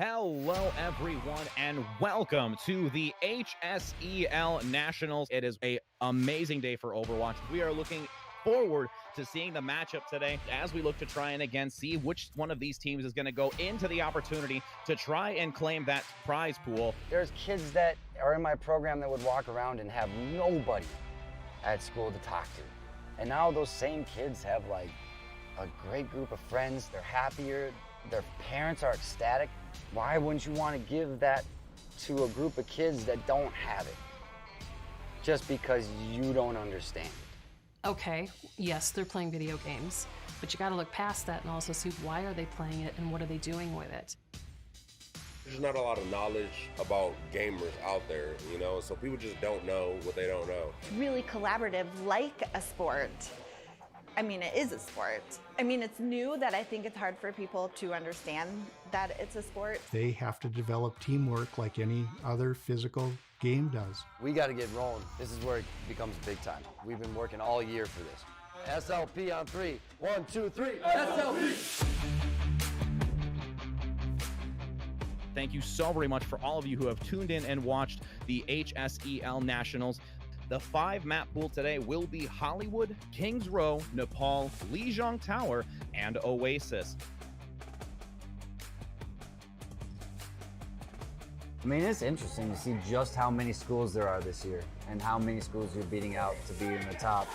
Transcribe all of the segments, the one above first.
Hello, everyone, and welcome to the HSEL Nationals. It is an amazing day for Overwatch. We are looking forward to seeing the matchup today as we look to try and again see which one of these teams is going to go into the opportunity to try and claim that prize pool. There's kids that are in my program that would walk around and have nobody at school to talk to. And now those same kids have like a great group of friends. They're happier. Their parents are ecstatic. Why wouldn't you want to give that to a group of kids that don't have it? Just because you don't understand it. Okay, yes, they're playing video games, but you got to look past that and also see why are they playing it and what are they doing with it. There's not a lot of knowledge about gamers out there, so people just don't know what they don't know. Really collaborative, like a sport. I mean, it is a sport. I mean, it's new that I think it's hard for people to understand that it's a sport. They have to develop teamwork like any other physical game does. We got to get rolling. This is where it becomes big time. We've been working all year for this. SLP on 3. 1, 2, 3. SLP! Thank you so very much for all of you who have tuned in and watched the HSEL Nationals. The 5-map pool today will be Hollywood, Kings Row, Nepal, Lijiang Tower, and Oasis. I mean, it's interesting to see just how many schools there are this year and how many schools you're beating out to be in the top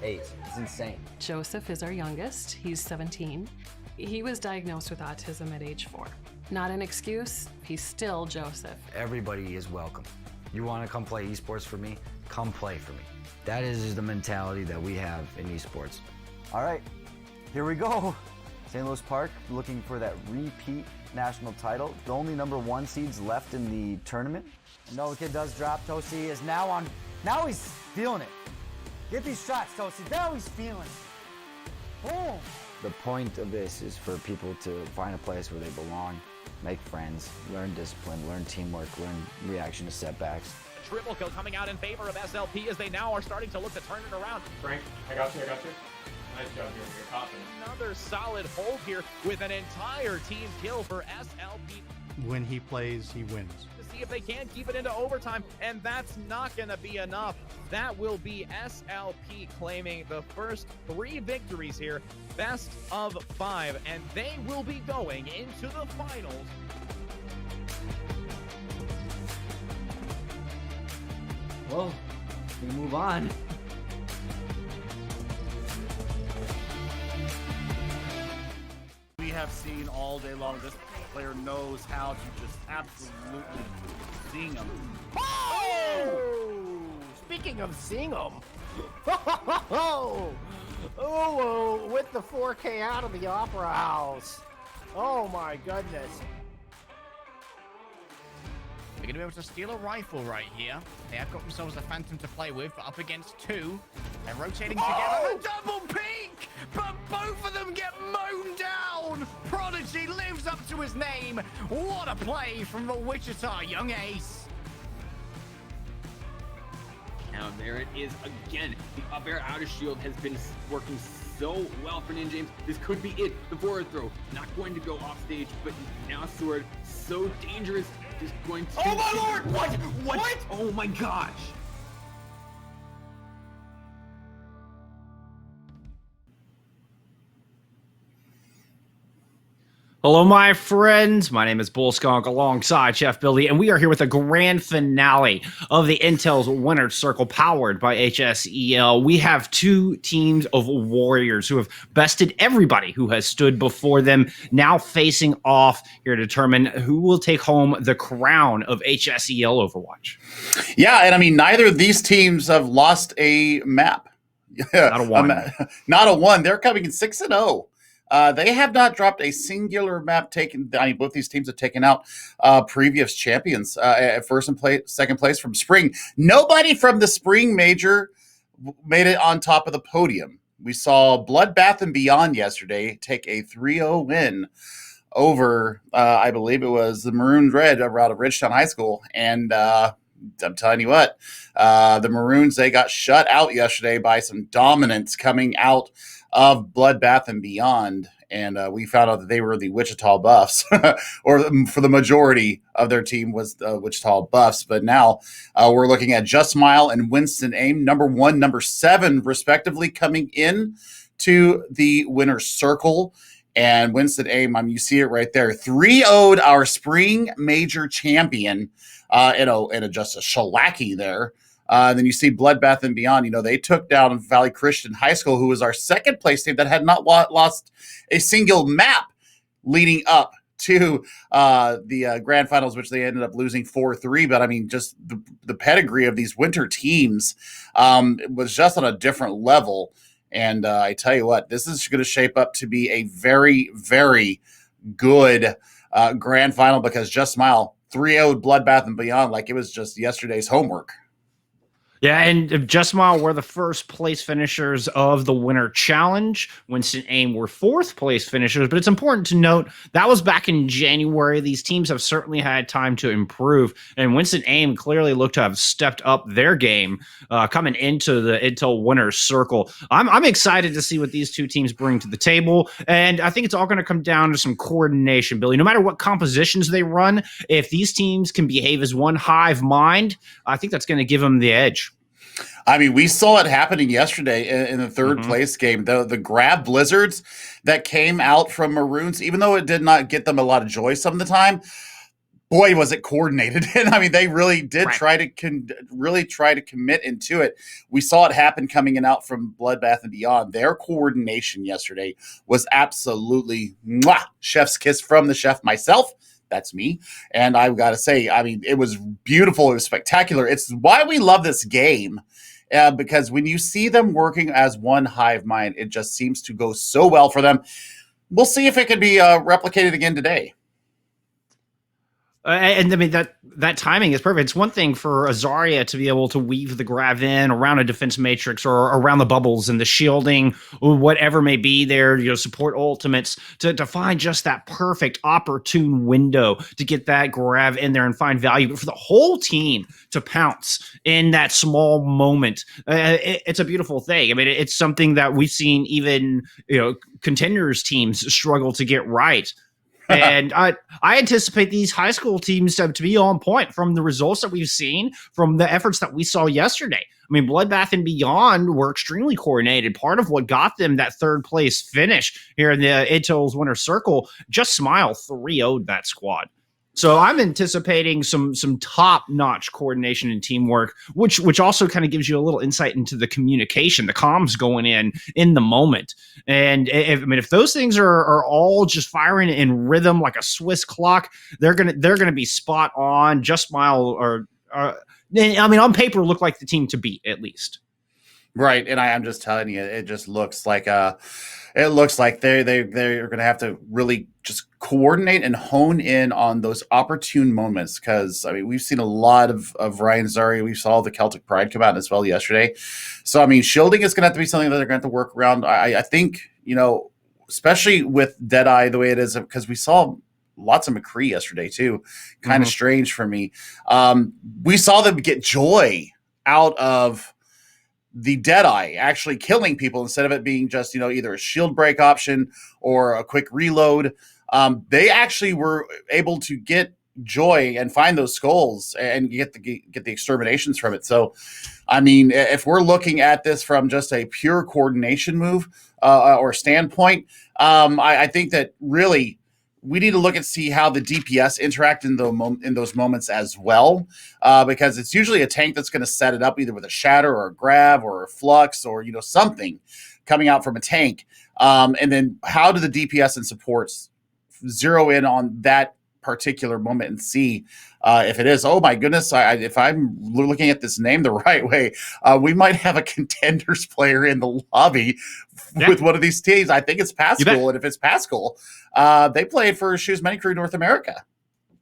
8. It's insane. Joseph is our youngest. He's 17. He was diagnosed with autism at age 4. Not an excuse. He's still Joseph. Everybody is welcome. You want to come play esports for me? Come play for me. That is the mentality that we have in esports. All right, here we go. St. Louis Park looking for that repeat national title. The only number 1 seeds left in the tournament. Nova Kid does drop. Tosi is now on. Now he's feeling it. Get these shots, Tosi. Now he's feeling it. Boom. The point of this is for people to find a place where they belong, make friends, learn discipline, learn teamwork, learn reaction to setbacks. Triple kill coming out in favor of SLP as they now are starting to look to turn it around. Frank, I got you. Nice job here. You're confident. Another solid hold here with an entire team kill for SLP. When he plays, he wins. To see if they can keep it into overtime, and that's not going to be enough. That will be SLP claiming the first 3 victories here, best of 5, and they will be going into the finals. Well, we move on. We have seen all day long, this player knows how to just absolutely zing them. Oh! Speaking of zing them, with the 4K out of the Opera House. Oh my goodness. They're going to be able to steal a rifle right here. They have got themselves a Phantom to play with, but up against 2. They're rotating together. A double peek! But both of them get mown down! Prodigy lives up to his name. What a play from the Wichita young ace. Now there it is again. The up air out of shield has been working so well for Ninja James. This could be it. The forward throw. Not going to go off stage, but now Sword. So dangerous. Just going to... Oh my lord! What? Oh my gosh! Hello, my friends. My name is Bull Skunk alongside Chef Billy, and we are here with the grand finale of the Intel's Winner's Circle powered by HSEL. We have 2 teams of warriors who have bested everybody who has stood before them, now facing off here to determine who will take home the crown of HSEL Overwatch. Yeah, and I mean, neither of these teams have lost a map. Not a 1. Not a 1. They're coming in 6-0. They have not dropped a singular map taken. I mean, both these teams have taken out previous champions at first and second place from spring. Nobody from the spring major made it on top of the podium. We saw Bloodbath and Beyond yesterday take a 3-0 win over, I believe it was the Maroon Red out of Ridgetown High School. And I'm telling you what, the Maroons, they got shut out yesterday by some dominance coming out of Bloodbath and Beyond. and we found out that they were the Wichita Buffs, or for the majority of their team was the Wichita Buffs. But now we're looking at Just Smile and Winston Aim, number 1, number 7, respectively, coming in to the winner's circle. And Winston Aim, you see it right there, 3-0'd our spring major champion in a just a shellacking there. Then you see Bloodbath and Beyond. They took down Valley Christian High School, who was our second place team that had not lost a single map leading up to the grand finals, which they ended up losing 4-3. But just the pedigree of these winter teams was just on a different level. And I tell you what, this is going to shape up to be a very, very good grand final, because Just Smile 3-0'd Bloodbath and Beyond like it was just yesterday's homework. Yeah, and Just Smile were the first place finishers of the Winter Challenge. Winston Aim were fourth place finishers, but it's important to note that was back in January. These teams have certainly had time to improve, and Winston Aim clearly looked to have stepped up their game coming into the Intel Winner's Circle. I'm excited to see what these two teams bring to the table, and I think it's all going to come down to some coordination, Billy. No matter what compositions they run, if these teams can behave as one hive mind, I think that's going to give them the edge. We saw it happening yesterday in the third place game. The grab blizzards that came out from Maroons, even though it did not get them a lot of joy some of the time, boy, was it coordinated. And they really did try to commit into it. We saw it happen coming in out from Bloodbath and Beyond. Their coordination yesterday was absolutely chef's kiss from the chef myself. That's me. And I've got to say, it was beautiful. It was spectacular. It's why we love this game. Because when you see them working as one hive mind, it just seems to go so well for them. We'll see if it can be replicated again today. And that timing is perfect. It's one thing for Azaria to be able to weave the grav in around a defense matrix or around the bubbles and the shielding, or whatever may be there, support ultimates, to find just that perfect opportune window to get that grav in there and find value. But for the whole team to pounce in that small moment, it's a beautiful thing. It's something that we've seen even contenders teams struggle to get right. And I anticipate these high school teams to be on point from the results that we've seen, from the efforts that we saw yesterday. Bloodbath and Beyond were extremely coordinated. Part of what got them that third place finish here in the Intel's Winter Circle, Just Smile 3-0'd that squad. So I'm anticipating some top-notch coordination and teamwork, which also kind of gives you a little insight into the communication, the comms going in the moment. And if those things are all just firing in rhythm like a Swiss clock, they're gonna be spot on. Just Smile on paper look like the team to beat, at least. Right, and I'm just telling you, it just looks like they're going to have to really just coordinate and hone in on those opportune moments, because we've seen a lot of Ryan Zari. We saw the Celtic Pride come out as well yesterday. So shielding is going to have to be something that they're going to have to work around. I think especially with Deadeye the way it is, because we saw lots of McCree yesterday too. Kind of strange for me. We saw them get joy out of the Deadeye actually killing people instead of it being just, either a shield break option or a quick reload. They actually were able to get joy and find those skulls and get the exterminations from it. So, if we're looking at this from just a pure coordination move or standpoint, I think that really we need to look and see how the DPS interact in those moments as well, because it's usually a tank that's going to set it up either with a shatter or a grab or a flux or something coming out from a tank, and then how do the DPS and supports zero in on that particular moment and see if it is, oh my goodness, if I'm looking at this name the right way, we might have a contenders player in the lobby with one of these teams. I think it's Pascal, and if it's Pascal, they played for Shoes Many Crew North America.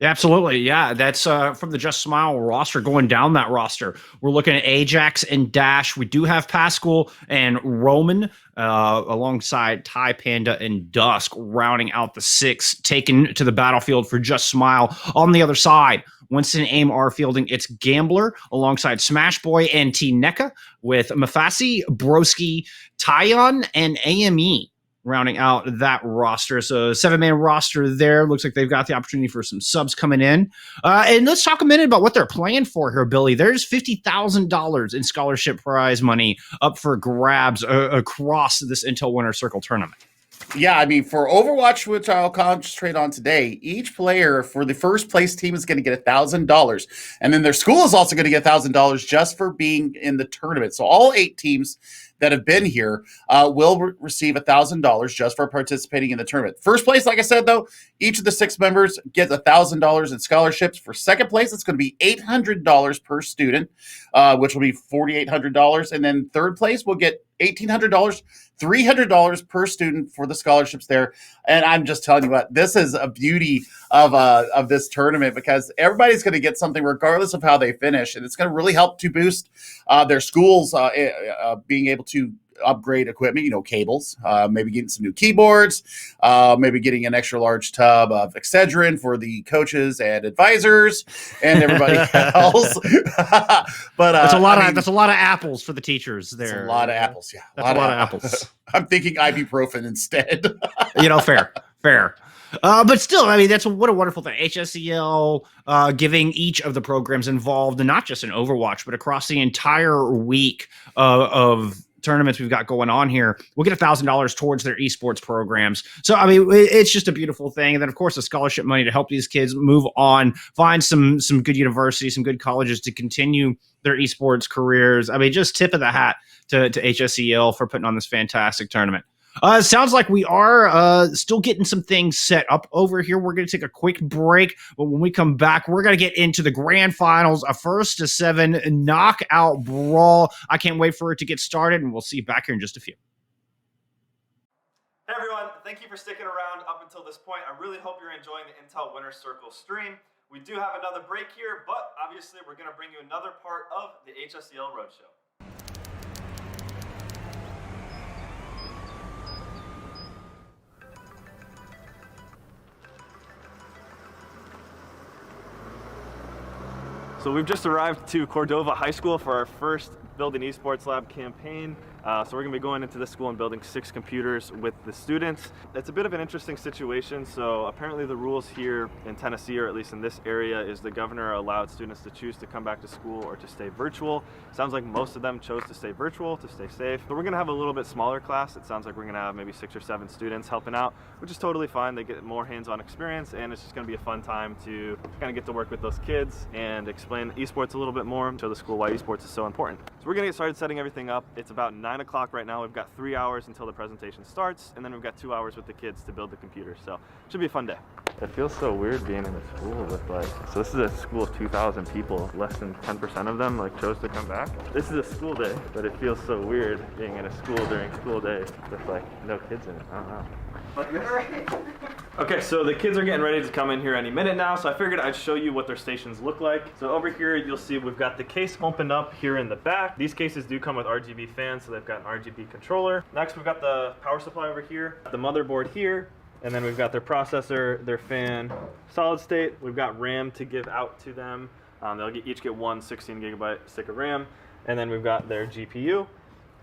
Absolutely. Yeah, that's from the Just Smile roster. Going down that roster, we're looking at Ajax and Dash. We do have Pascal and Roman alongside Ty Panda and Dusk, rounding out the 6 taken to the battlefield for Just Smile. On the other side, Winston Aim are fielding its Gambler alongside Smash Boy and T-Neka, with Mafasi, Broski, Tyon, and AME rounding out that roster. So 7-man roster there. Looks like they've got the opportunity for some subs coming in. And let's talk a minute about what they're playing for here, Billy. There's $50,000 in scholarship prize money up for grabs across this Intel Winter Circle tournament. Yeah, I mean, for Overwatch, which I'll concentrate on today, each player for the first place team is going to get $1,000. And then their school is also going to get $1,000 just for being in the tournament. So all 8 teams that have been here will receive $1,000 just for participating in the tournament. First place, like I said, though, each of the 6 members gets $1,000 in scholarships. For second place, it's going to be $800 per student, which will be $4,800. And then third place will get $1,800, $300 per student for the scholarships there. And I'm just telling you what, this is a beauty of this tournament, because everybody's going to get something regardless of how they finish. And it's going to really help to boost their schools being able to upgrade equipment, cables, maybe getting some new keyboards, maybe getting an extra large tub of Excedrin for the coaches and advisors and everybody else. But that's a lot of apples for the teachers there. That's a lot of apples, yeah. That's a lot of apples. I'm thinking ibuprofen instead. Fair. But still, I mean, what a wonderful thing. HSEL giving each of the programs involved, and not just in Overwatch, but across the entire week of tournaments we've got going on here, we'll get $1,000 towards their esports programs. So, I mean, it's just a beautiful thing. And then, of course, the scholarship money to help these kids move on, find some good universities, some good colleges to continue their esports careers. I mean, just tip of the hat to HSEL for putting on this fantastic tournament. It sounds like we are still getting some things set up over here. We're going to take a quick break, but when we come back, we're going to get into the grand finals, a 1-7 knockout brawl. I can't wait for it to get started, and we'll see you back here in just a few. Hey everyone, thank you for sticking around up until this point. I really hope you're enjoying the Intel Winter Circle stream. We do have another break here, but obviously we're going to bring you another part of the HSEL Roadshow. So we've just arrived to Cordova High School for our first Building Esports Lab campaign. So we're gonna be going into this school and building 6 computers with the students. It's a bit of an interesting situation. So apparently the rules here in Tennessee, or at least in this area, is the governor allowed students to choose to come back to school or to stay virtual. Sounds like most of them chose to stay virtual to stay safe. But we're gonna have a little bit smaller class. It sounds like we're gonna have maybe 6 or 7 students helping out, which is totally fine. They get more hands-on experience, and it's just gonna be a fun time to kind of get to work with those kids and explain esports a little bit more, show the school why esports is so important. So we're gonna get started setting everything up. It's about 9 o'clock right now. We've got 3 hours until the presentation starts, and then we've got 2 hours with the kids to build the computer. So it should be a fun day. It feels so weird being in a school with so this is a school of 2,000 people. Less than 10% of them chose to come back. This is a school day, but it feels so weird being in a school during school day with no kids in it. I don't know. Okay, so the kids are getting ready to come in here any minute now, so I figured I'd show you what their stations look like. So over here, you'll see we've got the case opened up here in the back. These cases do come with RGB fans, so they've got an RGB controller. Next, we've got the power supply over here, the motherboard here, and then we've got their processor, their fan, solid state. We've got RAM to give out to them. They'll each get one 16GB stick of RAM, and then we've got their GPU.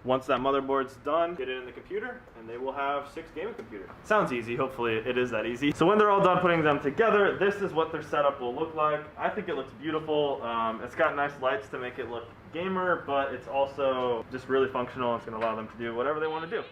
Once that motherboard's done, get it in the computer, and they will have 6 gaming computers. Sounds easy, hopefully it is that easy. So when they're all done putting them together, this is what their setup will look like. I think it looks beautiful. It's got nice lights to make it look gamer, but it's also just really functional. It's gonna allow them to do whatever they wanna do.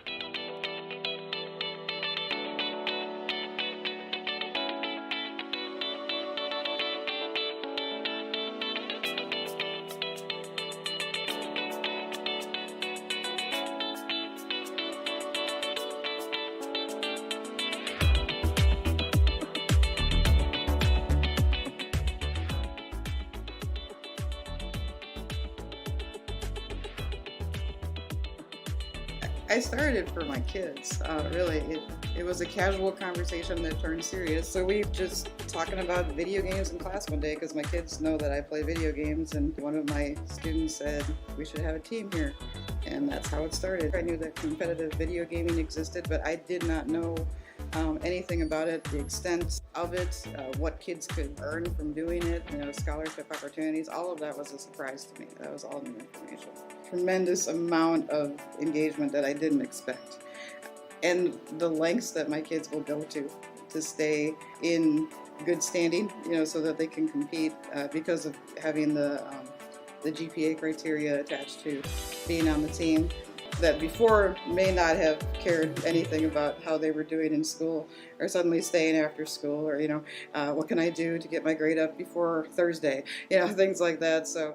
I started for my kids. Really, it was a casual conversation that turned serious. So we just talking about video games in class one day because my kids know that I play video games, and one of my students said we should have a team here, and that's how it started. I knew that competitive video gaming existed, but I did not know anything about it, the extent of it, what kids could earn from doing it, scholarship opportunities. All of that was a surprise to me. That was all new information. Tremendous amount of engagement that I didn't expect. and the lengths that my kids will go to stay in good standing, so that they can compete because of having the GPA criteria attached to being on the team, that before may not have cared anything about how they were doing in school, or suddenly staying after school, or what can I do to get my grade up before Thursday, things like that. So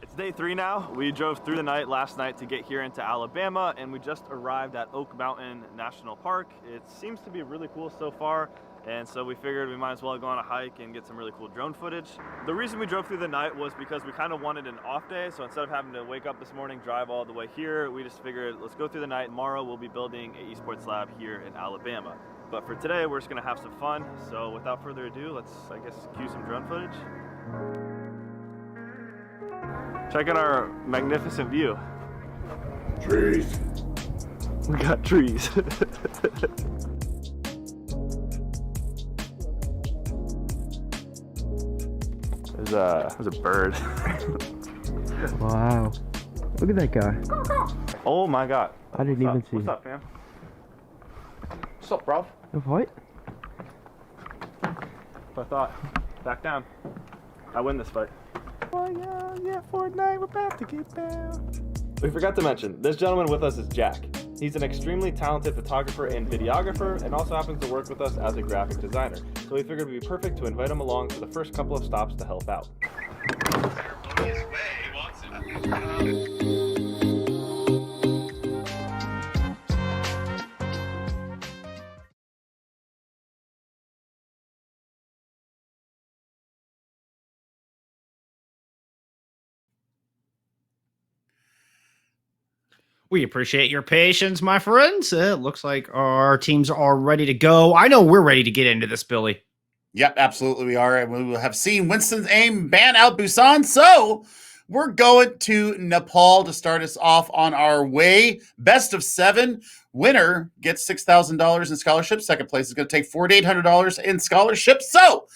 it's day 3 now. We drove through the night last night to get here into Alabama, and we just arrived at Oak Mountain National Park. It seems to be really cool so far, and so we figured we might as well go on a hike and get some really cool drone footage. The reason we drove through the night was because we kind of wanted an off day, so instead of having to wake up this morning, drive all the way here, we just figured let's go through the night. Tomorrow we'll be building an esports lab here in Alabama. But for today, we're just gonna have some fun. So without further ado, let's, I guess, cue some drone footage. Check out our magnificent view. Trees. We got trees. There's a bird. Wow. Look at that guy. Oh my god. I didn't even see. What's up, fam? What's up, bro? What? I thought, back down. I win this fight. Oh yeah, Fortnite, we're about to get down. We forgot to mention, this gentleman with us is Jack. He's an extremely talented photographer and videographer, and also happens to work with us as a graphic designer. So we figured it would be perfect to invite him along for the first couple of stops to help out. We appreciate your patience, my friends. It looks like our teams are ready to go. I know we're ready to get into this, Billy. Yep, absolutely we are. And we will have seen Winston Aim ban out Busan. So we're going to Nepal to start us off on our way. Best of 7. Winner gets $6,000 in scholarships. Second place is going to take $4,800 in scholarships. So,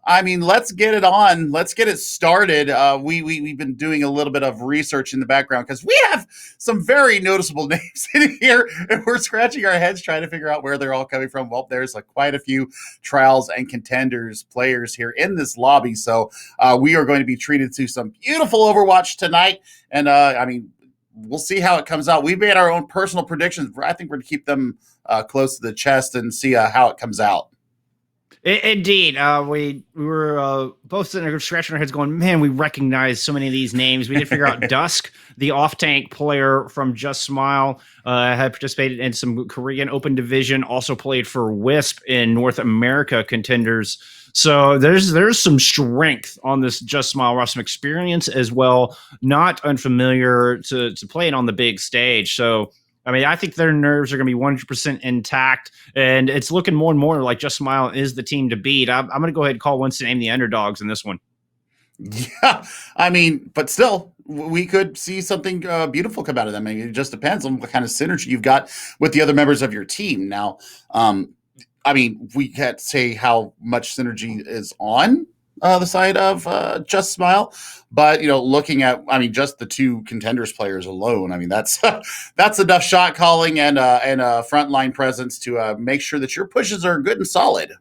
I mean, let's get it on. Let's get it started. We've been doing a little bit of research in the background because we have some very noticeable names in here, and we're scratching our heads trying to figure out where they're all coming from. Well, there's like quite a few trials and contenders players here in this lobby. So we are going to be treated to some beautiful Overwatch tonight. And I mean, we'll see how it comes out. We made our own personal predictions. I think we're going to keep them close to the chest and see how it comes out. Indeed. We were both sitting there scratching our heads going, man, we recognize so many of these names. We did figure out Dusk, the off-tank player from Just Smile, had participated in some Korean Open Division, also played for Wisp in North America contenders. So there's some strength on this Just Smile roster, some experience as well, not unfamiliar to playing on the big stage. So I mean, I think their nerves are going to be 100% intact, and it's looking more and more like Just Smile is the team to beat. I'm going to go ahead and call Winston Aim the underdogs in this one. Yeah, I mean, but still, we could see something beautiful come out of them. I mean, it just depends on what kind of synergy you've got with the other members of your team. Now, I mean, we can't say how much synergy is on the side of Just Smile, but looking at, I mean, just the 2 contenders players alone, I mean, that's enough shot calling and a frontline presence to make sure that your pushes are good and solid.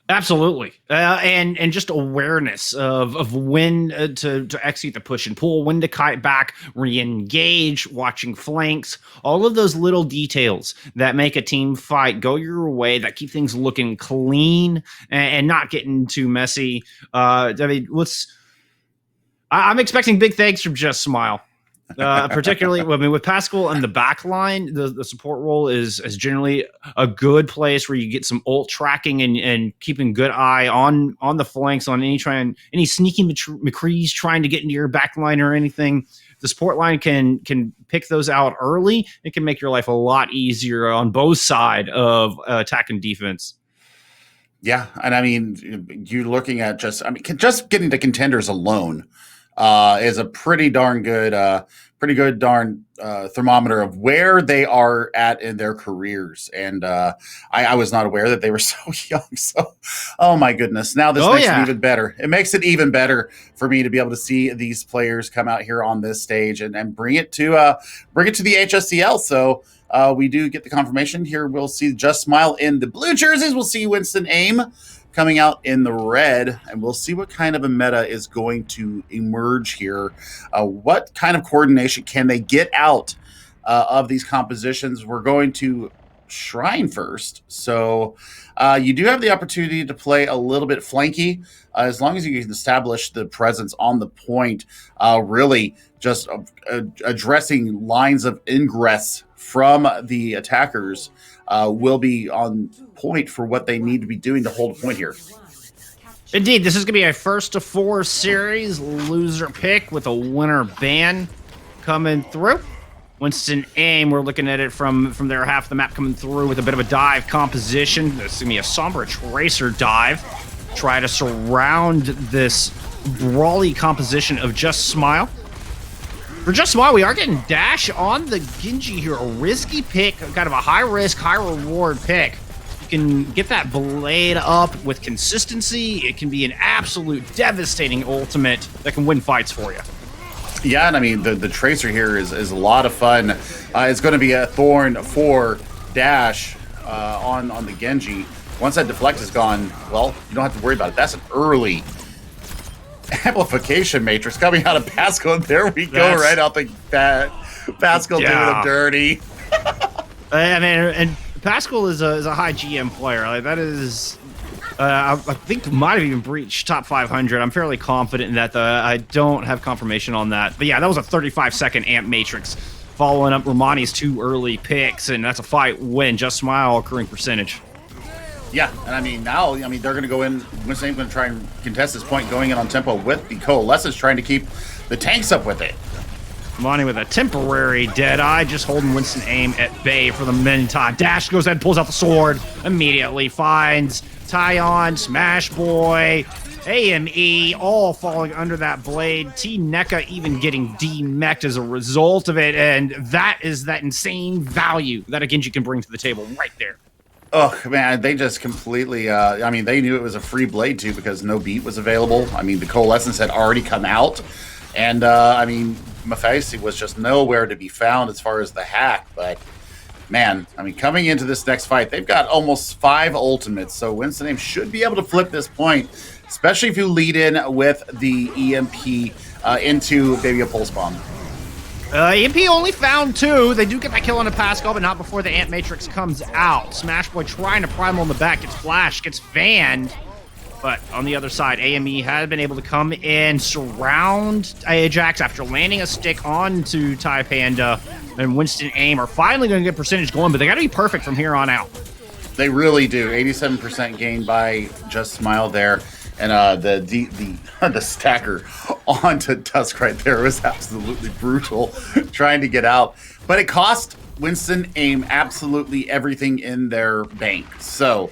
Absolutely. And just awareness of when to execute the push and pull, when to kite back, re-engage, watching flanks, all of those little details that make a team fight go your way, that keep things looking clean and not getting too messy. I mean, I'm expecting big things from Just Smile. Particularly, I mean, with Pascal and the back line, the support role is generally a good place where you get some ult tracking and keeping good eye on the flanks, on any sneaky McCrees trying to get into your back line or anything. The support line can pick those out early. It can make your life a lot easier on both sides of attack and defense. Yeah, and I mean, you're looking at just getting to contenders alone. is a pretty darn good, thermometer of where they are at in their careers. And I was not aware that they were so young. So, oh my goodness. Now this makes it even better. It makes it even better for me to be able to see these players come out here on this stage and bring it to the HSCL. So we do get the confirmation here. We'll see Just Smile in the blue jerseys. We'll see Winston Aim coming out in the red, and we'll see what kind of a meta is going to emerge here. What kind of coordination can they get out of these compositions? We're going to Shrine first. So you do have the opportunity to play a little bit flanky, as long as you can establish the presence on the point, really just addressing lines of ingress from the attackers will be on point for what they need to be doing to hold a point here. Indeed, this is going to be a 1-4 series, loser pick with a winner ban coming through. Winston Aim, we're looking at it from their half of the map coming through with a bit of a dive composition. This is going to be a Sombra Tracer dive. Try to surround this brawly composition of Just Smile. For Just Smile, we are getting dash on the Genji here. A risky pick, kind of a high-risk, high-reward pick. You can get that blade up with consistency. It can be an absolute devastating ultimate that can win fights for you. Yeah, and I mean, the Tracer here is a lot of fun. It's going to be a Thorn for dash on the Genji. Once that deflect is gone, well, you don't have to worry about it. That's an early amplification matrix coming out of Pascal, and there we go, right out the bat. Pascal doing him dirty. I mean, and Pascal is a high GM player. Like, that is, I think might have even breached top 500. I'm fairly confident in that. I don't have confirmation on that, but yeah, that was a 35-second amp matrix following up Romani's 2 early picks, and that's a fight win. Just Smile occurring percentage. Yeah, and I mean, now, they're going to go in. Winston Aim's going to try and contest this point, going in on tempo with the Coalescence, trying to keep the tanks up with it. Monty with a temporary Deadeye, just holding Winston Aim at bay for the meantime. Dash goes ahead, pulls out the sword, immediately finds Tyon, Smash Boy, AME, all falling under that blade. T-Neca even getting D-mech'd as a result of it, and that is that insane value that a Genji can bring to the table right there. Oh, man, they just completely, they knew it was a free blade, too, because no beat was available. I mean, the Coalescence had already come out. And, Mephisto was just nowhere to be found as far as the hack. But, man, coming into this next fight, they've got almost 5 ultimates. So Winston Aim should be able to flip this point, especially if you lead in with the EMP into maybe a Pulse Bomb. EMP only found 2. They do get that kill on a Pascal, but not before the Ant Matrix comes out. Smash Boy trying to primal in the back, gets flashed, gets fanned. But on the other side, AME had been able to come in, surround Ajax after landing a stick onto Tai Panda, and Winston Aim are finally going to get percentage going, but they got to be perfect from here on out. They really do. 87% gain by Just Smile there. And the stacker onto Tusk right there was absolutely brutal, trying to get out. But it cost Winston Aim absolutely everything in their bank. So,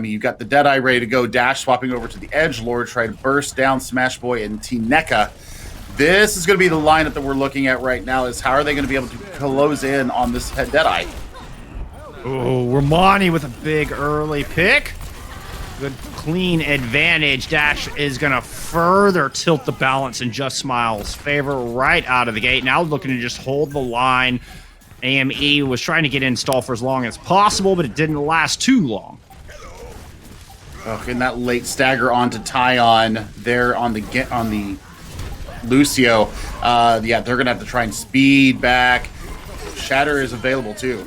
you've got the Deadeye ready to go, Dash swapping over to the Edgelord, trying to burst down Smash Boy and T-Neca. This is going to be the lineup that we're looking at right now, is how are they going to be able to close in on this Deadeye? Oh, Romani with a big early pick. Good clean advantage. Dash is going to further tilt the balance in Just Smile's favor right out of the gate. Now looking to just hold the line. AME was trying to get in stall for as long as possible, but it didn't last too long. Oh, and that late stagger onto Tyon there on the Lucio. Yeah, they're going to have to try and speed back. Shatter is available too.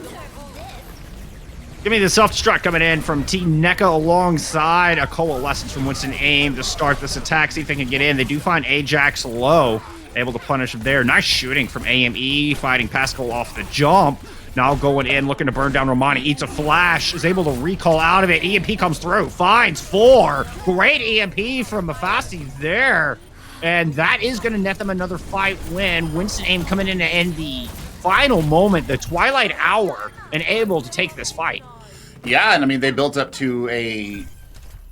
Give me the self-destruct coming in from T-Neca alongside a Coalescence from Winston Aim to start this attack, see if they can get in. They do find Ajax low, able to punish him there. Nice shooting from AME, fighting Pascal off the jump. Now going in, looking to burn down Romani, eats a flash, is able to recall out of it. EMP comes through, finds 4. Great EMP from Mephisto there. And that is going to net them another fight win. Winston Aim coming in to end the final moment, the twilight hour, and able to take this fight. Yeah, and they built up to a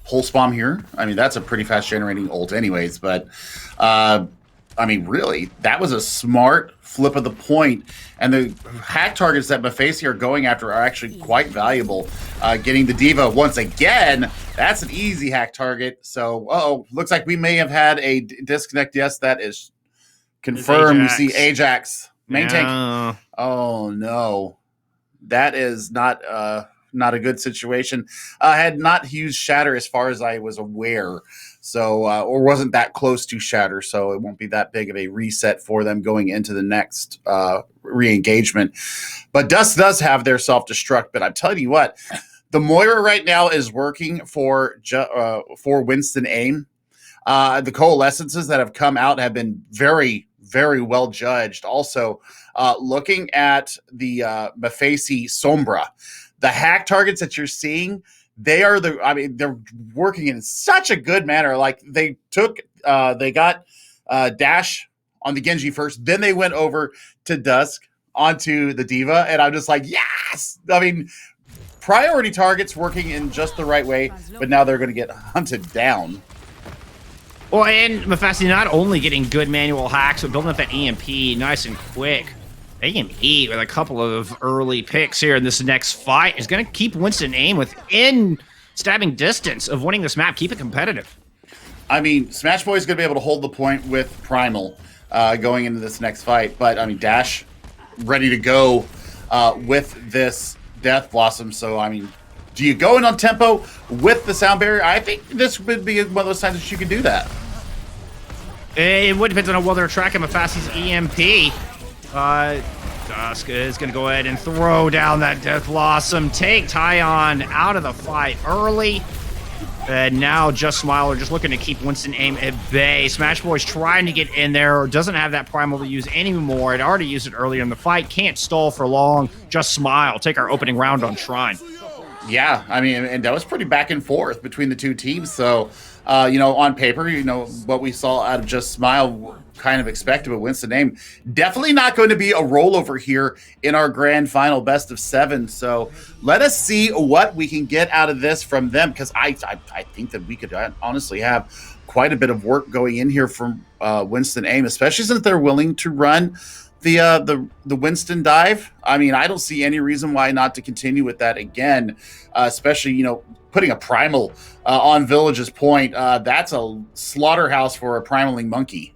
Pulse Bomb here. That's a pretty fast generating ult anyways, but I mean, really, that was a smart flip of the point. And the hack targets that Mephacy are going after are actually quite valuable. Getting the Diva once again, that's an easy hack target. So, looks like we may have had a disconnect. Yes, that is confirmed. You see Ajax, main tank. Oh, no. That is not a good situation. Had not used Shatter as far as I was aware. So, or wasn't that close to Shatter, so it won't be that big of a reset for them going into the next re-engagement. But Dust does have their self-destruct, but I'm telling you what, the Moira right now is working for Winston Aim. The coalescences that have come out have been very, very well judged. Also, looking at the Mephacy Sombra, the hack targets that you're seeing, they're working in such a good manner. Like they got Dash on the Genji first, then they went over to Dusk onto the Diva, and I'm just like, yes! I mean, priority targets working in just the right way, but now they're going to get hunted down. Well, and Mephacy not only getting good manual hacks, but building up that EMP nice and quick. They can eat with a couple of early picks here in this next fight. Is going to keep Winston Aim within stabbing distance of winning this map. Keep it competitive. I mean, Smash Boy is going to be able to hold the point with Primal going into this next fight. But, I mean, Dash ready to go with this Death Blossom. So, I mean, do you go in on tempo with the sound barrier? I think this would be one of those times that you could do that. It would depend on whether they're tracking Mephacy's EMP. Dusk is going to go ahead and throw down that Death Blossom. Take Tyon out of the fight early. And now Just Smile are just looking to keep Winston Aim at bay. Smash Boy's trying to get in there. Doesn't have that Primal to use anymore. It already used it earlier in the fight. Can't stall for long. Just Smile. Take our opening round on Shrine. Yeah, I mean, and that was pretty back and forth between the two teams. So, on paper, what we saw out of Just Smile kind of expected, but Winston Aim definitely not going to be a rollover here in our grand final best of 7. So let us see what we can get out of this from them, because I think that we could honestly have quite a bit of work going in here from Winston Aim, especially since they're willing to run the Winston dive. I mean, I don't see any reason why not to continue with that again, especially, putting a Primal on Village's point. That's a slaughterhouse for a Primaling monkey.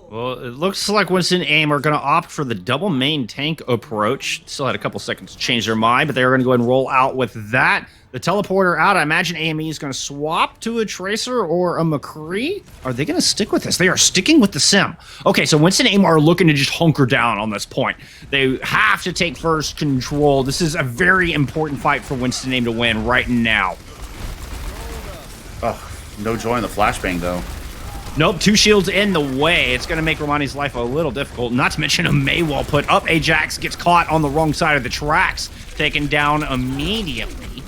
Well, it looks like Winston Aim are going to opt for the double main tank approach. Still had a couple seconds to change their mind, but they're going to go ahead and roll out with that. The teleporter out. I imagine AME is going to swap to a Tracer or a McCree. Are they going to stick with this? They are sticking with the Sim. Okay, so Winston Aim are looking to just hunker down on this point. They have to take first control. This is a very important fight for Winston Aim to win right now. Oh, no joy in the flashbang, though. Nope, 2 shields in the way. It's going to make Romani's life a little difficult. Not to mention a Maywall put up. Ajax gets caught on the wrong side of the tracks, taken down immediately.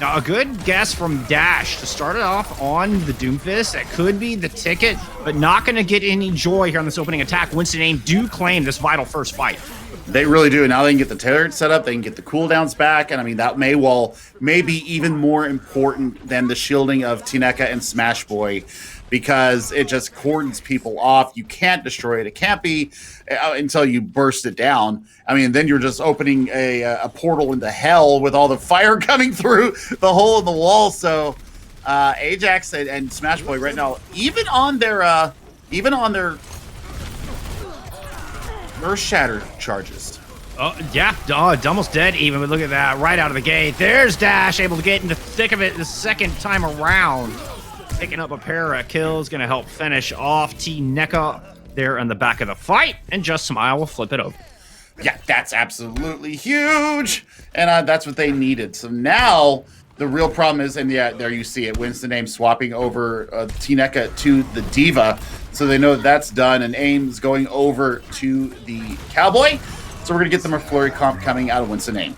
Now, a good guess from Dash to start it off on the Doomfist. That could be the ticket, but not going to get any joy here on this opening attack. Winston Aim do claim this vital first fight. They really do. Now they can get the turret set up. They can get the cooldowns back. And I mean, that Maywall may be even more important than the shielding of Tineka and Smash Boy, because it just cordons people off. You can't destroy it. It can't be until you burst it down. I mean, then you're just opening a portal into hell with all the fire coming through the hole in the wall. So Ajax and Smash Boy right now, even on their Earth Shatter charges. Oh, yeah, almost dead even, but look at that, right out of the gate. There's Dash, able to get in the thick of it the second time around. Picking up a pair of kills, going to help finish off T-Neka there in the back of the fight, and Just Smile will flip it over. Yeah, that's absolutely huge, and that's what they needed. So now the real problem is, and yeah, there you see it, Winston Aim swapping over T-Neka to the Diva, so they know that's done, and Aim's going over to the Cowboy, so we're going to get the McFlurry comp coming out of Winston Aim.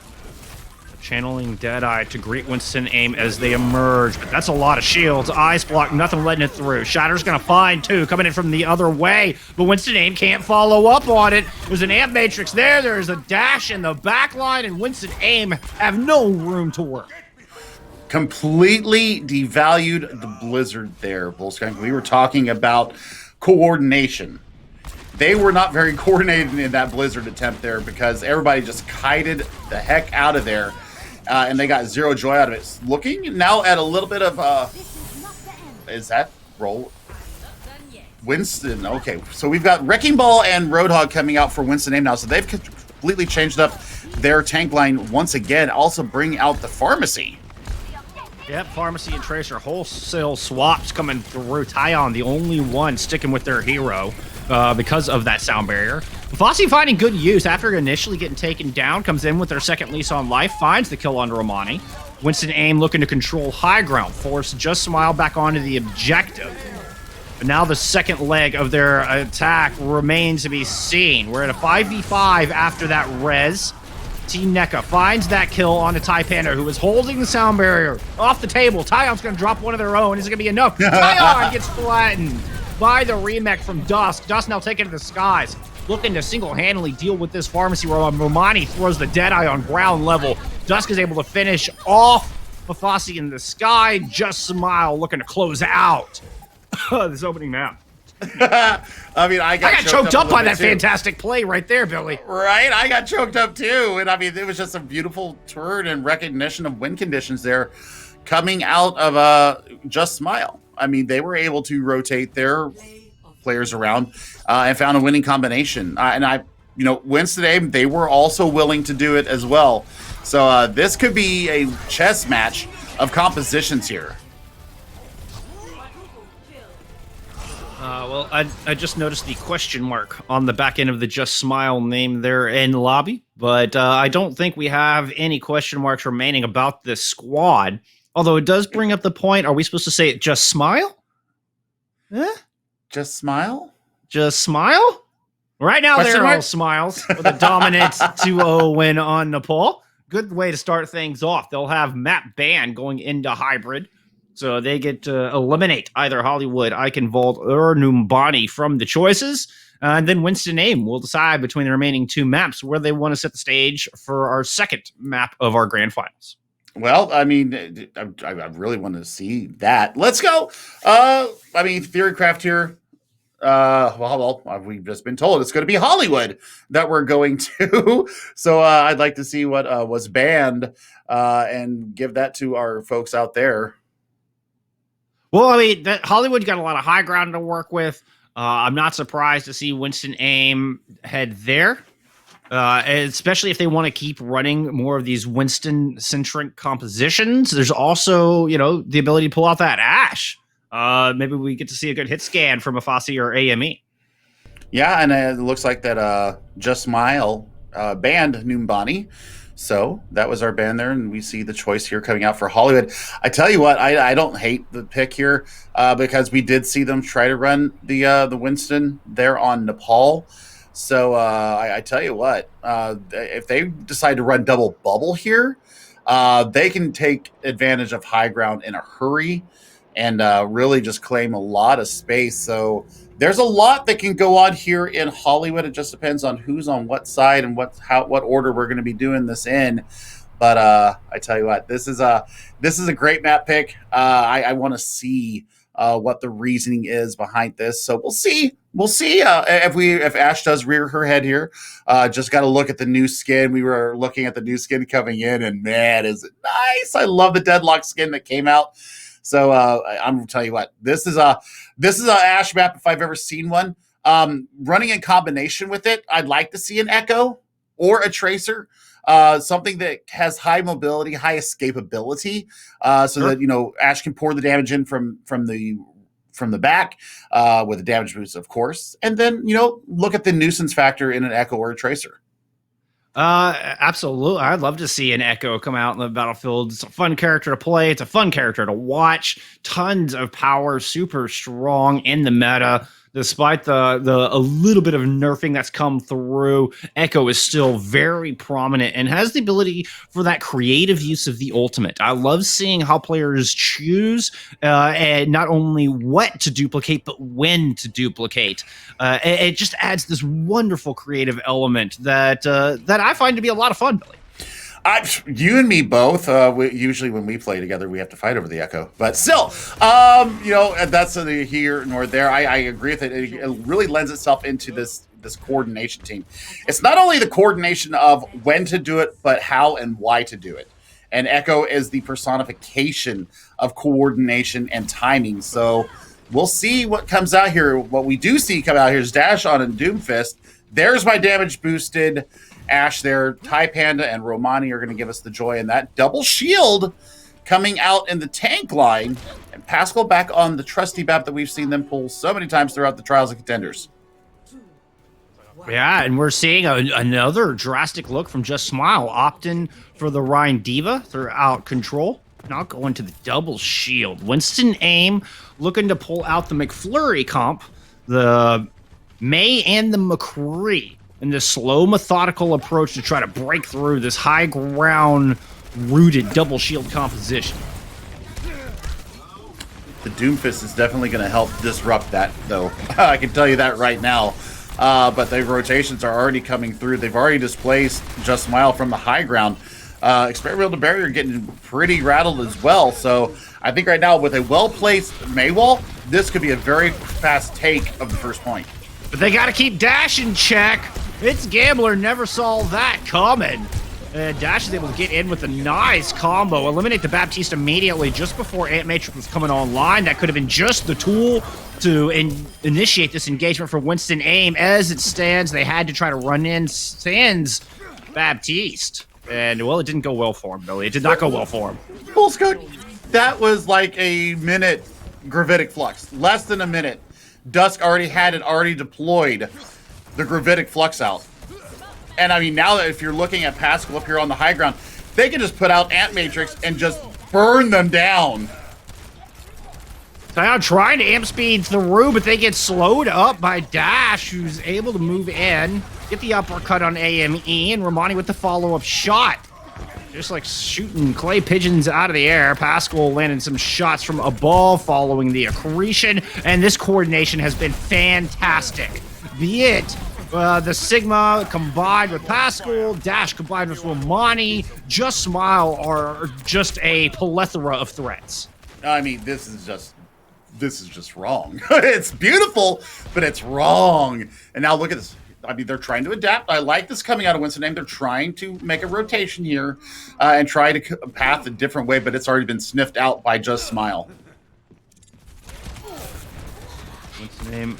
Channeling Deadeye to greet Winston Aim as they emerge, but that's a lot of shields. Ice block, nothing letting it through. Shatter's gonna find 2 coming in from the other way, but Winston Aim can't follow up on it. There's an amp matrix there. There's a dash in the back line, and Winston Aim have no room to work. completely devalued the Blizzard there, Bullskunk. We were talking about coordination. They were not very coordinated in that Blizzard attempt there because everybody just kited the heck out of there, and they got zero joy out of it. Looking now at a little bit of, is that roll? Winston, okay. So we've got Wrecking Ball and Roadhog coming out for Winston Aim now. So they've completely changed up their tank line once again, also bring out the Pharmacy. Yep, Pharmacy and Tracer wholesale swaps coming through. Tyon, the only one sticking with their hero because of that sound barrier. Fossey finding good use after initially getting taken down, comes in with their second lease on life, finds the kill on Romani. Winston Aim looking to control high ground, force Just Smile back onto the objective. But now the second leg of their attack remains to be seen. We're at a 5v5 after that res. Team NECA finds that kill on a Tai Panda, who is holding the sound barrier off the table. Tyon's going to drop one of their own. Is it going to be enough? Tyon gets flattened by the remech from Dusk. Dusk now taken to the skies, looking to single-handedly deal with this Pharmacy where Romani throws the Deadeye on ground level. Dusk is able to finish off Fossey in the sky. Just Smile looking to close out this opening map. I mean, I got choked up by that fantastic play right there, Billy. Right? I got choked up too. And I mean, it was just a beautiful turn and recognition of win conditions there coming out of Just Smile. I mean, they were able to rotate their players around and found a winning combination. Winston Aim, they were also willing to do it as well. So this could be a chess match of compositions here. Well, I just noticed the question mark on the back end of the Just Smile name there in the lobby, but I don't think we have any question marks remaining about this squad. Although it does bring up the point, are we supposed to say it Just Smile? Just Smile? Just Smile? Right now they're all smiles with a dominant 2-0 win on Nepal. Good way to start things off. They'll have map ban going into hybrid. So they get to eliminate either Hollywood, Eichenwald, or Numbani from the choices. And then Winston Aim will decide between the remaining two maps where they want to set the stage for our second map of our grand finals. Well, I mean, I really want to see that. Let's go. Theorycraft here. We've just been told it's going to be Hollywood that we're going to. So I'd like to see what was banned and give that to our folks out there. Well, I mean, Hollywood got a lot of high ground to work with. I'm not surprised to see Winston Aim head there, especially if they want to keep running more of these Winston-centric compositions. There's also, the ability to pull out that Ash. Maybe we get to see a good hit scan from a Fossey or AME. Yeah, and it looks like that Just Smile banned Numbani. So that was our ban there, and we see the choice here coming out for Hollywood. I tell you what, I don't hate the pick here because we did see them try to run the Winston there on Nepal. So I tell you what, if they decide to run double bubble here, they can take advantage of high ground in a hurry and really just claim a lot of space. So there's a lot that can go on here in Hollywood. It just depends on who's on what side and what order we're going to be doing this in. But I tell you what, this is a great map pick. I want to see what the reasoning is behind this. So we'll see. We'll see if Ash does rear her head here. Just got to look at the new skin. We were looking at the new skin coming in, and man, is it nice! I love the Deadlock skin that came out. So I'm gonna tell you what, this is a Ash map if I've ever seen one. Running in combination with it, I'd like to see an Echo or a Tracer, something that has high mobility, high escapability, so that Ash can pour the damage in from the back with a damage boost, of course, and then look at the nuisance factor in an Echo or a Tracer. Absolutely. I'd love to see an Echo come out in the battlefield. It's a fun character to play. It's a fun character to watch. Tons of power, super strong in the meta. Despite the a little bit of nerfing that's come through, Echo is still very prominent and has the ability for that creative use of the ultimate. I love seeing how players choose and not only what to duplicate, but when to duplicate. It just adds this wonderful creative element that I find to be a lot of fun, Billy. You and me both. Usually when we play together, we have to fight over the echo. But still, that's neither here nor there. I agree with it. It really lends itself into this coordination team. It's not only the coordination of when to do it, but how and why to do it. And Echo is the personification of coordination and timing. So we'll see what comes out here. What we do see come out here is Dash on and Doomfist. There's my damage boosted Ash there. Ty Panda and Romani are going to give us the joy in that. Double shield coming out in the tank line. And Pascal back on the trusty map that we've seen them pull so many times throughout the Trials of Contenders. Yeah, and we're seeing another drastic look from Just Smile, opting for the Rhine Diva throughout control. Now going to the double shield. Winston Aim looking to pull out the McFlurry comp, the May and the McCree, in this slow, methodical approach to try to break through this high ground rooted double shield composition. The Doomfist is definitely going to help disrupt that, though. I can tell you that right now. But the rotations are already coming through. They've already displaced Just Smile from the high ground. Experimental Barrier getting pretty rattled as well. So I think right now with a well-placed Maywall, this could be a very fast take of the first point. But they got to keep Dash in check. It's Gambler never saw that coming. And Dash is able to get in with a nice combo, eliminate the Baptiste immediately just before Ant Matrix was coming online. That could have been just the tool to initiate this engagement for Winston Aim. As it stands, they had to try to run in Sans Baptiste. And, well, it didn't go well for him, Billy. It did not go well for him. Bull Skunk, that was like a minute Gravitic Flux. Less than a minute. Dusk already had it already deployed, the Gravitic Flux out. And, I mean, now that if you're looking at Pascal up here on the high ground, they can just put out Ant Matrix and just burn them down. Now trying to amp speed through, but they get slowed up by Dash, who's able to move in, get the uppercut on AME, and Romani with the follow-up shot. Just like shooting clay pigeons out of the air. Pascal landed some shots from above following the accretion, and this coordination has been fantastic. Be it the Sigma combined with Pascal, Dash combined with Romani, Just Smile are just a plethora of threats. I mean, this is just wrong. It's beautiful, but it's wrong. And now look at this. I mean, they're trying to adapt. I like this coming out of Winston Aim. They're trying to make a rotation here and try to path a different way, but it's already been sniffed out by Just Smile. Winston Aim.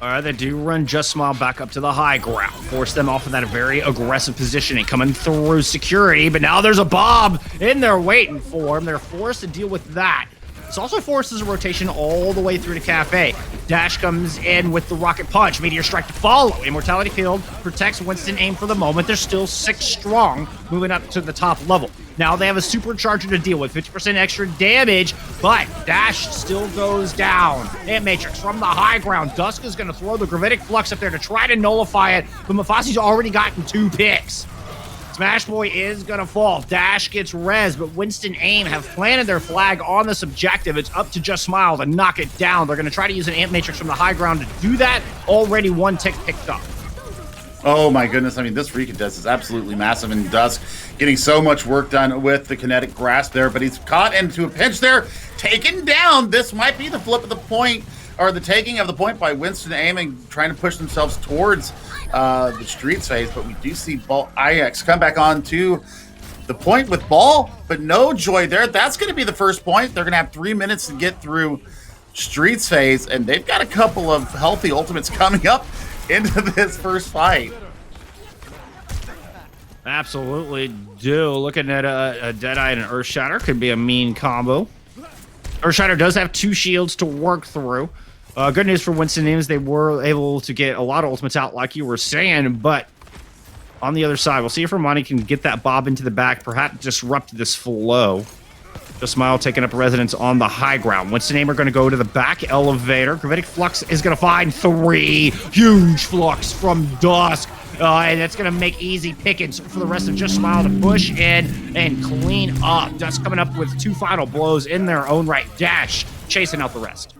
All right, they do run Just Smile back up to the high ground, force them off of that very aggressive positioning, coming through security, but now there's a Bob in there waiting for them. They're forced to deal with that. This also forces a rotation all the way through to Cafe. Dash comes in with the Rocket Punch. Meteor Strike to follow. Immortality Field protects Winston Aim for the moment. They're still 6 strong, moving up to the top level. Now they have a Supercharger to deal with, 50% extra damage, but Dash still goes down. Ant Matrix from the high ground. Dusk is going to throw the Gravitic Flux up there to try to nullify it, but Mafasi's already gotten 2 picks. Smash Boy is gonna fall. Dash gets res, but Winston Aim have planted their flag on this objective. It's up to Just Smile to knock it down. They're gonna try to use an Ant Matrix from the high ground to do that. Already 1 tick picked up. Oh my goodness, I mean, this recontest is absolutely massive, and Dusk getting so much work done with the kinetic grasp there, but he's caught into a pinch there, taken down. This might be the flip of the point, or the taking of the point by Winston Aiming, trying to push themselves towards the Streets phase, but we do see Ball IX come back on to the point with Ball, but no Joy there. That's going to be the first point. They're going to have 3 minutes to get through Streets phase, and they've got a couple of healthy ultimates coming up into this first fight. Absolutely do. Looking at a Deadeye and an Earthshatter could be a mean combo. Earthshatter does have 2 shields to work through. Good news for Winston Aim is they were able to get a lot of ultimates out, like you were saying, but on the other side, we'll see if Romani can get that Bob into the back, perhaps disrupt this flow. Just Smile taking up residence on the high ground. Winston Aim are going to go to the back elevator. Gravitic Flux is going to find 3 huge Flux from Dusk. And that's going to make easy pickings for the rest of Just Smile to push in and clean up. Dusk coming up with 2 final blows in their own right. Dash chasing out the rest.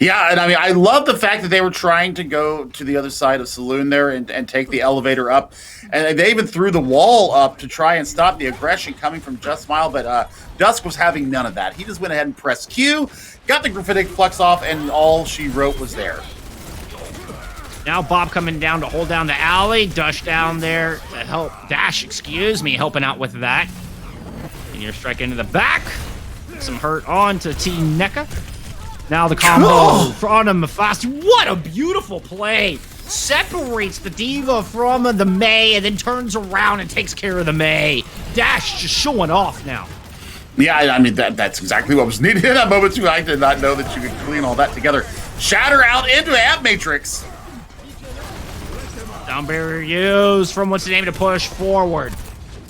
Yeah, and I mean, I love the fact that they were trying to go to the other side of Saloon there and take the elevator up. And they even threw the wall up to try and stop the aggression coming from Just Smile, but Dusk was having none of that. He just went ahead and pressed Q, got the graphitic flux off, and all she wrote was there. Now Bob coming down to hold down the alley. Dash down there to help. Helping out with that. And you're striking into the back. Some hurt on to T NECA. Now the combo from Mephisto. What a beautiful play. Separates the Diva from the Mei and then turns around and takes care of the Mei. Dash just showing off now. Yeah, I mean, that's exactly what was needed in that moment, too. I did not know that you could clean all that together. Shatter out into Amp Matrix. Down barrier used from Winston Aim to push forward.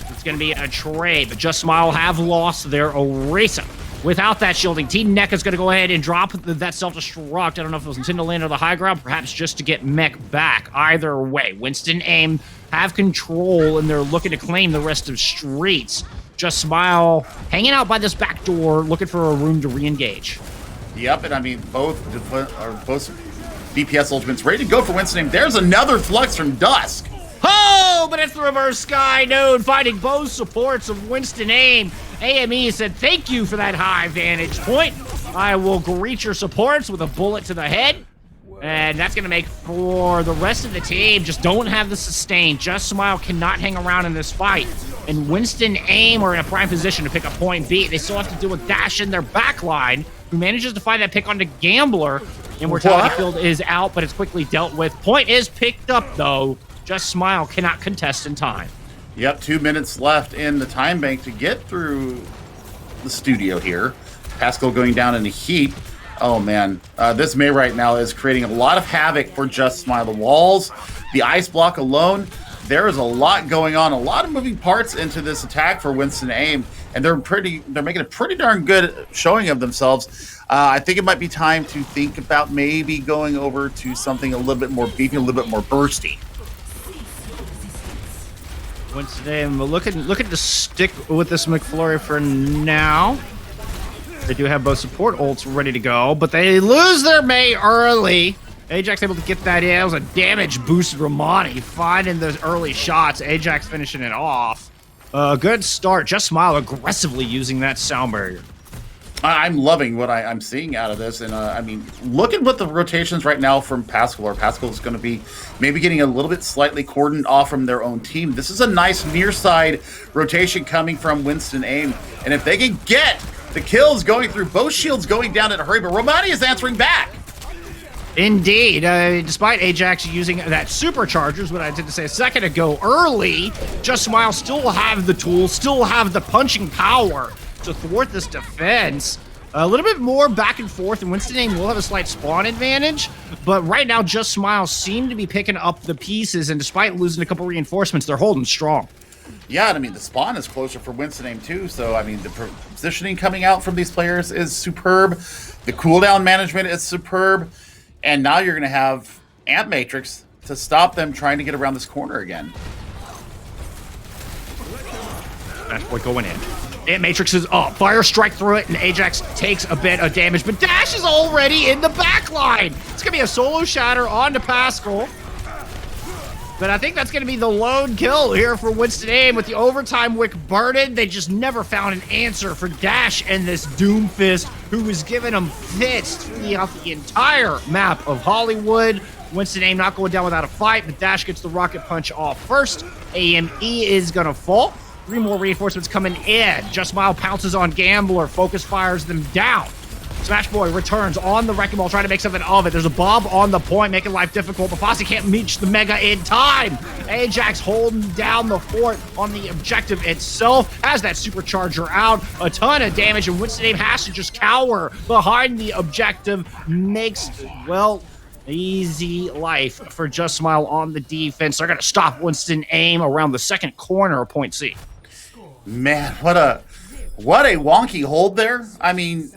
It's going to be a trade, but Just Smile have lost their Orisa. Without that shielding, Team NECA is going to go ahead and drop that self-destruct. I don't know if it was intended to land on the high ground, perhaps just to get Mech back. Either way, Winston Aim have control, and they're looking to claim the rest of Streets. Just Smile hanging out by this back door, looking for a room to re-engage. Yep, and I mean, both DPS ultimates ready to go for Winston Aim. There's another flux from Dusk. Oh, but it's the reverse Sky Node finding both supports of Winston Aim. AME said, thank you for that high vantage point. I will greet your supports with a bullet to the head. And that's going to make for the rest of the team. Just don't have the sustain. Just Smile cannot hang around in this fight. And Winston Aim are in a prime position to pick up point B. They still have to deal with Dash in their backline, who manages to find that pick onto Gambler. And Mortality Field is out, but it's quickly dealt with. Point is picked up, though. Just Smile cannot contest in time. Yep, 2 minutes left in the time bank to get through the studio here. Pascal going down in a heap. Oh, man. This Mei right now is creating a lot of havoc for Just Smile. The walls, the ice block alone, there is a lot going on, a lot of moving parts into this attack for Winston Aim, and they're making a pretty darn good showing of themselves. I think it might be time to think about maybe going over to something a little bit more beefy, a little bit more bursty. Winston Aim looking to stick with this McFlurry for now. They do have both support ults ready to go, but they lose their Mei early. Ajax able to get that in. It was a damage boost. Romani finding those early shots. Ajax finishing it off. Good start. Just Smile aggressively using that sound barrier. I'm loving what I'm seeing out of this. And I mean, look at what the rotations right now from Pascal are. Pascal is going to be maybe getting a little bit slightly cordoned off from their own team. This is a nice near side rotation coming from Winston Aim. And if they can get the kills going through, both shields going down in a hurry, but Romani is answering back. Indeed. Despite Ajax using that superchargers, what I did to say a second ago, early, Just Smile still have the tools, still have the punching power to thwart this defense. A little bit more back and forth, and Winston Aim will have a slight spawn advantage, but right now Just Smile seem to be picking up the pieces, and despite losing a couple reinforcements, they're holding strong. Yeah, and I mean, the spawn is closer for Winston Aim too, so I mean, the positioning coming out from these players is superb. The cooldown management is superb, and now you're going to have Amp Matrix to stop them trying to get around this corner again. Smash Boy going in. Amp Matrix is up. Fire strike through it, and Ajax takes a bit of damage, but Dash is already in the back line. It's going to be a solo shatter onto Pascal. But I think that's going to be the lone kill here for Winston Aim with the overtime wick burden. They just never found an answer for Dash and this Doomfist, who was giving them fits throughout the entire map of Hollywood. Winston Aim not going down without a fight, but Dash gets the rocket punch off first. AME is going to fall. 3 more reinforcements coming in. Just Smile pounces on Gambler. Focus fires them down. Smash Boy returns on the Wrecking Ball, trying to make something of it. There's a Bob on the point, making life difficult, but Fossey can't reach the Mega in time. Ajax holding down the fort on the objective itself, has that supercharger out. A ton of damage, and Winston Aim has to just cower behind the objective. Makes, well, easy life for Just Smile on the defense. They're going to stop Winston Aim around the second corner of point C. Man, what a wonky hold there. I mean,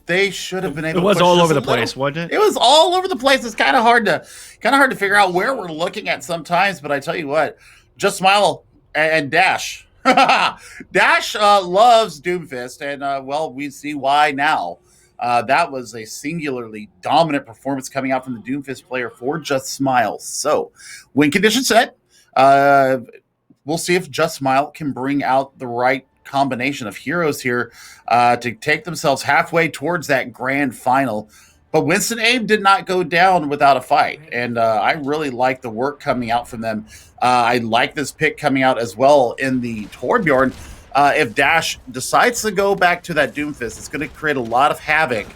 they should have been able to push all this over the a little. place, wasn't it? It was all over the place. It's kind of hard to figure out where we're looking at sometimes, but I tell you what, Just Smile and Dash. Dash loves Doomfist, and well, we see why now. That was a singularly dominant performance coming out from the Doomfist player for Just Smile. So, win condition set. We'll see if Just Smile can bring out the right combination of heroes here to take themselves halfway towards that grand final. But Winston Aim did not go down without a fight, and I really like the work coming out from them. I like this pick coming out as well in the Torbjorn. If Dash decides to go back to that Doomfist, it's going to create a lot of havoc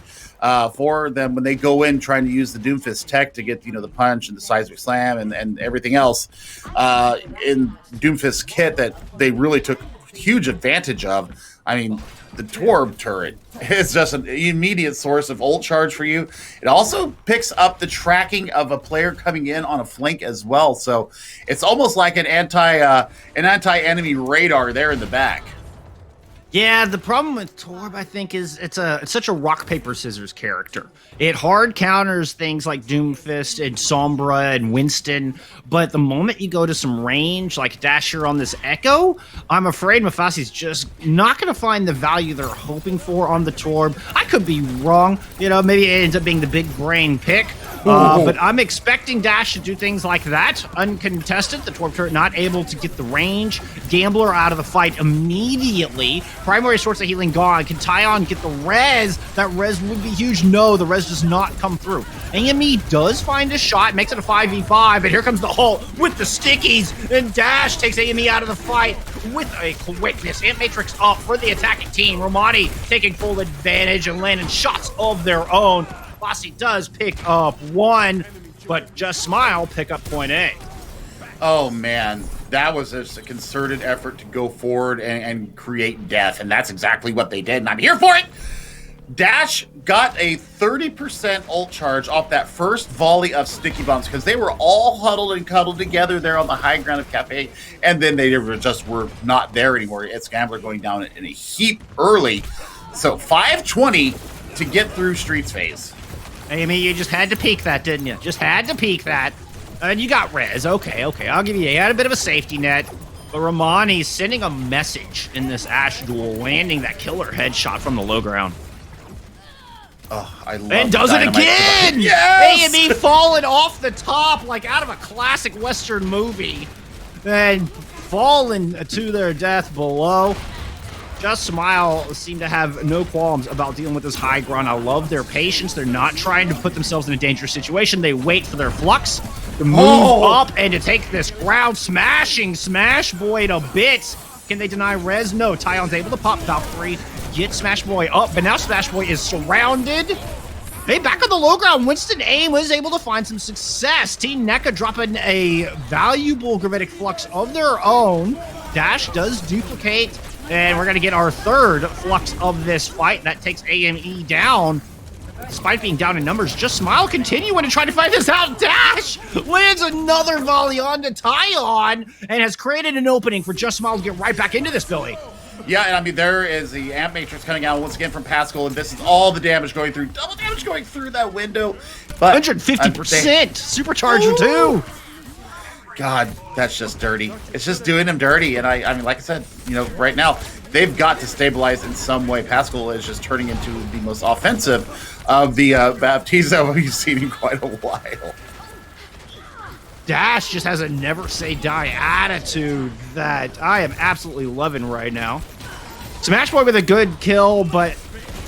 for them when they go in trying to use the Doomfist tech to get, the punch and the seismic slam and everything else in Doomfist kit that they really took huge advantage of. I mean, the Torb turret is just an immediate source of ult charge for you. It also picks up the tracking of a player coming in on a flank as well. So it's almost like an anti-enemy radar there in the back. Yeah, the problem with Torb, I think, is it's such a rock paper scissors character. It hard counters things like Doomfist and Sombra and Winston, but the moment you go to some range like Dasher on this Echo, I'm afraid Mafasi's just not going to find the value they're hoping for on the Torb. I could be wrong, maybe it ends up being the big brain pick. But I'm expecting Dash to do things like that. Uncontested, the Torb turret not able to get the range. Gambler out of the fight immediately. Primary source of healing gone. Can Tyon get the res? That res would be huge. No, the res does not come through. AME does find a shot, makes it a 5v5, but here comes the ult with the stickies, and Dash takes AME out of the fight with a quickness. Ant Matrix up for the attacking team. Romani taking full advantage and landing shots of their own. Bossy does pick up one, but Just Smile pick up point A. Oh, man. That was just a concerted effort to go forward and create death, and that's exactly what they did, and I'm here for it! Dash got a 30% ult charge off that first volley of sticky bombs because they were all huddled and cuddled together there on the high ground of Cafe, and then they were not there anymore. It's Gambler going down in a heap early. So 520 to get through Streets phase. AME, you just had to peek that, didn't you? Just had to peek that. And you got res. Okay. I'll give you had a bit of a safety net. But Romani's sending a message in this Ashe duel, landing that killer headshot from the low ground. Oh, I love And does it again! Yes! AME falling off the top like out of a classic Western movie. And falling to their death below. Just Smile seem to have no qualms about dealing with this high ground. I love their patience. They're not trying to put themselves in a dangerous situation. They wait for their flux to move up and to take this ground, smashing Smash Boy to bits. Can they deny res? No. Tyon's able to pop Valkyrie, get Smash Boy up, but now Smash Boy is surrounded. Hey, back on the low ground, Winston Aim was able to find some success. Team NECA dropping a valuable gravitic flux of their own. Dash does duplicate. And we're going to get our third flux of this fight. That takes AME down. Despite being down in numbers, Just Smile continuing to try to fight this out. Dash lands another volley onto Tyon and has created an opening for Just Smile to get right back into this, Billy. Yeah, and I mean, there is the Ant Matrix coming out once again from Pascal, and this is all the damage going through. Double damage going through that window. But 150%. Supercharger, too. God, that's just dirty. It's just doing them dirty. And I mean, like I said, right now, they've got to stabilize in some way. Pascal is just turning into the most offensive of the Baptizo we've seen in quite a while. Dash just has a never say die attitude that I am absolutely loving right now. Smash Boy with a good kill, but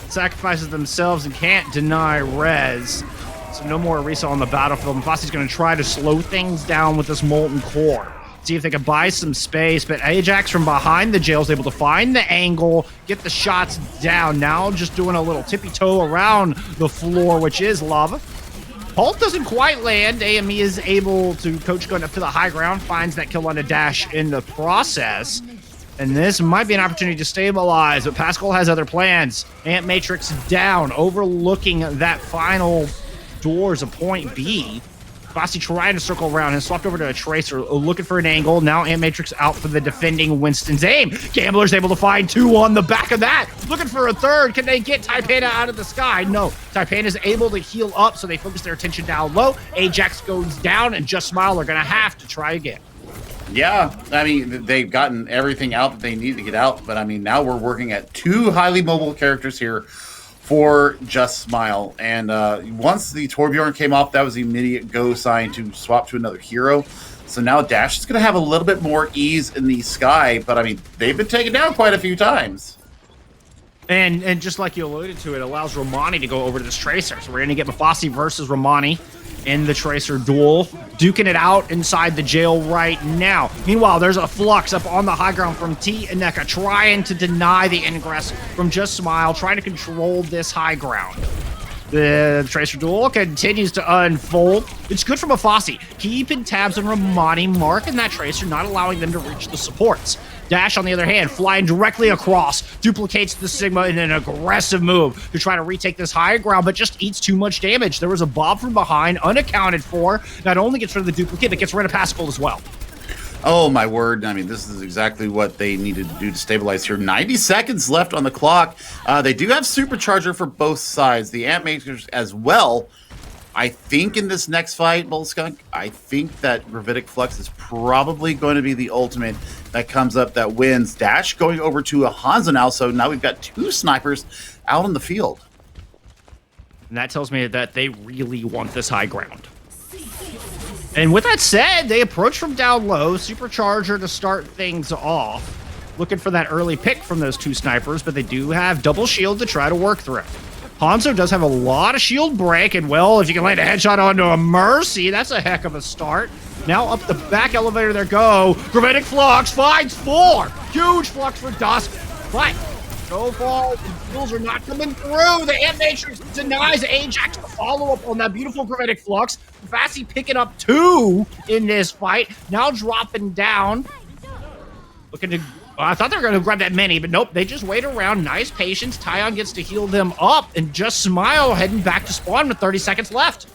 sacrifices themselves and can't deny res. So no more Orisa on the battlefield. Mufasi's going to try to slow things down with this Molten Core. See if they can buy some space, but Ajax from behind the jail is able to find the angle, get the shots down. Now just doing a little tippy-toe around the floor, which is lava. Pulp doesn't quite land. AME is able to coach gun up to the high ground, finds that kill on a Dash in the process. And this might be an opportunity to stabilize, but Pascal has other plans. Ant Matrix down, overlooking that final doors of point B. Bossy trying to circle around and swapped over to a Tracer, looking for an angle. Now Ant Matrix out for the defending Winston's Aim. Gambler's able to find two on the back of that. Looking for a third. Can they get Taipana out of the sky? No. Taipana is able to heal up, so they focus their attention down low. Ajax goes down, and Just Smile are going to have to try again. Yeah, I mean, they've gotten everything out that they need to get out, but I mean, now we're working at two highly mobile characters here for Just Smile. And once the Torbjorn came off, that was the immediate go sign to swap to another hero. So now Dash is going to have a little bit more ease in the sky, but I mean, they've been taken down quite a few times. And just like you alluded to, it allows Romani to go over to this Tracer. So we're going to get Mafasi versus Romani in the Tracer duel, duking it out inside the jail right now. Meanwhile, there's a Flux up on the high ground from T and Neka, trying to deny the ingress from Just Smile, trying to control this high ground. The Tracer duel continues to unfold. It's good for Mafasi, keeping tabs on Romani, marking that Tracer, not allowing them to reach the supports. Dash, on the other hand, flying directly across, duplicates the Sigma in an aggressive move to try to retake this high ground, but just eats too much damage. There was a Bob from behind, unaccounted for. Not only gets rid of the duplicate, it gets rid of Pascal as well. Oh, my word. I mean, this is exactly what they needed to do to stabilize here. 90 seconds left on the clock. They do have Supercharger for both sides. The Ant Makers as well. I think in this next fight, Bullskunk, I think that Gravitic Flux is probably going to be the ultimate that comes up that wins. Dash going over to a Hanzo now, so now we've got 2 snipers out in the field. And that tells me that they really want this high ground. And with that said, they approach from down low, Supercharger to start things off. Looking for that early pick from those 2 snipers, but they do have double shield to try to work through. Hanzo does have a lot of shield break, and well, if you can land a headshot onto a Mercy, that's a heck of a start. Now up the back elevator there go. Gravitic Flux finds 4. Huge Flux for Dusk. But so far, the kills are not coming through. The Ant Matrix denies Ajax the follow-up on that beautiful Gravitic Flux. Fassi picking up 2 in this fight. Now dropping down. Looking to... I thought they were going to grab that many, but nope. They just wait around. Nice patience. Tyon gets to heal them up. And Just Smile heading back to spawn with 30 seconds left.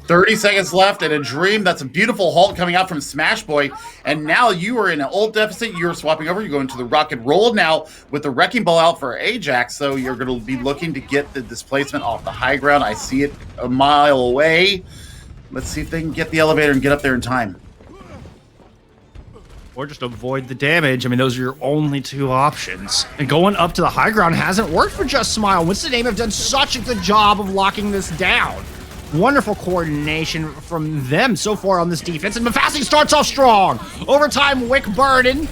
30 seconds left and a Dream. That's a beautiful halt coming out from Smash Boy. And now you are in an ult deficit. You're swapping over. You're going to the Rock and Roll now with the Wrecking Ball out for Ajax. So you're going to be looking to get the displacement off the high ground. I see it a mile away. Let's see if they can get the elevator and get up there in time. Or just avoid the damage. I mean, those are your only 2 options. And going up to the high ground hasn't worked for Just Smile. Winston Aim have done such a good job of locking this down. Wonderful coordination from them so far on this defense. And Mafasi starts off strong. Overtime Wick burning.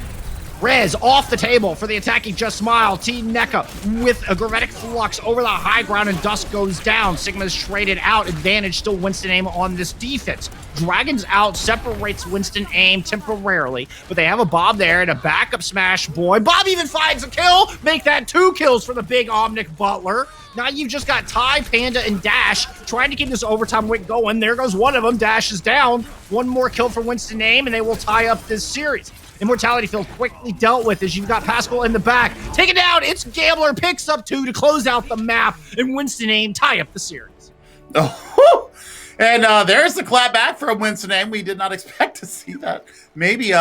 Rez off the table for the attacking Just Smile. T Neka with a Gravitic Flux over the high ground, and Dusk goes down. Sigma's traded out. Advantage still Winston Aim on this defense. Dragons out separates Winston Aim temporarily, but they have a Bob there and a backup Smash Boy. Bob even finds a kill. Make that 2 kills for the big Omnic Butler. Now you've just got Ty, Panda, and Dash trying to keep this overtime Wick going. There goes one of them. Dash is down. 1 more kill for Winston Aim, and they will tie up this series. Immortality Field quickly dealt with as you've got Pascal in the back. Take it down. It's Gambler picks up 2 to close out the map, and Winston Aim tie up the series. Oh, and there's the clap back from Winston Aim. We did not expect to see that. Maybe,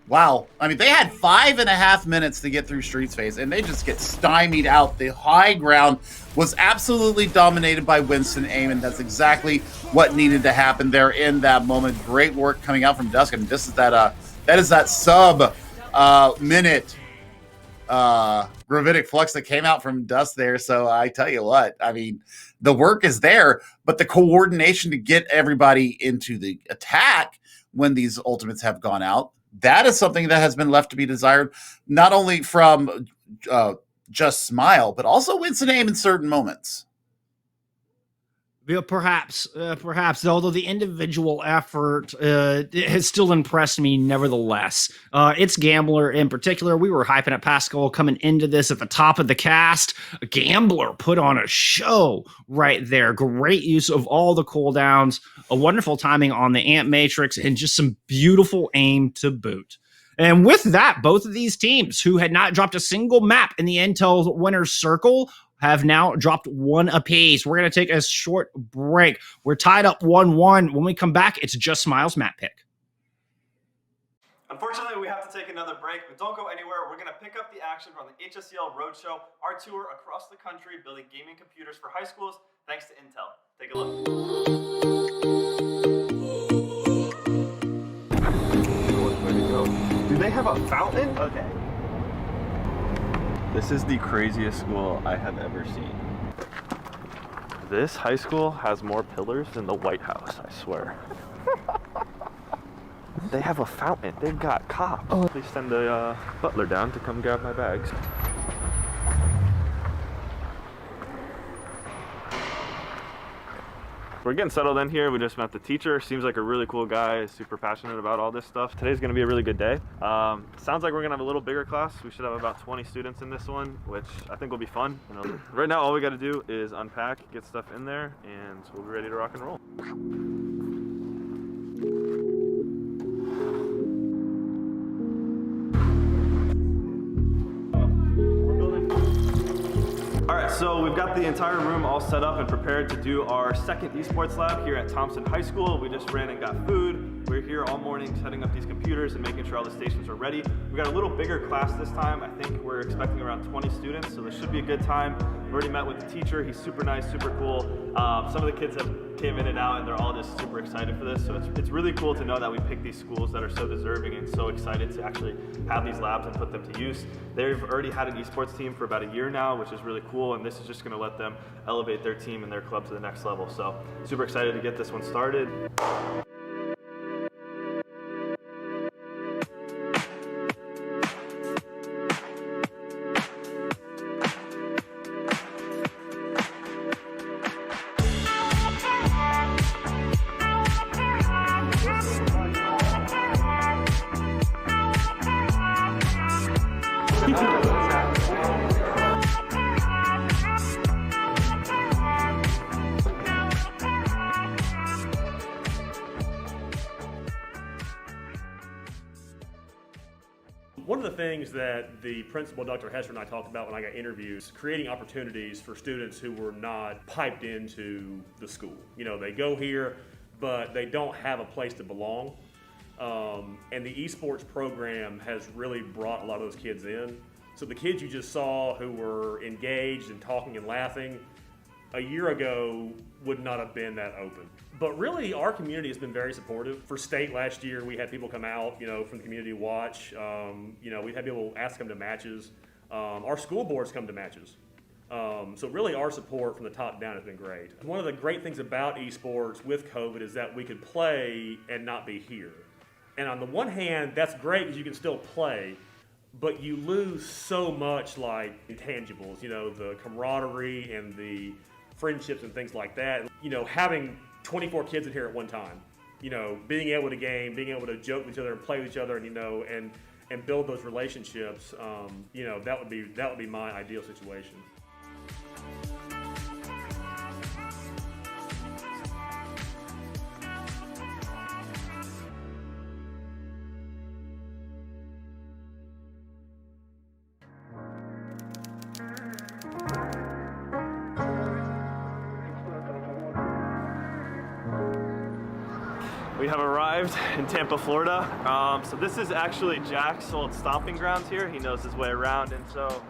wow. I mean, they had 5.5 minutes to get through Streets phase, and they just get stymied out. The high ground was absolutely dominated by Winston Aim, and that's exactly what needed to happen there in that moment. Great work coming out from Dusk, and this is that sub minute Gravitic Flux that came out from Dusk there. So I tell you what, I mean, the work is there, but the coordination to get everybody into the attack when these ultimates have gone out, that is something that has been left to be desired, not only from Just Smile, but also Winston Aim in certain moments. Yeah, perhaps, although the individual effort has still impressed me nevertheless. It's Gambler in particular. We were hyping up Pascal coming into this at the top of the cast. Gambler put on a show right there. Great use of all the cooldowns, a wonderful timing on the Ant Matrix, and just some beautiful aim to boot. And with that, both of these teams who had not dropped a single map in the Intel Winner's Circle have now dropped 1 apiece. We're going to take a short break. We're tied up 1-1. When we come back, it's Just Smile's map pick. Unfortunately, we have to take another break, but don't go anywhere. We're going to pick up the action from the HSCL Roadshow, our tour across the country building gaming computers for high schools, thanks to Intel. Take a look. Do they have a fountain? Okay. This is the craziest school I have ever seen. This high school has more pillars than the White House, I swear. They have a fountain. They've got cops. Oh. Please send a butler down to come grab my bags. We're getting settled in here. We just met the teacher. Seems like a really cool guy, super passionate about all this stuff. Today's gonna be a really good day. Sounds like we're gonna have a little bigger class. We should have about 20 students in this one, which I think will be fun. You know, right now, all we gotta do is unpack, get stuff in there, and we'll be ready to rock and roll. Alright, so we've got the entire room all set up and prepared to do our second esports lab here at Thompson High School. We just ran and got food. We're here all morning setting up these computers and making sure all the stations are ready. We got a little bigger class this time. I think we're expecting around 20 students, so this should be a good time. We've already met with the teacher. He's super nice, super cool. Some of the kids have came in and out and they're all just super excited for this. So it's really cool to know that we pick these schools that are so deserving and so excited to actually have these labs and put them to use. They've already had an esports team for about a year now, which is really cool, and this is just going to let them elevate their team and their club to the next level. So super excited to get this one started. One of the things that the principal, Dr. Hester, and I talked about when I got interviews, creating opportunities for students who were not piped into the school. You know, they go here, but they don't have a place to belong. And the esports program has really brought a lot of those kids in. So the kids you just saw who were engaged and talking and laughing a year ago would not have been that open. But really, our community has been very supportive. For state last year, we had people come out, you know, from the community watch. You know, we've had people ask them to matches. Our school boards come to matches. So really, our support from the top down has been great. One of the great things about esports with COVID is that we could play and not be here. And on the one hand, that's great because you can still play, but you lose so much like intangibles, you know, the camaraderie and the friendships and things like that. You know, having 24 kids in here at one time, you know, being able to game, being able to joke with each other and play with each other, and you know, and build those relationships. You know, that would be my ideal situation. We have arrived in Tampa, Florida. So this is actually Jack's old stomping grounds here. He knows his way around, and so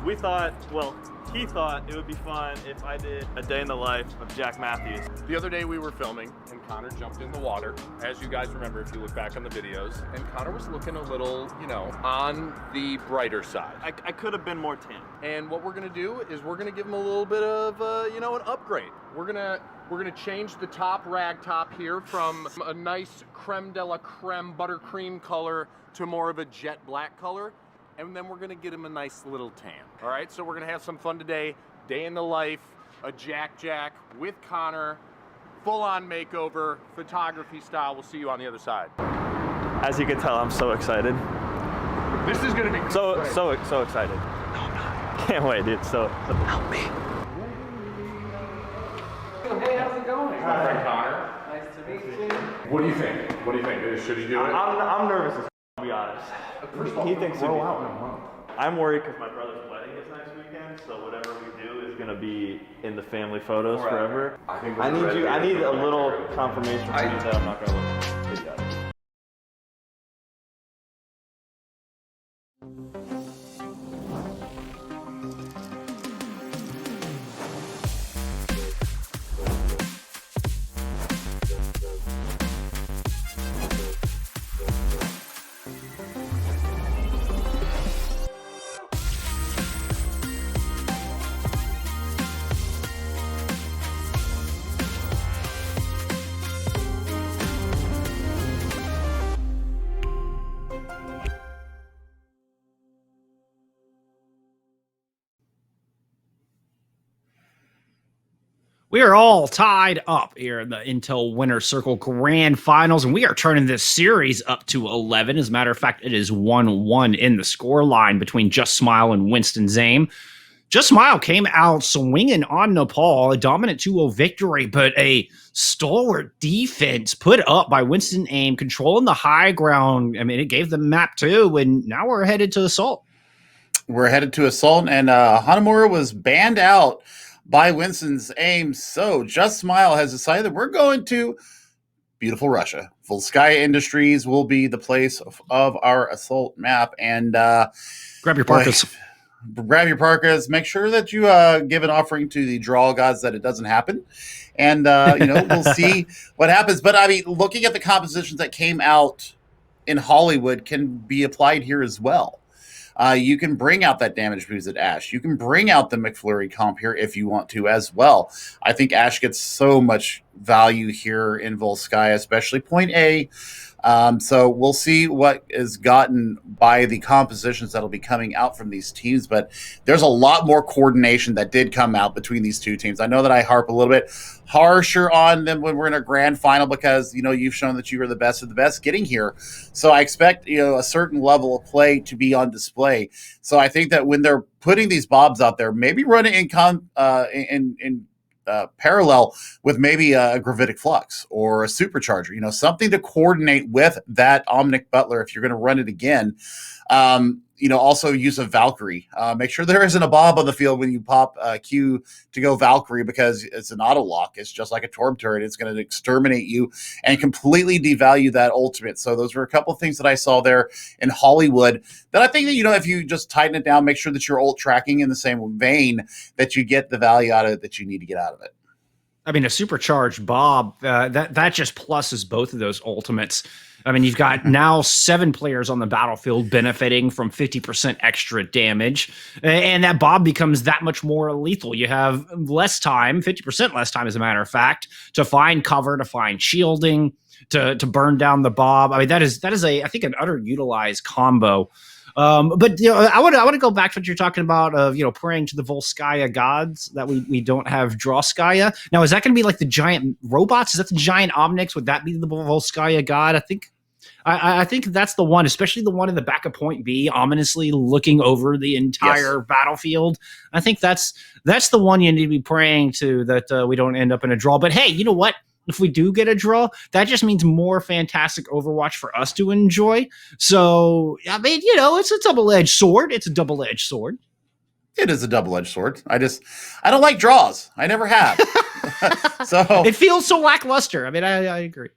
we thought, well, he thought it would be fun if I did a day in the life of Jack Matthews. The other day we were filming and Connor jumped in the water, as you guys remember if you look back on the videos, and Connor was looking a little, you know, on the brighter side. I could have been more tan. And what we're gonna do is we're gonna give him a little bit of, you know, an upgrade. We're gonna change the top rag top here from a nice creme de la creme buttercream color to more of a jet black color. And then we're gonna get him a nice little tan. All right, so we're gonna have some fun today. Day in the life, a Jack with Connor, full-on makeover, photography style. We'll see you on the other side. As you can tell, I'm so excited. This is gonna be so excited. No, I'm not. Can't wait, dude. So help me. Hey, how's it going? My friend Connor. Nice to meet you. What do you think? What do you think? Should he do it? I'm nervous as I'll be honest. First of all, he thinks roll out in a month. I'm worried because my brother's wedding is next weekend, so whatever we do is gonna be in the family photos forever. I need a little confirmation from you that I'm not gonna look idiotic. We are all tied up here in the Intel Winner Circle Grand Finals, and we are turning this series up to 11. As a matter of fact, it is 1-1 in the score line between Just Smile and Winston Aim. Just Smile came out swinging on Nepal, a dominant 2-0 victory, but a stalwart defense put up by Winston Aim, controlling the high ground. I mean, it gave them map too, and now we're headed to Assault. We're headed to Assault, and Hanamura was banned out by Winston's Aim. So Just Smile has decided that we're going to beautiful Russia. Volskaya Industries will be the place of our Assault map. And grab your parkas. Grab your parkas. Make sure that you give an offering to the draw gods that it doesn't happen. And, we'll see what happens. But, I mean, looking at the compositions that came out in Hollywood can be applied here as well. You can bring out that damage boost at Ashe. You can bring out the McFlurry comp here if you want to as well. I think Ashe gets so much value here in Volskaya, especially point A. So we'll see what is gotten by the compositions that'll be coming out from these teams, but there's a lot more coordination that did come out between these two teams. I know that I harp a little bit harsher on them when we're in a grand final because, you've shown that you are the best of the best getting here. So I expect, a certain level of play to be on display. So I think that when they're putting these bobs out there, maybe run it in parallel with maybe a gravitic flux or a supercharger, something to coordinate with that Omnic Butler if you're going to run it again. Also use a Valkyrie. Make sure there isn't a Bob on the field when you pop Q to go Valkyrie because it's an auto lock. It's just like a Torb turret. It's going to exterminate you and completely devalue that ultimate. So those were a couple of things that I saw there in Hollywood that I think that, if you just tighten it down, make sure that you're ult tracking in the same vein that you get the value out of it that you need to get out of it. I mean, a supercharged Bob, that just pluses both of those ultimates. I mean, you've got now 7 players on the battlefield benefiting from 50% extra damage, and that Bob becomes that much more lethal. You have less time, 50% less time, as a matter of fact, to find cover, to find shielding, to burn down the Bob. I mean, that is I think an underutilized combo. But I want to go back to what you're talking about of praying to the Volskaya gods that we don't have Drawskaya. Now, is that going to be like the giant robots? Is that the giant Omnics? Would that be the Volskaya god? I think that's the one, especially the one in the back of point B, ominously looking over the entire battlefield. I think that's the one you need to be praying to that we don't end up in a draw. But hey, you know what? If we do get a draw, that just means more fantastic Overwatch for us to enjoy. So, I mean, it's a double-edged sword. It's a double-edged sword. It is a double-edged sword. I don't like draws. I never have. So it feels so lackluster. I mean, I agree.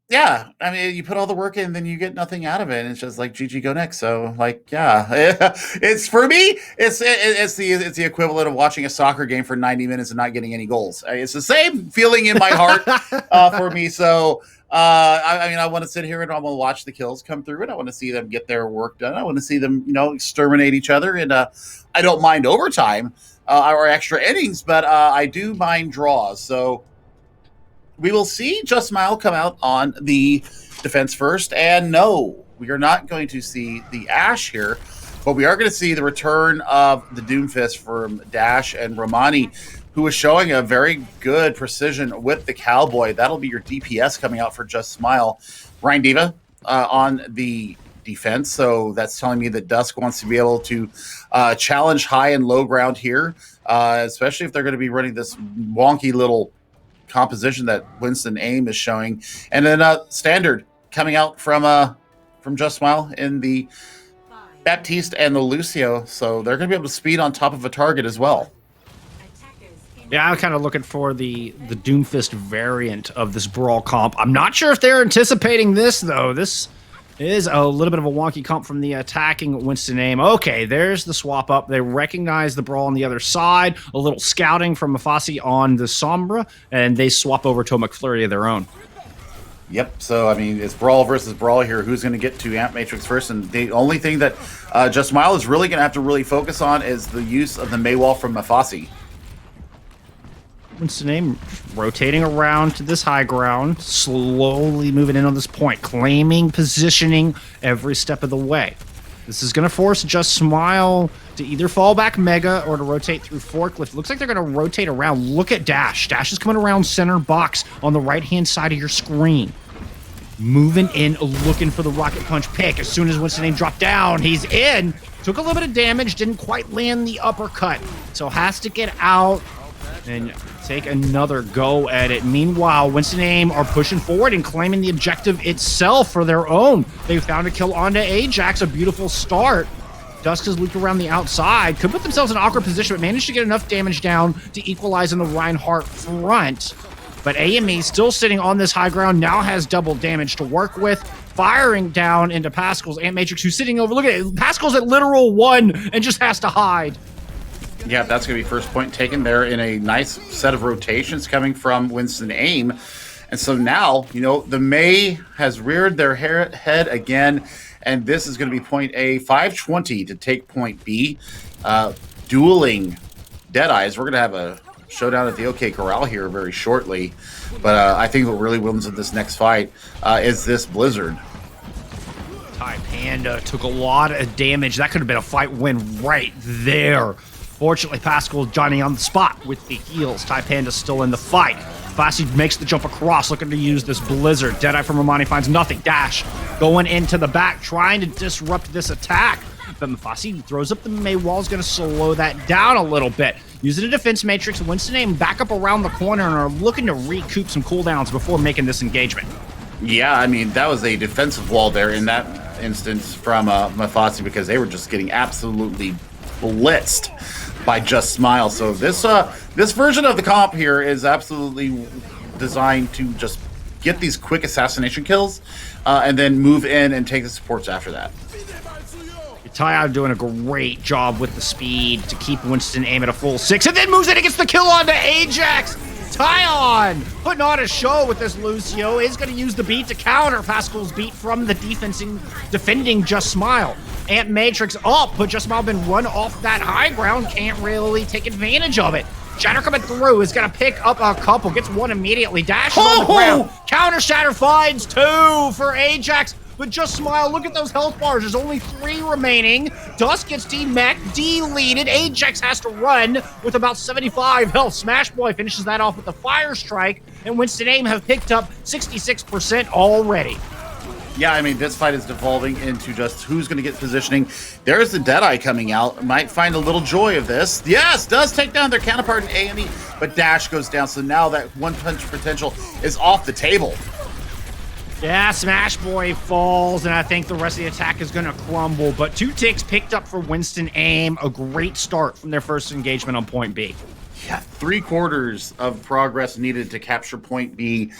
Yeah, I mean, you put all the work in, then you get nothing out of it. And it's just like GG, go next. So, it's for me. It's the equivalent of watching a soccer game for 90 minutes and not getting any goals. It's the same feeling in my heart for me. So, I want to sit here and I want to watch the kills come through, and I want to see them get their work done. I want to see them, exterminate each other. And I don't mind overtime or extra innings, but I do mind draws. So. We will see Just Smile come out on the defense first. And no, we are not going to see the Ashe here, but we are going to see the return of the Doomfist from Dash and Romani, who is showing a very good precision with the Cowboy. That'll be your DPS coming out for Just Smile. Ryan Diva on the defense. So that's telling me that Dusk wants to be able to challenge high and low ground here, especially if they're going to be running this wonky little composition that Winston Aim is showing. And then Standard coming out from Just Smile in the Baptiste and the Lucio. So they're going to be able to speed on top of a target as well. Yeah, I'm kind of looking for the Doomfist variant of this Brawl comp. I'm not sure if they're anticipating this, though. This is a little bit of a wonky comp from the attacking Winston Aim. Okay, there's the swap up. They recognize the Brawl on the other side. A little scouting from Mafasi on the Sombra, and they swap over to a McFlurry of their own. Yep, so, I mean, it's Brawl versus Brawl here. Who's going to get to Amp Matrix first? And the only thing that Just Smile is really going to have to really focus on is the use of the Maywall from Mafasi. Winston Aim rotating around to this high ground, slowly moving in on this point, claiming positioning every step of the way. This is going to force Just Smile to either fall back Mega or to rotate through Forklift. Looks like they're going to rotate around. Look at Dash. Dash is coming around center box on the right-hand side of your screen. Moving in, looking for the Rocket Punch pick. As soon as Winston Aim dropped down, he's in. Took a little bit of damage, didn't quite land the uppercut. So has to get out and take another go at it. Meanwhile, Winston Aim are pushing forward and claiming the objective itself for their own. They found a kill onto Ajax, a beautiful start. Dusk has looped around the outside, could put themselves in an awkward position, but managed to get enough damage down to equalize in the Reinhardt front. But AME still sitting on this high ground, now has double damage to work with, firing down into Pascal's Ant Matrix, who's sitting over. Look at it, Pascal's at literal 1 and just has to hide. Yeah, that's going to be first point taken there in a nice set of rotations coming from Winston Aim. And so now, you know, the May has reared their head again, and this is going to be point A, 520 to take point B. Dueling Deadeyes. We're going to have a showdown at the OK Corral here very shortly. But I think what really wins in this next fight is this Blizzard. Ty Panda took a lot of damage. That could have been a fight win right there. Fortunately, Pascal Johnny on the spot with the heals. Ty Panda's still in the fight. Fassi makes the jump across, looking to use this Blizzard. Deadeye from Romani finds nothing. Dash going into the back, trying to disrupt this attack. But Mufasi throws up the May wall, is going to slow that down a little bit. Using a defense matrix, Winston Aim back up around the corner and are looking to recoup some cooldowns before making this engagement. Yeah, I mean, that was a defensive wall there in that instance from Mufasi because they were just getting absolutely blitzed by Just Smile. So this version of the comp here is absolutely designed to just get these quick assassination kills and then move in and take the supports after that. Tyon doing a great job with the speed to keep Winston Aim at a full 6, and then moves in and gets the kill onto Ajax. Tyon putting on a show with this Lucio, is going to use the beat to counter Pascal's beat from the defending Just Smile. Ant Matrix up, but Just Smile been run off that high ground, can't really take advantage of it. Shatter coming through is going to pick up a couple, gets one immediately, dashes on the ground. Counter Shatter finds 2 for Ajax. But Just Smile, look at those health bars. There's only 3 remaining. Dusk gets D-Mech, deleted. Ajax has to run with about 75 health. Smash Boy finishes that off with a Fire Strike, and Winston Aim have picked up 66% already. Yeah, I mean, this fight is devolving into just who's going to get positioning. There's the Deadeye coming out. Might find a little joy of this. Yes, does take down their counterpart in AME, but Dash goes down. So now that one punch potential is off the table. Yeah, Smash Boy falls, and I think the rest of the attack is going to crumble. But 2 ticks picked up for Winston Aim. A great start from their first engagement on point B. Yeah, 3/4 of progress needed to capture point B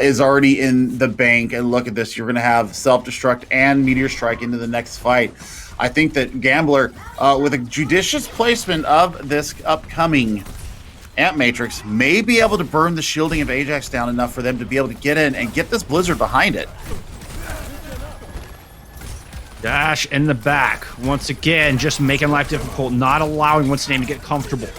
is already in the bank. And look at this. You're going to have Self-Destruct and Meteor Strike into the next fight. I think that Gambler, with a judicious placement of this upcoming Ant Matrix, may be able to burn the shielding of Ajax down enough for them to be able to get in and get this Blizzard behind it. Dash in the back. Once again, just making life difficult, not allowing Winston Aim to get comfortable.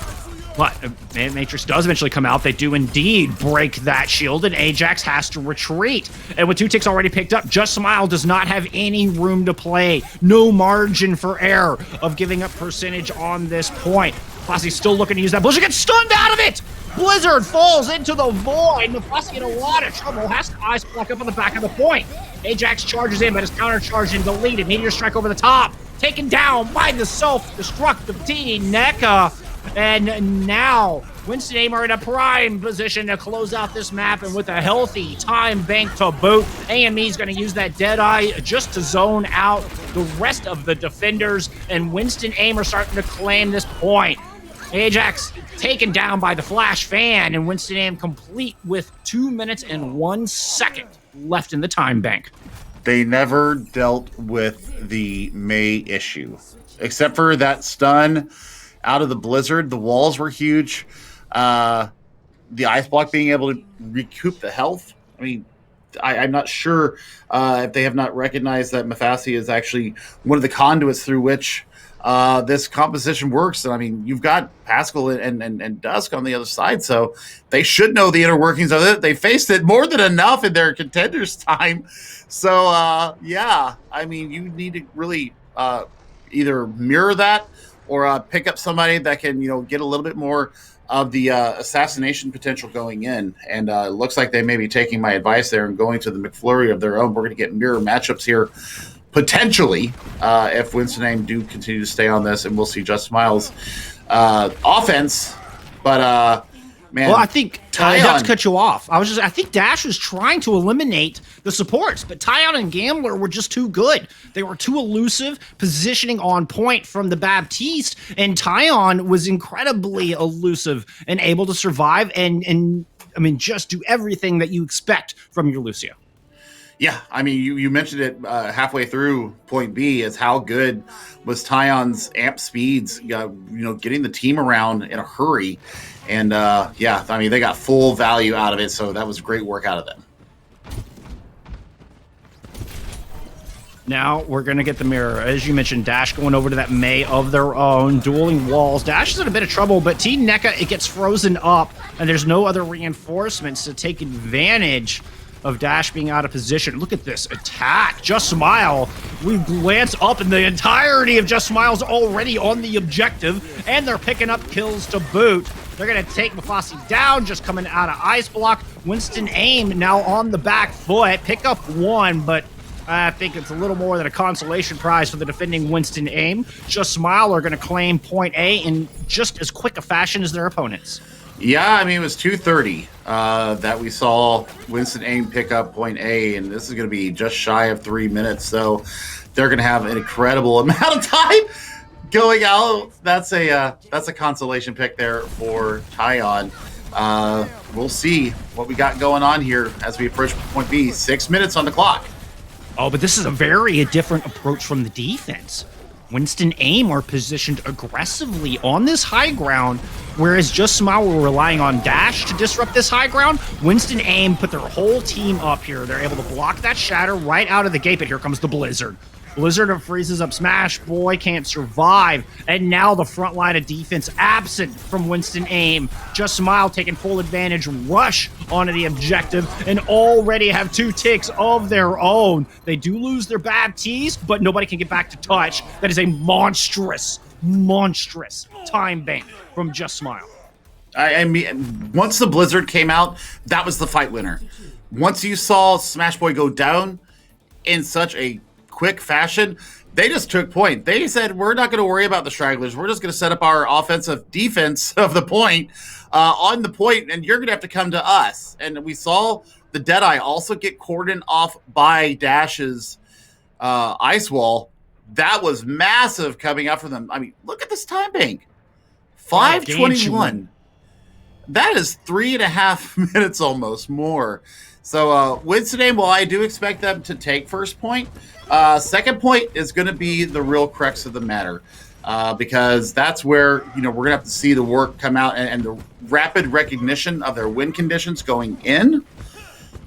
But Ant Matrix does eventually come out. They do indeed break that shield, and Ajax has to retreat. And with 2 ticks already picked up, Just Smile does not have any room to play. No margin for error of giving up percentage on this point. Mufasi's still looking to use that. Blizzard gets stunned out of it! Blizzard falls into the void. Mufasi in a lot of trouble. Has to ice block up on the back of the point. Ajax charges in, but is counter-charged and deleted. Meteor Strike over the top. Taken down by the self-destructive T-NECA. And now, Winston Aim are in a prime position to close out this map, and with a healthy time bank to boot, AME is going to use that Deadeye just to zone out the rest of the defenders, and Winston Aim are starting to claim this point. Ajax taken down by the Flash Fan, and Winston Aim complete with 2 minutes and 1 second left in the time bank. They never dealt with the May issue, except for that stun out of the Blizzard. The walls were huge. The ice block being able to recoup the health. I mean, I'm not sure if they have not recognized that Mufasi is actually one of the conduits through which this composition works. And I mean, you've got Pascal and Dusk on the other side, so they should know the inner workings of it. They faced it more than enough in their contenders time. So, yeah, I mean, you need to really either mirror that or pick up somebody that can, get a little bit more of the assassination potential going in. And it looks like they may be taking my advice there and going to the McFlurry of their own. We're going to get mirror matchups here potentially if Winston Aim do continue to stay on this, and we'll see Just Smiles offense. But man, well, I think not to cut you off. I think Dash was trying to eliminate the supports, but Tyon and Gambler were just too good. They were too elusive, positioning on point from the Baptiste, and Tyon was incredibly elusive and able to survive and I mean, just do everything that you expect from your Lucio. Yeah, I mean, you mentioned it halfway through point B is how good was Tyon's amp speeds, getting the team around in a hurry. And yeah, I mean, they got full value out of it, so that was great work out of them. Now we're going to get the mirror. As you mentioned, Dash going over to that May of their own, dueling walls. Dash is in a bit of trouble, but Team NECA, it gets frozen up, and there's no other reinforcements to take advantage of Dash being out of position. Look at this attack. Just Smile. We glance up, and the entirety of Just Smile's already on the objective, and they're picking up kills to boot. They're going to take Mafasi down, just coming out of Ice Block. Winston Aim now on the back foot. Pick up one, but I think it's a little more than a consolation prize for the defending Winston Aim. Just Smile are going to claim point A in just as quick a fashion as their opponents. Yeah, I mean, it was 2:30 that we saw Winston Aim pick up point A, and this is going to be just shy of 3 minutes. So they're going to have an incredible amount of time going out. That's a consolation pick there for Tyon. We'll see what we got going on here as we approach point B. 6 minutes on the clock. Oh, but this is a very different approach from the defense. Winston Aim are positioned aggressively on this high ground, whereas Just Smile were relying on Dash to disrupt this high ground. Winston Aim put their whole team up here. They're able to block that shatter right out of the gate, but here comes the Blizzard. Blizzard freezes up Smash Boy, can't survive, and now the front line of defense absent from Winston Aim. Just Smile taking full advantage, rush onto the objective, and already have 2 ticks of their own. They do lose their Baptiste, but nobody can get back to touch. That is a monstrous time bank from Just Smile. I mean, once the Blizzard came out, that was the fight winner. Once you saw Smash Boy go down in such a quick fashion, they just took point. They said, we're not going to worry about the stragglers. We're just going to set up our offensive defense of the point on the point, and you're going to have to come to us. And we saw the Deadeye also get cordoned off by Dash's ice wall. That was massive coming up for them. I mean, look at this time bank. 5:21. That is 3.5 minutes almost more. So Winston Aim, well, I do expect them to take first point. Second point is going to be the real crux of the matter because that's where, we're going to have to see the work come out and the rapid recognition of their win conditions going in.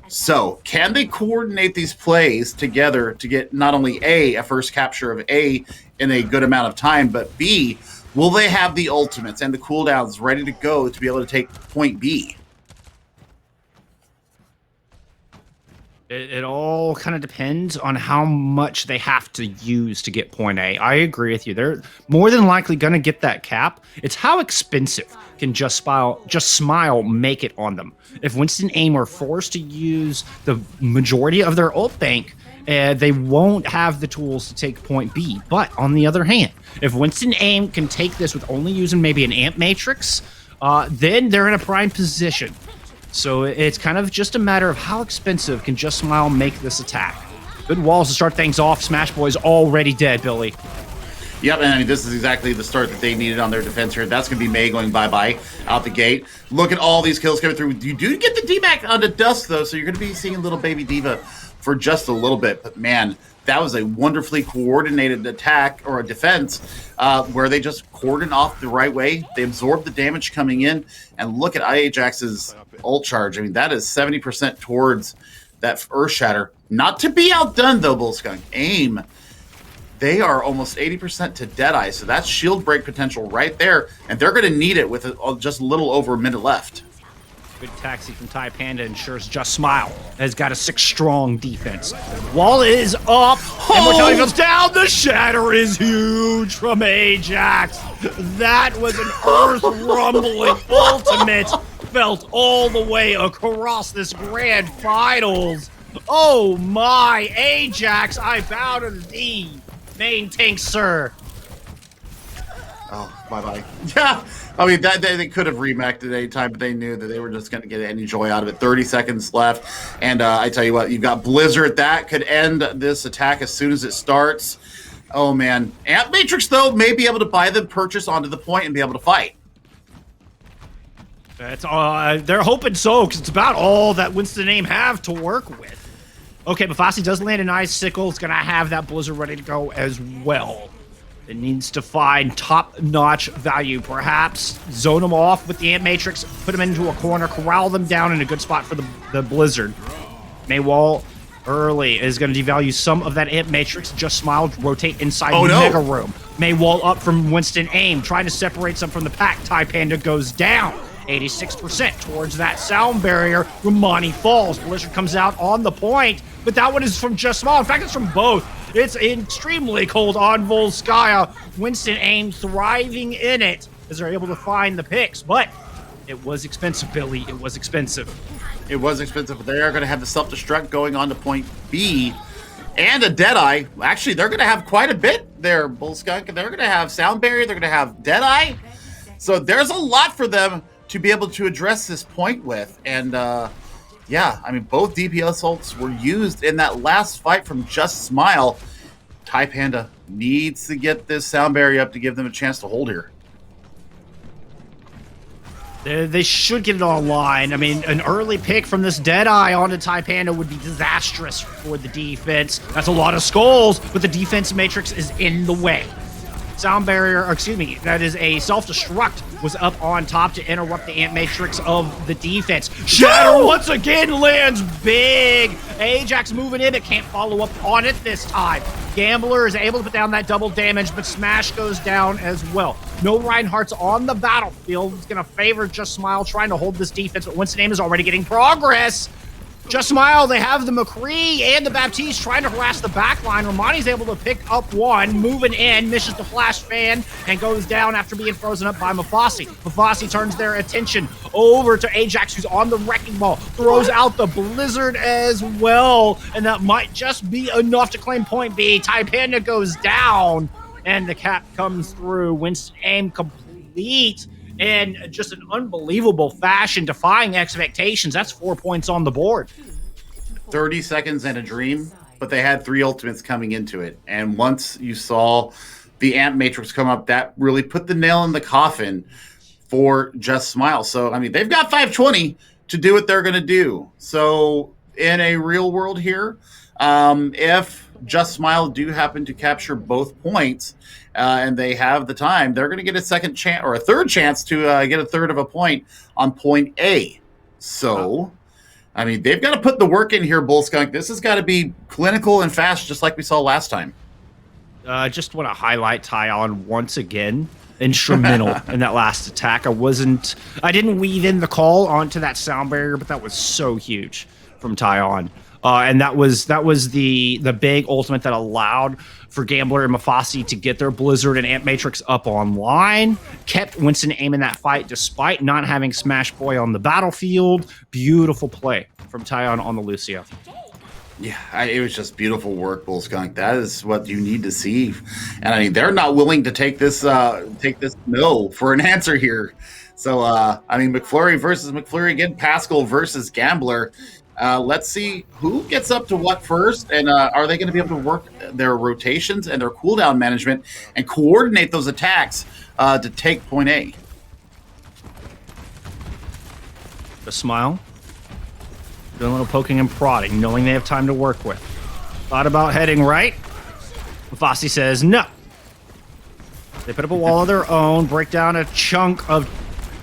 So can they coordinate these plays together to get not only a first capture of A in a good amount of time, but B, will they have the ultimates and the cooldowns ready to go to be able to take point B? It all kind of depends on how much they have to use to get point A. I agree with you. They're more than likely going to get that cap. It's how expensive can Just Smile make it on them. If Winston Aim are forced to use the majority of their ult bank, they won't have the tools to take point B. But on the other hand, if Winston Aim can take this with only using maybe an amp matrix, then they're in a prime position. So it's kind of just a matter of how expensive can Just Smile make this attack. Good walls to start things off. Smash Boy's already dead, Billy. Yep, and I mean, this is exactly the start that they needed on their defense here. That's going to be May going bye-bye out the gate. Look at all these kills coming through. You do get the D-Mac onto Dusk, though, so you're going to be seeing little baby D.Va for just a little bit. But, man, that was a wonderfully coordinated attack or a defense where they just cordoned off the right way. They absorbed the damage coming in. And look at IHX's ult charge. I mean, that is 70% towards that Earth Shatter. Not to be outdone, though, Bullskunk. Aim. They are almost 80% to Deadeye, so that's shield break potential right there, and they're going to need it with just a little over a minute left. Good taxi from Ty Panda ensures Just Smile has got a 6-strong defense. Wall is up, and Mortality goes down. The shatter is huge from Ajax. That was an earth-rumbling ultimate felt all the way across this grand finals. Oh my, Ajax, I bow to thee, main tank, sir. Oh, bye-bye. Yeah, I mean, they could have remacked at any time, but they knew that they were just going to get any joy out of it. 30 seconds left, and I tell you what, you've got Blizzard. That could end this attack as soon as it starts. Oh, man. Amp Matrix, though, may be able to buy the purchase onto the point and be able to fight. That's they're hoping so, because it's about all that Winston Aim have to work with. Okay, Mafasi does land a nice sickle. It's going to have that Blizzard ready to go as well. It needs to find top-notch value. Perhaps zone them off with the Amp Matrix, put them into a corner, corral them down in a good spot for the Blizzard. Maywall early is going to devalue some of that Amp Matrix. Just Smile, rotate inside the Mega Room. Maywall up from Winston Aim, trying to separate some from the pack. Ty Panda goes down. 86% towards that sound barrier. Romani falls. Blizzard comes out on the point, but that one is from Just Smile. In fact, it's from both. It's extremely cold on Volskaya. Winston Aim thriving in it as they're able to find the picks, but it was expensive, Billy. It was expensive. It was expensive, but they are going to have the self-destruct going on to point B and a Deadeye. Actually, they're going to have quite a bit there, Bullskunk. They're going to have sound barrier. They're going to have Deadeye. So there's a lot for them to be able to address this point with. And yeah, I mean, both DPS ults were used in that last fight from Just Smile. Ty Panda needs to get this sound barrier up to give them a chance to hold here. They should get it online. I mean, an early pick from this Deadeye onto Ty Panda would be disastrous for the defense. That's a lot of skulls, but the defense matrix is in the way. Sound barrier, or excuse me, that is a self-destruct, was up on top to interrupt the Amp Matrix of the defense. Shatter once again lands big. Ajax moving in, but can't follow up on it this time. Gambler is able to put down that double damage, but Smash goes down as well. No Reinhardt's on the battlefield. It's going to favor Just Smile trying to hold this defense, but Winston Aim is already getting progress. Just Smile, they have the McCree and the Baptiste trying to harass the back line. Romani's able to pick up one, moving in, misses the flash fan, and goes down after being frozen up by Mafasi. Mafasi turns their attention over to Ajax, who's on the wrecking ball, throws out the Blizzard as well, and that might just be enough to claim point B. Ty Panda goes down, and the cap comes through. Winston Aim complete in just an unbelievable fashion, defying expectations. That's 4 points on the board. 30 seconds and a dream, but they had 3 ultimates coming into it. And once you saw the Amp Matrix come up, that really put the nail in the coffin for Just Smile. So, I mean, they've got 520 to do what they're going to do. So, in a real world here, if Just Smile do happen to capture both points, and they have the time, they're going to get a second chance or a third chance to get a third of a point on point A. So, I mean, they've got to put the work in here, Bullskunk. This has got to be clinical and fast, just like we saw last time. I just want to highlight Tyon once again. Instrumental in that last attack. I didn't weave in the call onto that sound barrier, but that was so huge from Tyon. And that was the big ultimate that allowed for Gambler and Mafasi to get their Blizzard and Amp Matrix up online. Kept Winston Aim in that fight despite not having Smash Boy on the battlefield. Beautiful play from Tyon on the Lucio. Yeah, it was just beautiful work, Bullskunk. That is what you need to see. And I mean, they're not willing to take this no for an answer here. So, I mean, McFlurry versus McFlurry again, Pascal versus Gambler. Let's see who gets up to what first, and are they going to be able to work their rotations and their cooldown management and coordinate those attacks to take point A? The Smile. Doing a little poking and prodding, knowing they have time to work with. Thought about heading right. Mafasi says no. They put up a wall of their own, break down a chunk of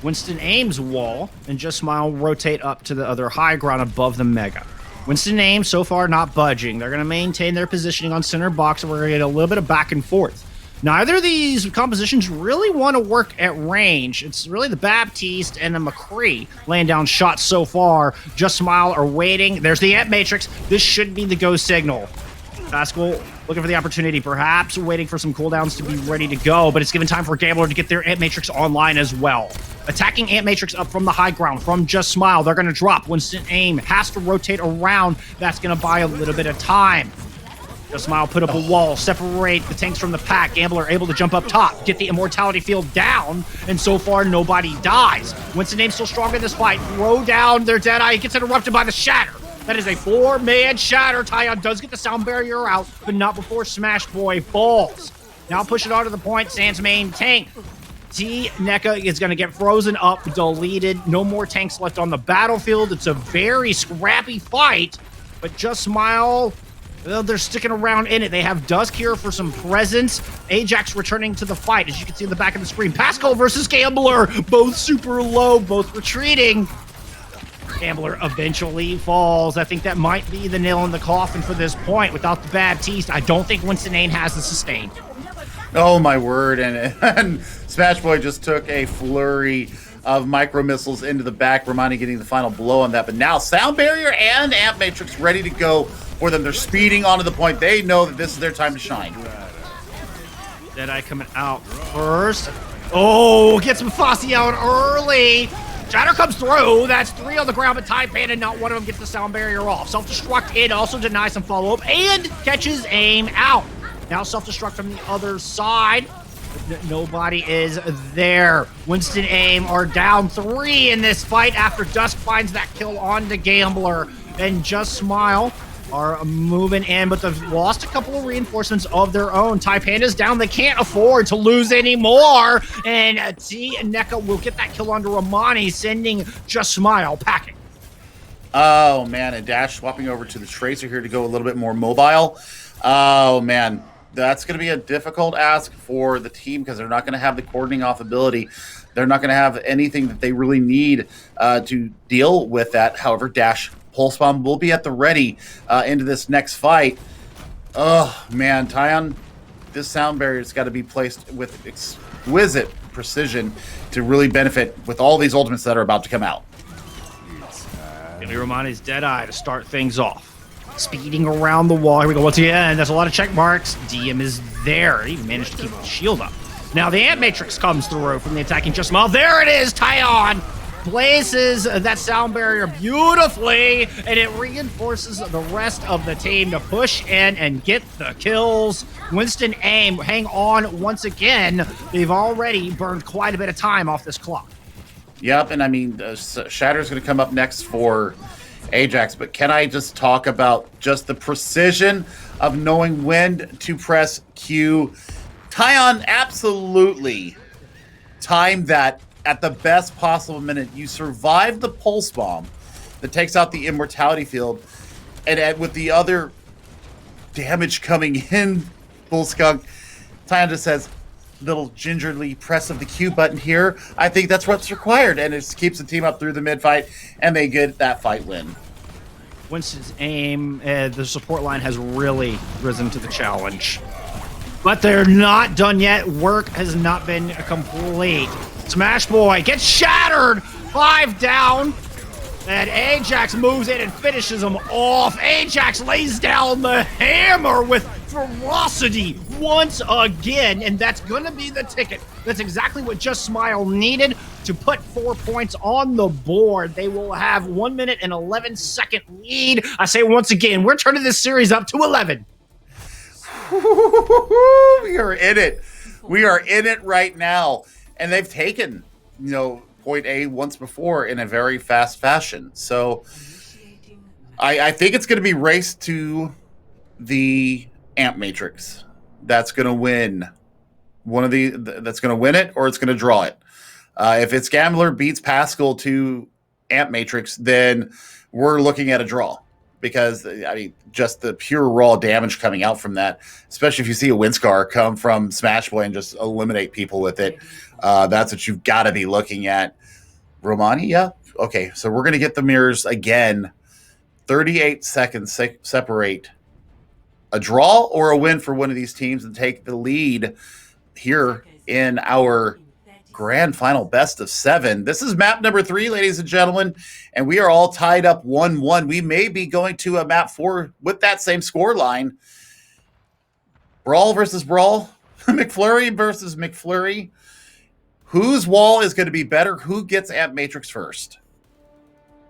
Winston Aim's wall, and Just Smile rotate up to the other high ground above the Mega. Winston Aim so far not budging. They're going to maintain their positioning on center box, and we're going to get a little bit of back and forth. Neither of these compositions really want to work at range. It's really the Baptiste and the McCree laying down shots so far. Just Smile are waiting. There's the Ant Matrix. This should be the go signal. Pascal looking for the opportunity, perhaps waiting for some cooldowns to be ready to go, but it's given time for Gambler to get their Ant Matrix online as well. Attacking Ant Matrix up from the high ground from Just Smile. They're going to drop. Winston Aim has to rotate around. That's going to buy a little bit of time. Just Smile put up a wall, separate the tanks from the pack. Gambler able to jump up top, get the immortality field down, and so far nobody dies. Winston Aim still strong in this fight. Throw down their Deadeye. He gets interrupted by the Shatter. That is a 4-man Shatter. Tyon does get the sound barrier out, but not before Smash Boy falls. Now push it onto the point. Sans main tank. NECA is going to get frozen up, deleted. No more tanks left on the battlefield. It's a very scrappy fight, but Just Smile, well, they're sticking around in it. They have Dusk here for some presence. Ajax returning to the fight, as you can see in the back of the screen. Pascal versus Gambler, both super low, both retreating. Gambler eventually falls. I think that might be the nail in the coffin for this point. Without the Baptiste, I don't think Winston Aim has the sustain. Oh my word, and Smash Boy just took a flurry of micro missiles into the back, Romani getting the final blow on that. But now Sound Barrier and Amp Matrix ready to go for them. They're speeding onto the point. They know that this is their time to shine. Deadeye coming out first. Oh, gets Mufasi out early. Shatter comes through. That's 3 on the ground, but Taipan and not one of them gets the sound barrier off. Self-destruct in, also denies some follow-up, and catches Aim out. Now self-destruct from the other side. Nobody is there. Winston Aim are down 3 in this fight after Dusk finds that kill on the Gambler. And Just Smile are moving in, but they've lost a couple of reinforcements of their own. Taipanda's down. They can't afford to lose anymore. And NECA will get that kill onto Romani, sending Just Smile packing. Oh, man, and Dash swapping over to the Tracer here to go a little bit more mobile. Oh, man, that's going to be a difficult ask for the team because they're not going to have the coordinating off ability. They're not going to have anything that they really need to deal with that. However, Dash Pulse Bomb will be at the ready into this next fight. Oh, man, Tyon, this sound barrier's got to be placed with exquisite precision to really benefit with all these ultimates that are about to come out. Billy Romani's Deadeye to start things off. Speeding around the wall. Here we go once again. That's a lot of check marks. DM is there. He managed to keep the shield up. Now the Ant Matrix comes through from the attacking Just Smile. There it is, Tyon! Places that sound barrier beautifully, and it reinforces the rest of the team to push in and get the kills. Winston Aim, hang on once again. They've already burned quite a bit of time off this clock. Yep, and I mean, Shatter's going to come up next for Ajax, but can I just talk about just the precision of knowing when to press Q? Tyon absolutely timed that at the best possible minute. You survive the Pulse Bomb that takes out the Immortality Field, and with the other damage coming in, Bull Skunk, Tyon just says, little gingerly press of the Q button here. I think that's what's required, and it keeps the team up through the mid-fight, and they get that fight win. Winston's Aim, the support line has really risen to the challenge. But they're not done yet. Work has not been complete. Smash Boy gets shattered. 5 down. And Ajax moves in and finishes him off. Ajax lays down the hammer with ferocity once again. And that's going to be the ticket. That's exactly what Just Smile needed to put 4 points on the board. They will have 1 minute and 11-second lead. I say once again, we're turning this series up to 11. We are in it. We are in it right now. And they've taken, point A once before in a very fast fashion. So I think it's going to be race to the Amp Matrix. That's going to win. That's going to win it, or it's going to draw it. If it's Gambler beats Pascal to Amp Matrix, then we're looking at a draw. Because, I mean, just the pure raw damage coming out from that, especially if you see a Windscar come from Smash Boy and just eliminate people with it, that's what you've got to be looking at. Romani, yeah? Okay, so we're going to get the mirrors again. 38 seconds separate a draw or a win for one of these teams and take the lead here in our grand final best of 7. This is map number 3, ladies and gentlemen, and we are all tied up 1-1. We may be going to a map 4 with that same score line. Brawl versus Brawl, McFlurry versus McFlurry. Whose wall is going to be better? Who gets Amp Matrix first?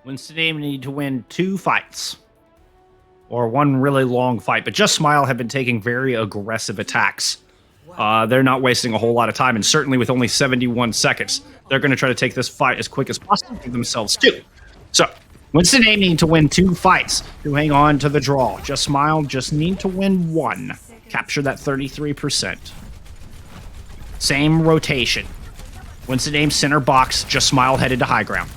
Winston Aim need to win 2 fights. Or 1 really long fight. But Just Smile have been taking very aggressive attacks. They're not wasting a whole lot of time. And certainly with only 71 seconds, they're going to try to take this fight as quick as possible to themselves too. So, Winston Aim need to win 2 fights to hang on to the draw. Just Smile just need to win 1. Capture that 33%. Same rotation. Winston Aim center box, Just Smile headed to high ground.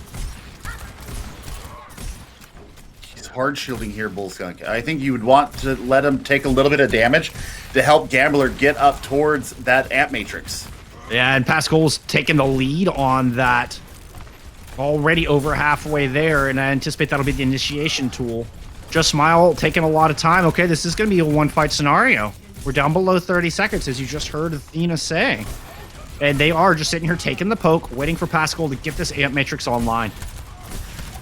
He's hard shielding here, Bullskunk. I think you would want to let him take a little bit of damage to help Gambler get up towards that Amp Matrix. Yeah, and Pascal's taking the lead on that. Already over halfway there, and I anticipate that'll be the initiation tool. Just Smile taking a lot of time. Okay, this is going to be a 1-fight scenario. We're down below 30 seconds, as you just heard Athena say. And they are just sitting here taking the poke, waiting for Pascal to get this Amp Matrix online.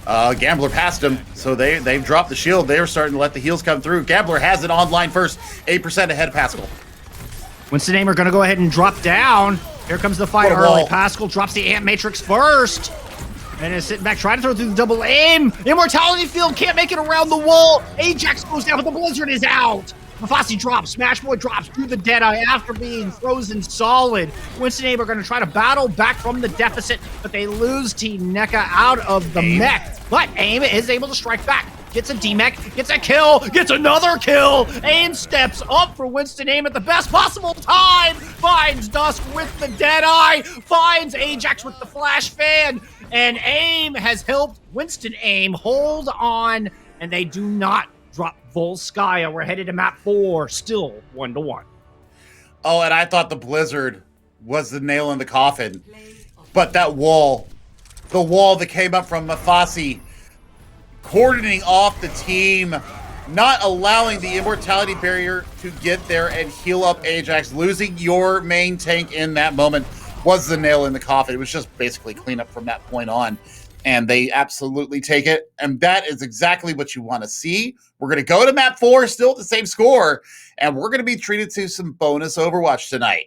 Gambler passed him, so they've dropped the shield. They were starting to let the heals come through. Gambler has it online first, 8% ahead of Pascal. Winston Aim are going to go ahead and drop down. Here comes the fight early. Pascal drops the Amp Matrix first. And is sitting back, trying to throw through the double aim. Immortality Field can't make it around the wall. Ajax goes down, but the Blizzard is out. Mafasi drops, Smashboy drops through the Deadeye after being frozen solid. Winston Aim are going to try to battle back from the deficit, but they lose Team NECA out of the mech. But Aim is able to strike back. Gets a D-mech, gets a kill, gets another kill. Aim steps up for Winston Aim at the best possible time. Finds Dusk with the Deadeye, finds Ajax with the Flash Fan, and Aim has helped Winston Aim hold on, and they do not drop Volskaya. We're headed to map 4, still 1-1. Oh, and I thought the Blizzard was the nail in the coffin. But that wall, the wall that came up from Mafasi, cordoning off the team, not allowing the Immortality Barrier to get there and heal up Ajax, losing your main tank in that moment was the nail in the coffin. It was just basically cleanup from that point on. And they absolutely take it. And that is exactly what you want to see. We're going to go to map 4, still at the same score. And we're going to be treated to some bonus Overwatch tonight.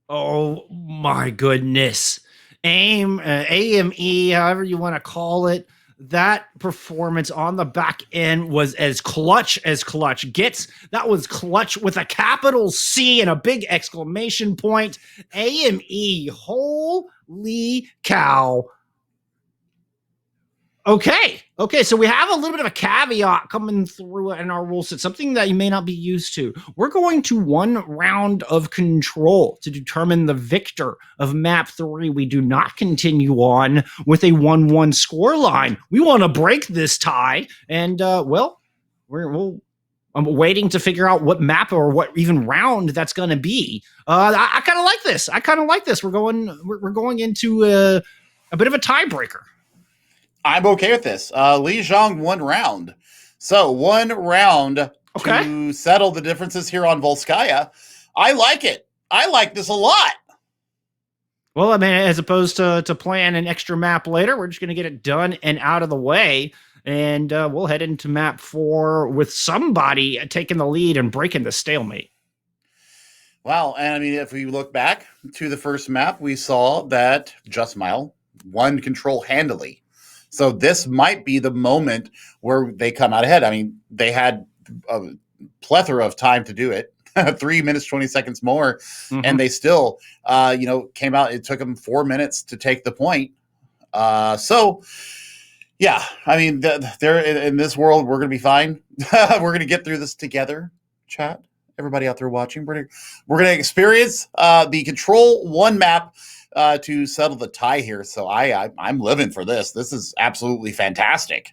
Oh my goodness. Aim, AME, however you want to call it. That performance on the back end was as clutch gets. That was clutch with a capital C and a big exclamation point. AME, holy cow. Okay, so we have a little bit of a caveat coming through in our rule set, something that you may not be used to. We're going to 1 round of control to determine the victor of map 3. We do not continue on with a 1-1 score line. We want to break this tie, and I'm waiting to figure out what map or what even round that's going to be. I kind of like this. We're going into a bit of a tiebreaker. I'm okay with this. Li Zhang 1 round. So 1 round to settle the differences here on Volskaya. I like it. I like this a lot. Well, I mean, as opposed to playing an extra map later, we're just going to get it done and out of the way. And we'll head into map 4 with somebody taking the lead and breaking the stalemate. Wow. And I mean, if we look back to the first map, we saw that Just Smile won control handily. So this might be the moment where they come out ahead. I mean, they had a plethora of time to do it, 3 minutes, 20 seconds more, and they still, came out. It took them 4 minutes to take the point. So, yeah, I mean, they're in this world, we're going to be fine. We're going to get through this together, chat. Everybody out there watching, we're going to experience the Control 1 map to settle the tie here. So I'm living for this. This is absolutely fantastic.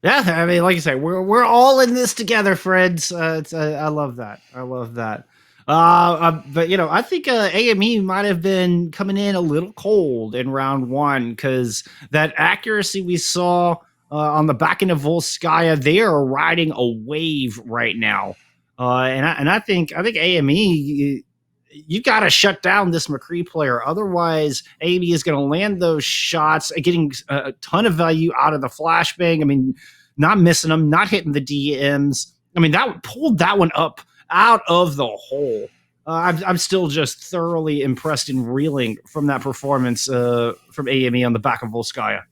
Yeah, I mean, like you say, we're all in this together, friends. I love that. But I think AME might have been coming in a little cold in round 1 because that accuracy we saw on the back end of Volskaya, they are riding a wave right now. And I think AME you got to shut down this McCree player. Otherwise, AIM is going to land those shots, getting a ton of value out of the flashbang. I mean, not missing them, not hitting the DMs. I mean, that pulled that one up out of the hole. I'm still just thoroughly impressed and reeling from that performance from AME on the back of Volskaya.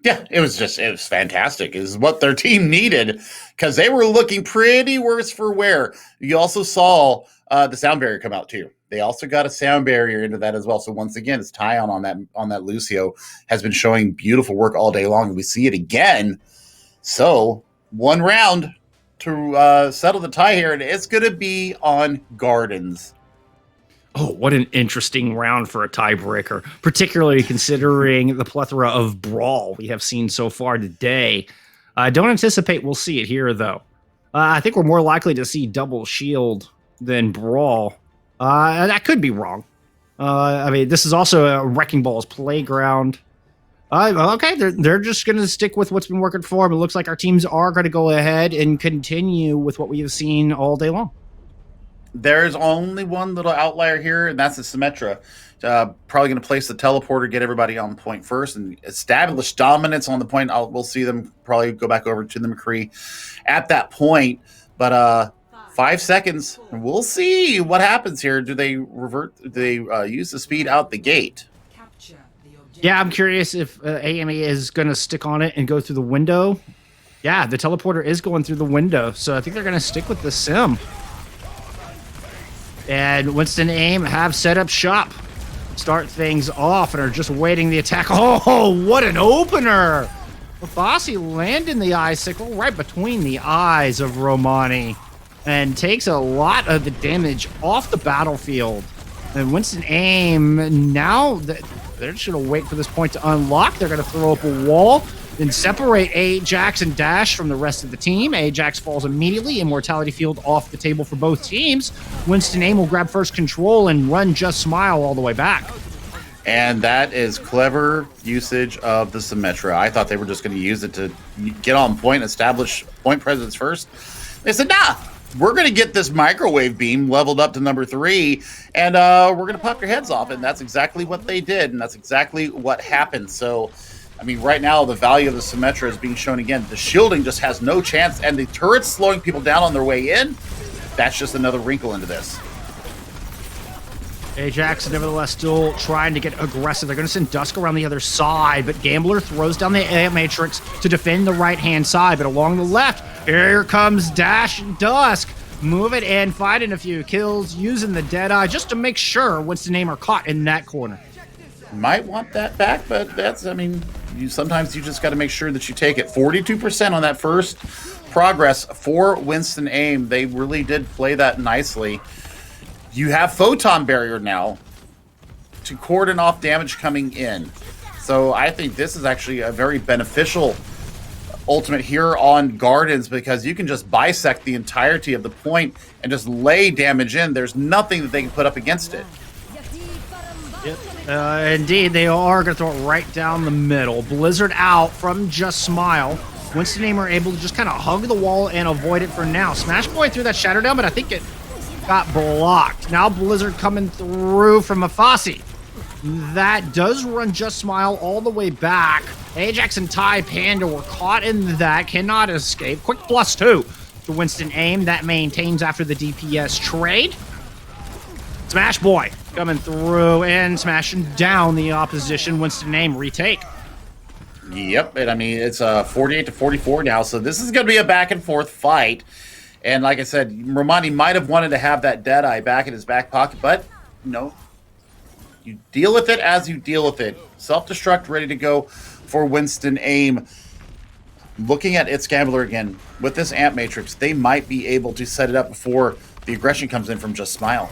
Yeah, it was fantastic. It was what their team needed because they were looking pretty worse for wear. You also saw the sound barrier come out too. They also got a sound barrier into that as well. So once again, it's Tyon on that Lucio has been showing beautiful work all day long. And we see it again. So one round to settle the tie here, and it's going to be on Gardens. Oh, what an interesting round for a tiebreaker, particularly considering the plethora of brawl we have seen so far today. I don't anticipate we'll see it here, though. I think we're more likely to see double shield than brawl. That could be wrong. I mean, this is also a Wrecking Ball's playground. Okay, they're just going to stick with what's been working for them. It looks like our teams are going to go ahead and continue with what we have seen all day long. There's only one little outlier here, and that's the Symmetra. Probably going to place the teleporter, get everybody on point first, and establish dominance on the point. We'll see them probably go back over to the McCree at that point. But 5 seconds, we'll see what happens here. Do they revert? Do they use the speed out the gate? Yeah, I'm curious if AME is going to stick on it and go through the window. Yeah, the teleporter is going through the window, so I think they're going to stick with the sim. And Winston Aim have set up shop. Start things off and are just waiting the attack. Oh, what an opener! Bossy landing the icicle right between the eyes of Romani and takes a lot of the damage off the battlefield. And Winston Aim, now they're just going to wait for this point to unlock. They're going to throw up a wall and separate Ajax and Dash from the rest of the team. Ajax falls immediately. Immortality field off the table for both teams. Winston Aim will grab first control and run Just Smile all the way back. And that is clever usage of the Symmetra. I thought they were just going to use it to get on point, establish point presence first. They said, nah, we're going to get this microwave beam leveled up to number 3, and we're going to pop your heads off. And that's exactly what they did, and that's exactly what happened. So, I mean, right now, the value of the Symmetra is being shown again. The shielding just has no chance, and the turret's slowing people down on their way in. That's just another wrinkle into this. Ajax, nevertheless, still trying to get aggressive. They're going to send Dusk around the other side, but Gambler throws down the Matrix to defend the right-hand side. But along the left, here comes Dash and Dusk. Move it and finding a few kills, using the Deadeye just to make sure Winston Aim are caught in that corner. Might want that back, but that's, I mean, sometimes you just got to make sure that you take it. 42% on that first progress for Winston Aim. They really did play that nicely. You have Photon Barrier now to cordon off damage coming in. So I think this is actually a very beneficial ultimate here on Gardens because you can just bisect the entirety of the point and just lay damage in. There's nothing that they can put up against it. Yep. Indeed, they are going to throw it right down the middle. Blizzard out from Just Smile. Winston Aim are able to just kind of hug the wall and avoid it for now. Smash Boy threw that Shatter down, but I think it got blocked. Now Blizzard coming through from Mafasi. That does run Just Smile all the way back. Ajax and Ty Panda were caught in that. Cannot escape. Quick +2 to Winston Aim. That maintains after the DPS trade. Smash Boy coming through and smashing down the opposition. Winston Aim retake. Yep, and I mean, it's 48-44 now, so this is going to be a back-and-forth fight. And like I said, Romani might have wanted to have that Deadeye back in his back pocket, but no. You deal with it as you deal with it. Self-destruct ready to go for Winston Aim. Looking at its Gambler again, with this Amp Matrix, they might be able to set it up before the aggression comes in from Just Smile.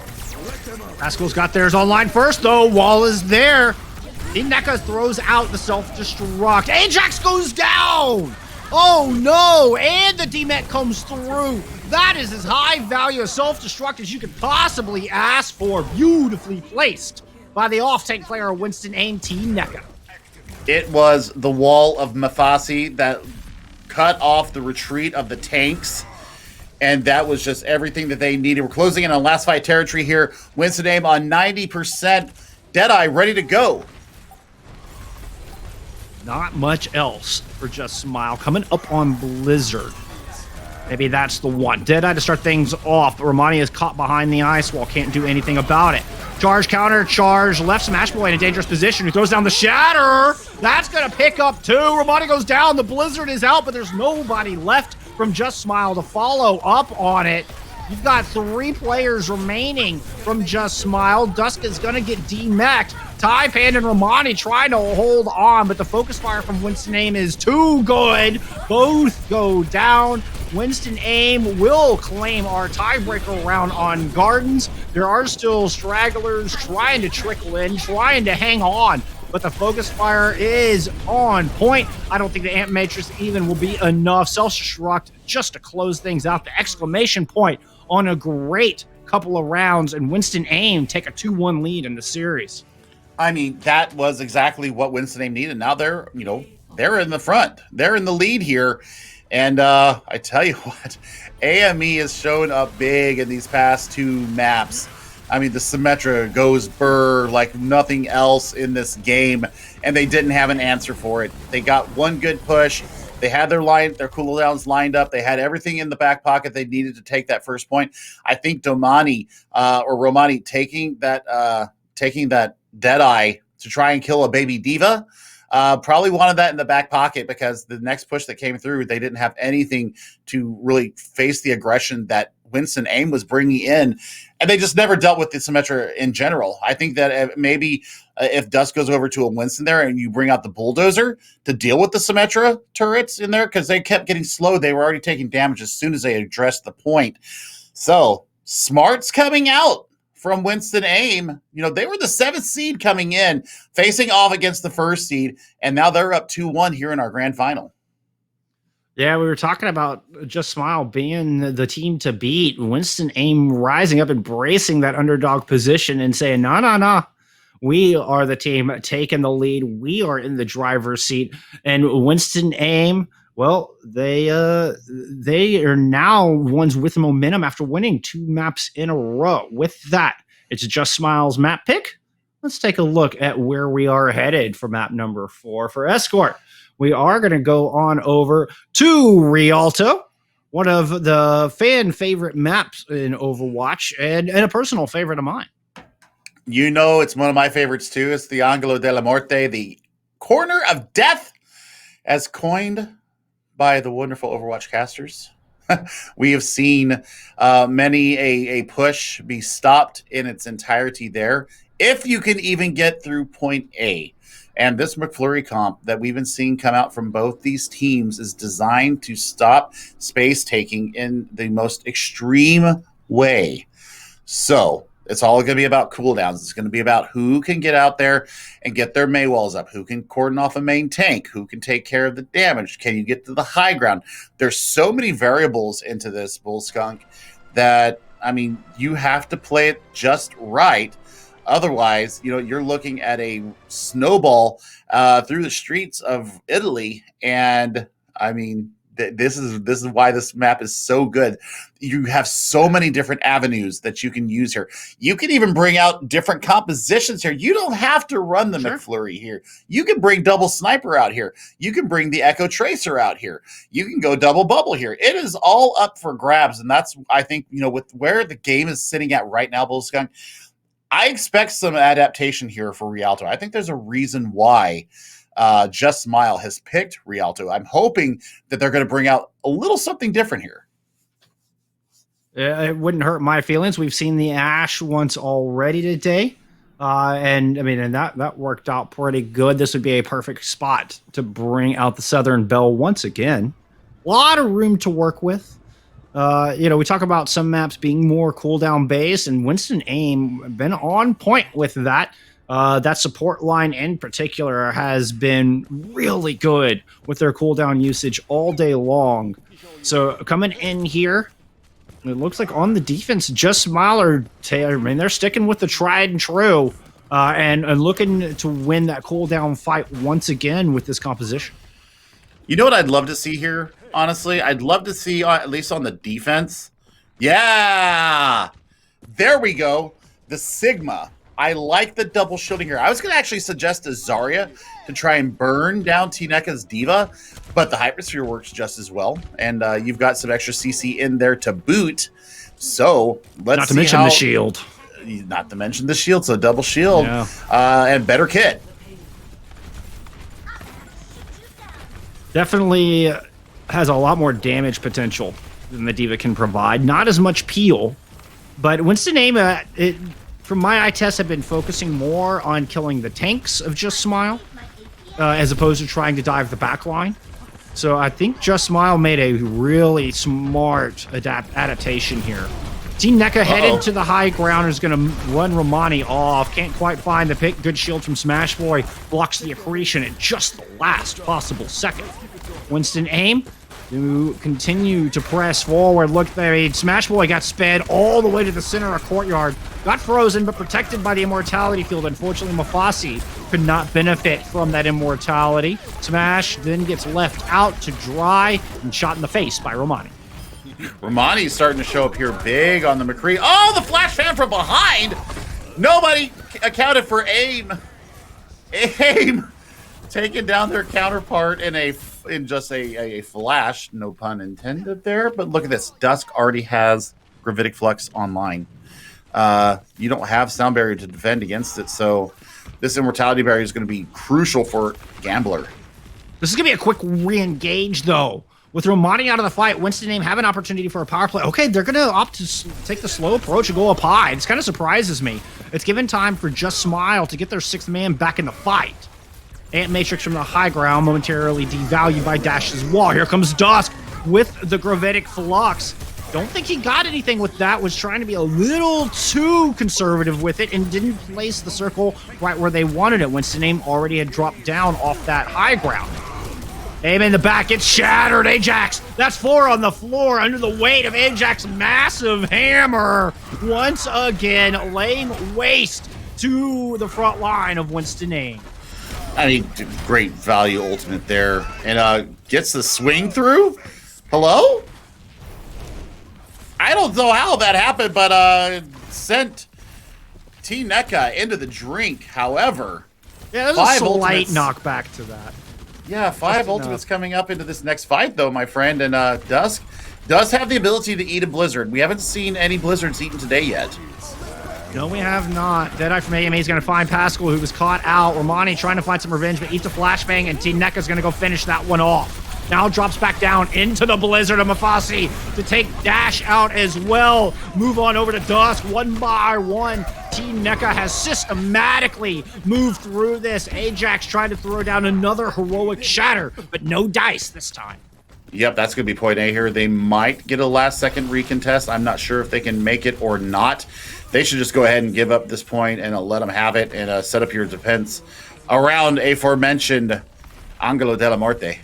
Rascal's got theirs online first, though. Wall is there. Ineka throws out the self-destruct. Ajax goes down! Oh no! And the DMET comes through. That is as high value of self-destruct as you could possibly ask for. Beautifully placed by the off-tank player Winston Aim, Team NECA. It was the wall of Mafasi that cut off the retreat of the tanks. And that was just everything that they needed. We're closing in on last fight territory here. Winston Aim on 90%. Deadeye ready to go. Not much else for Just Smile. Coming up on Blizzard. Maybe that's the one. Deadeye to start things off, but Romani is caught behind the ice wall. Can't do anything about it. Charge, counter, charge. Left Smash Boy in a dangerous position. He throws down the Shatter. That's going to pick up two. Romani goes down. The Blizzard is out, but there's nobody left from Just Smile to follow up on it. You've got 3 players remaining from Just Smile. Dusk is going to get demeched. Taipan and Romani trying to hold on, but the focus fire from Winston Aim is too good. Both go down. Winston Aim will claim our tiebreaker round on Gardens. There are still stragglers trying to trickle in, trying to hang on, but the focus fire is on point. I don't think the Amp Matrix even will be enough. Self-destruct just to close things out. The exclamation point on a great couple of rounds, and Winston Aim take a 2-1 lead in the series. I mean, that was exactly what Winston Aim needed. Now they're in the front. They're in the lead here. And I tell you what, AME has shown up big in these past 2 maps. I mean, the Symmetra goes burr like nothing else in this game, and they didn't have an answer for it. They got one good push. They had their cooldowns lined up. They had everything in the back pocket they needed to take that first point. I think Romani taking that Deadeye to try and kill a baby diva. Probably wanted that in the back pocket because the next push that came through, they didn't have anything to really face the aggression that Winston Aim was bringing in, and they just never dealt with the Symmetra in general. I think that maybe if Dusk goes over to a Winston there and you bring out the Bulldozer to deal with the Symmetra turrets in there, because they kept getting slow. They were already taking damage as soon as they addressed the point. So smarts coming out from Winston Aim. They were the 7th seed coming in, facing off against the 1st seed, and now they're up 2-1 here in our grand final. Yeah, we were talking about Just Smile being the team to beat. Winston Aim rising up, embracing that underdog position and saying, no. We are the team taking the lead. We are in the driver's seat. And Winston Aim, well, they are now ones with momentum after winning 2 maps in a row. With that, it's Just Smile's map pick. Let's take a look at where we are headed for map number 4 for Escort. We are going to go on over to Rialto, one of the fan favorite maps in Overwatch and a personal favorite of mine. It's one of my favorites too. It's the Angolo della Morte, the corner of death, as coined by the wonderful Overwatch casters. We have seen many a push be stopped in its entirety there, if you can even get through point A. And this McFlurry comp that we've been seeing come out from both these teams is designed to stop space taking in the most extreme way. So it's all going to be about cooldowns. It's going to be about who can get out there and get their Mei walls up, who can cordon off a main tank, who can take care of the damage, can you get to the high ground? There's so many variables into this, Bull Skunk, that, you have to play it just right. Otherwise, you're looking at a snowball through the streets of Italy, and this is why this map is so good. You have so many different avenues that you can use here. You can even bring out different compositions here. You don't have to run the McFlurry here. You can bring double sniper out here. You can bring the Echo Tracer out here. You can go double bubble here. It is all up for grabs, and that's, I think, with where the game is sitting at right now, Bull Skunk, I expect some adaptation here for Rialto. I think there's a reason why Just Smile has picked Rialto. I'm hoping that they're going to bring out a little something different here. It wouldn't hurt my feelings. We've seen the Ash once already today. And that worked out pretty good. This would be a perfect spot to bring out the Southern Belle once again. A lot of room to work with. We talk about some maps being more cooldown based, and Winston Aim been on point with that. That support line in particular has been really good with their cooldown usage all day long. So coming in here, it looks like on the defense, Just Smile they're sticking with the tried and true, and looking to win that cooldown fight once again with this composition. You know what I'd love to see here? Honestly, I'd love to see, at least on the defense, Yeah. There we go. The Sigma. I like the double shielding here. I was going to actually suggest a Zarya to try and burn down T-Neka's Diva, but the Hypersphere works just as well. And you've got some extra CC in there to boot. So let's Not to mention the shield. Not to mention the shield, so double shield. Yeah. And better kit. Definitely has a lot more damage potential than the Diva can provide. Not as much peel, but Winston Aim, from my eye tests, have been focusing more on killing the tanks of Just Smile, as opposed to trying to dive the back line. So I think Just Smile made a really smart adaptation here. Team NECA headed to the high ground, is going to run Romani off. Can't quite find the pick. Good shield from Smash Boy. Blocks the accretion at just the last possible second. Winston Aim to continue to press forward. Look there. Smash Boy got sped all the way to the center of courtyard. Got frozen, but protected by the immortality field. Unfortunately, Mafasi could not benefit from that immortality. Smash then gets left out to dry and shot in the face by Romani. Romani's starting to show up here big on the McCree. Oh, the flash fan from behind. Nobody accounted for Aim. Aim taking down their counterpart in just a flash. No pun intended there. But look at this. Dusk already has Gravitic Flux online. You don't have Sound Barrier to defend against it. So this Immortality Barrier is going to be crucial for Gambler. This is going to be a quick re-engage, though. With Romani out of the fight, Winston Aim have an opportunity for a power play. Okay, they're going to opt to take the slow approach and go up high. This kind of surprises me. It's given time for Just Smile to get their sixth man back in the fight. Ant Matrix from the high ground, momentarily devalued by Dash's wall. Here comes Dusk with the Gravitic Flux. Don't think he got anything with that. Was trying to be a little too conservative with it and didn't place the circle right where they wanted it. Winston Aim already had dropped down off that high ground. Aim in the back, it's shattered. Ajax, that's 4 on the floor under the weight of Ajax's massive hammer. Once again, laying waste to the front line of Winston Aim. I mean, great value ultimate there. And gets the swing through. Hello? I don't know how that happened, but sent T-Neka into the drink. However, yeah, there's a slight knockback to that. Yeah, 5 ultimates coming up into this next fight, though, my friend. And Dusk does have the ability to eat a Blizzard. We haven't seen any Blizzards eaten today yet. No, we have not. Deadeye from AMA is going to find Pascal, who was caught out. Romani trying to find some revenge, but eats a flashbang, and T-Neka is going to go finish that one off. Now drops back down into the Blizzard of Mafasi to take Dash out as well. Move on over to Dusk, 1 by 1. T-Neka has systematically moved through this. Ajax trying to throw down another heroic shatter, but no dice this time. Yep, that's going to be point A here. They might get a last-second recontest. I'm not sure if they can make it or not. They should just go ahead and give up this point and let them have it and set up your defense around aforementioned Angelo della Morte.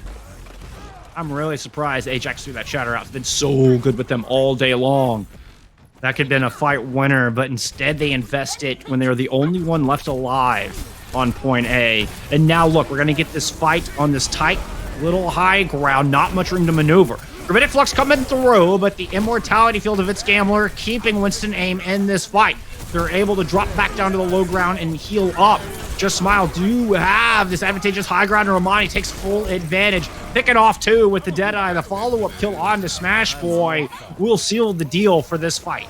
I'm really surprised Ajax threw that shatter out. It's been so good with them all day long. That could have been a fight winner, but instead they invest it when they're the only one left alive on point A. And now look, we're going to get this fight on this tight little high ground, not much room to maneuver. Gravitic Flux coming through, but the immortality field of its Gambler keeping Winston Aim in this fight. They're able to drop back down to the low ground and heal up. Just Smile do have this advantageous high ground, and Romani takes full advantage. Pick it off, too, with the Deadeye. The follow-up kill on to Smash Boy will seal the deal for this fight.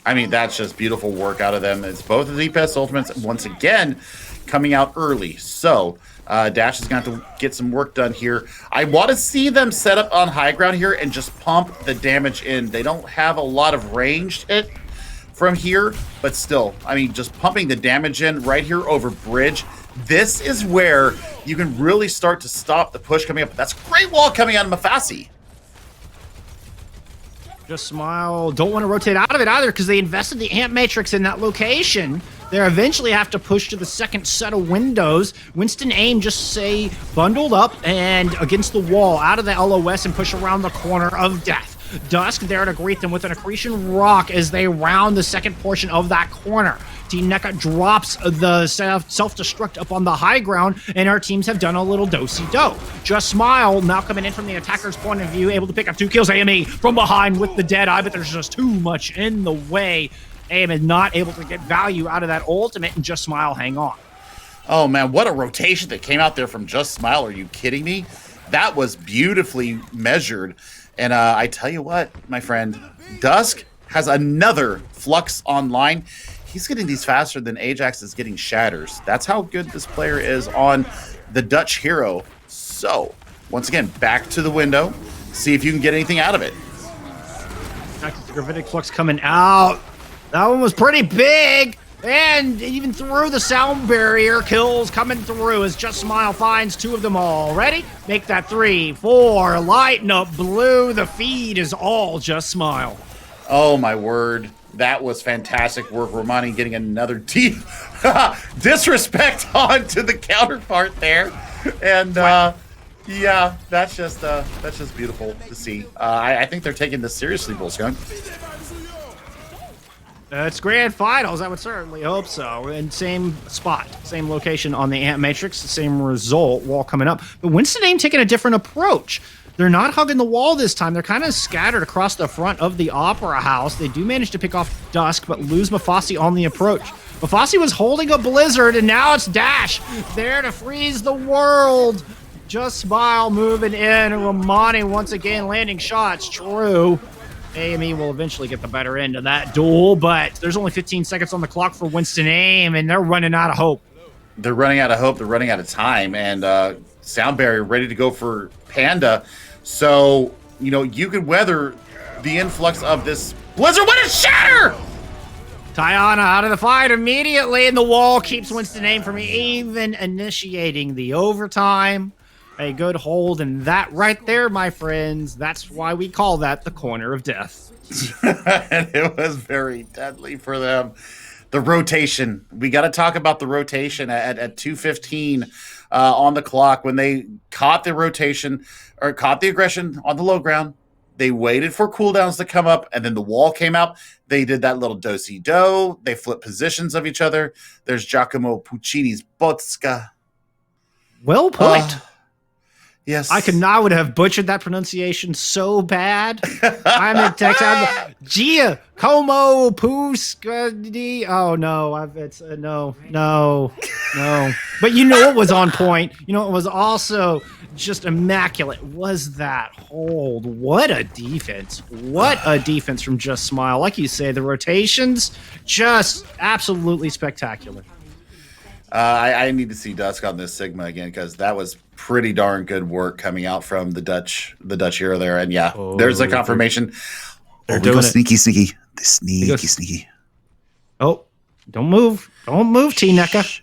I mean, that's just beautiful work out of them. It's both of the DPS ultimates, once again, coming out early. So, Dash is going to have to get some work done here. I want to see them set up on high ground here and just pump the damage in. They don't have a lot of ranged hit from here, but still, I mean, just pumping the damage in right here over bridge. This is where you can really start to stop the push coming up. That's a great wall coming out of Mafasi. Just Smile don't want to rotate out of it either because they invested the Ant Matrix in that location. They eventually have to push to the second set of windows. Winston Aim just say bundled up and against the wall out of the LOS and push around the corner of death. Dusk there to greet them with an accretion rock as they round the second portion of that corner. Team NECA drops the self-destruct up on the high ground, and our teams have done a little do-si-do. Just Smile now coming in from the attacker's point of view, able to pick up 2 kills. AME from behind with the Deadeye, but there's just too much in the way. AIM is not able to get value out of that ultimate, and Just Smile hang on. Oh man, what a rotation that came out there from Just Smile. Are you kidding me? That was beautifully measured. And I tell you what, my friend, Dusk has another Flux online. He's getting these faster than Ajax is getting shatters. That's how good this player is on the Dutch hero. So, once again, back to the window. See if you can get anything out of it. Back to the Gravitic Flux coming out. That one was pretty big. And even through the sound barrier, kills coming through as Just Smile finds 2 of them all. Ready? Make that 3, 4, lighten up blue. The feed is all Just Smile. Oh my word. That was fantastic work. Romani getting another deep disrespect onto the counterpart there. And yeah, that's just beautiful to see. I think they're taking this seriously, Bullskunk. It's grand finals. I would certainly hope so. And same spot, same location on the Ant Matrix, same result, wall coming up. But Winston Aim taking a different approach. They're not hugging the wall this time. They're kind of scattered across the front of the Opera House. They do manage to pick off Dusk, but lose Mafasi on the approach. Mafasi was holding a Blizzard, and now it's Dash there to freeze the world. Just Smile moving in. Romani once again landing shots. True. AME will eventually get the better end of that duel, but there's only 15 seconds on the clock for Winston Aim, and they're running out of hope. They're running out of hope. They're running out of time, and Sound Barrier ready to go for Panda. So, you know, you could weather the influx of this Blizzard. What a shatter! Tiana out of the fight immediately, and the wall keeps Winston Aim from even initiating the overtime. A good hold, and that right there, my friends, that's why we call that the corner of death. And it was very deadly for them. The rotation. We got to talk about the rotation at 2:15 on the clock. When they caught the rotation, or caught the aggression on the low ground, they waited for cooldowns to come up, and then the wall came out. They did that little do-si-do. They flipped positions of each other. There's Giacomo Puccini's Botska. Well put. Yes. I would have butchered that pronunciation so bad. I'm in text. Gia Como Puskadi. Oh no, it's no. But you know what was on point? You know what was also just immaculate was that hold. What a defense. What a defense from Just Smile. Like you say, the rotations just absolutely spectacular. I need to see Dusk on this Sigma again, because that was pretty darn good work coming out from the Dutch hero there. And yeah, there's a confirmation. They're doing it. Sneaky. Oh, don't move, T NECA.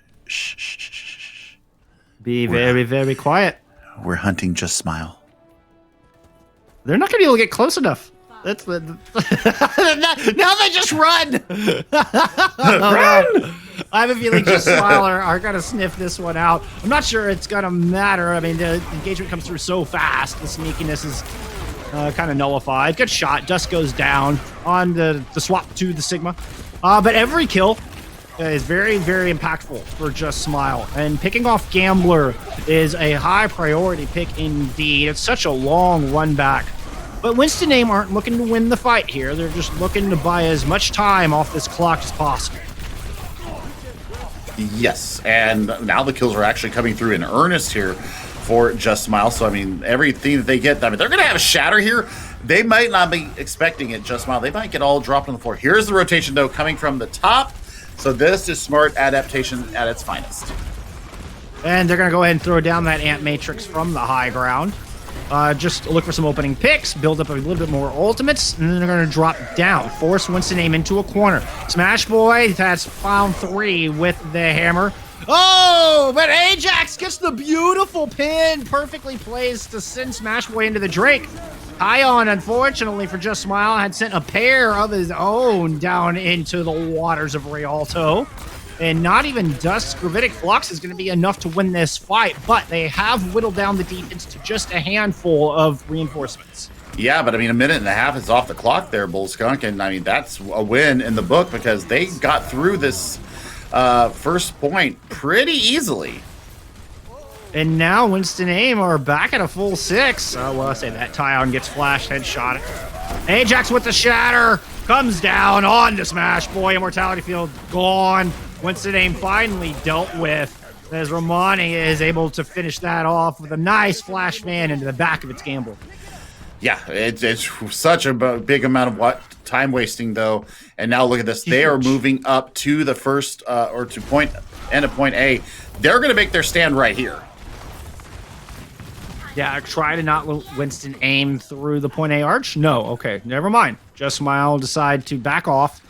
Be very, very quiet. We're hunting Just Smile. They're not going to be able to get close enough. That's the now they just run. Run! I have a feeling Just Smile are going to sniff this one out. I'm not sure it's going to matter. I mean, the engagement comes through so fast. The sneakiness is kind of nullified. Good shot. Dusk goes down on the swap to the Sigma. But every kill is very, very impactful for Just Smile. And picking off Gambler is a high priority pick indeed. It's such a long run back. But Winston Aim aren't looking to win the fight here. They're just looking to buy as much time off this clock as possible. Yes, and now the kills are actually coming through in earnest here for Just Smile. So, I mean, everything that they get, I mean, they're going to have a shatter here. They might not be expecting it, Just Smile. They might get all dropped on the floor. Here's the rotation, though, coming from the top. So this is smart adaptation at its finest. And they're going to go ahead and throw down that Ant Matrix from the high ground. Just look for some opening picks, build up a little bit more ultimates, and then they're going to drop down, force Winston Aim into a corner. Smash Boy has found 3 with the hammer. Oh, but Ajax gets the beautiful pin, perfectly placed to send Smash Boy into the Drake. Ion, unfortunately for Just Smile, had sent a pair of his own down into the waters of Rialto. And not even Dusk's Gravitic Flux is going to be enough to win this fight, but they have whittled down the defense to just a handful of reinforcements. Yeah, but I mean, a minute and a half is off the clock there, Bull Skunk, and I mean, that's a win in the book because they got through this first point pretty easily. And now Winston Aim are back at a full 6. Well, I say that. Tyon gets flashed, headshot. Ajax with the shatter, comes down on to Smash Boy. Immortality Field gone. Winston Aim finally dealt with as Romani is able to finish that off with a nice flash fan into the back of its Gamble. Yeah, it's such a big amount of time wasting though. And now look at this. They are moving up to the first or to point end of point A. They're going to make their stand right here. Yeah, try to not Winston Aim through the point A arch. No, okay, never mind. Just Smile decide to back off.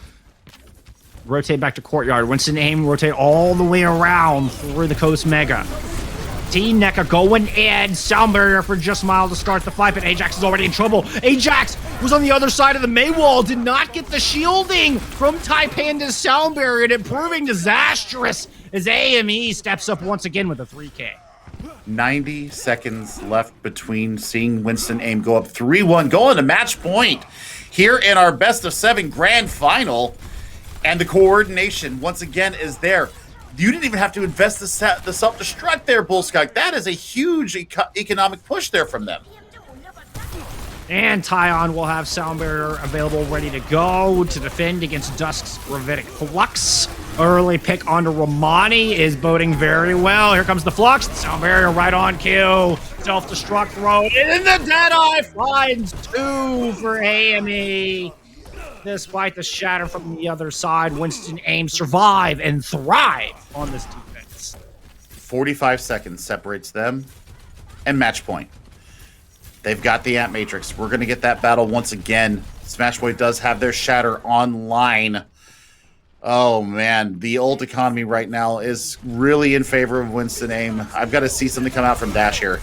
Rotate back to courtyard. Winston Aim rotate all the way around through the Coast Mega. Team NECA going in. Sound barrier for Just Smile to start the fight, but Ajax is already in trouble. Ajax was on the other side of the May wall, did not get the shielding from Taipanda's sound barrier, and it proving disastrous as AME steps up once again with a 3K. 90 seconds left between seeing Winston Aim go up 3-1, going to match point here in our best of 7 grand final. And the coordination, once again, is there. You didn't even have to invest the self-destruct there, Bullskunk. That is a huge economic push there from them. And Tyon will have sound barrier available, ready to go to defend against Dusk's Gravitic Flux. Early pick onto Romani is boding very well. Here comes the Flux. Sound barrier right on cue. Self-destruct throw. And the Deadeye finds 2 for AME. Despite the shatter from the other side, Winston Aim survive and thrive on this defense. 45 seconds separates them and match point. They've got the Ant Matrix. We're going to get that battle once again. Smash Boy does have their shatter online. Oh, man. The ult economy right now is really in favor of Winston Aim. I've got to see something come out from Dash here.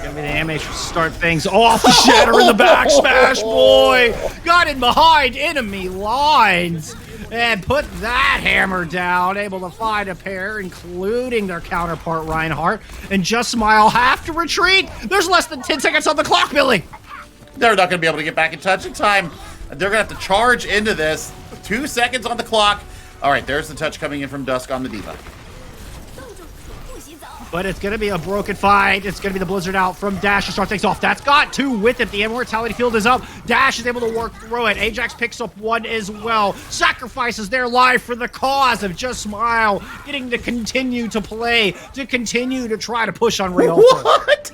Gonna be the Ant Matrix to start things off. The shatter in the back. Smash Boy got in behind enemy lines and put that hammer down. Able to find a pair, including their counterpart Reinhardt. And Just Smile have to retreat. There's less than 10 seconds on the clock, Billy. They're not going to be able to get back in touch in time. They're going to have to charge into this. 2 seconds on the clock. All right, there's the touch coming in from Dusk on the D.Va. But it's going to be a broken fight. It's going to be the Blizzard out from Dash to start things off. That's got 2 with it. The Immortality Field is up. Dash is able to work through it. Ajax picks up 1 as well. Sacrifices their life for the cause of Just Smile, getting to continue to play, to continue to try to push on Real. What?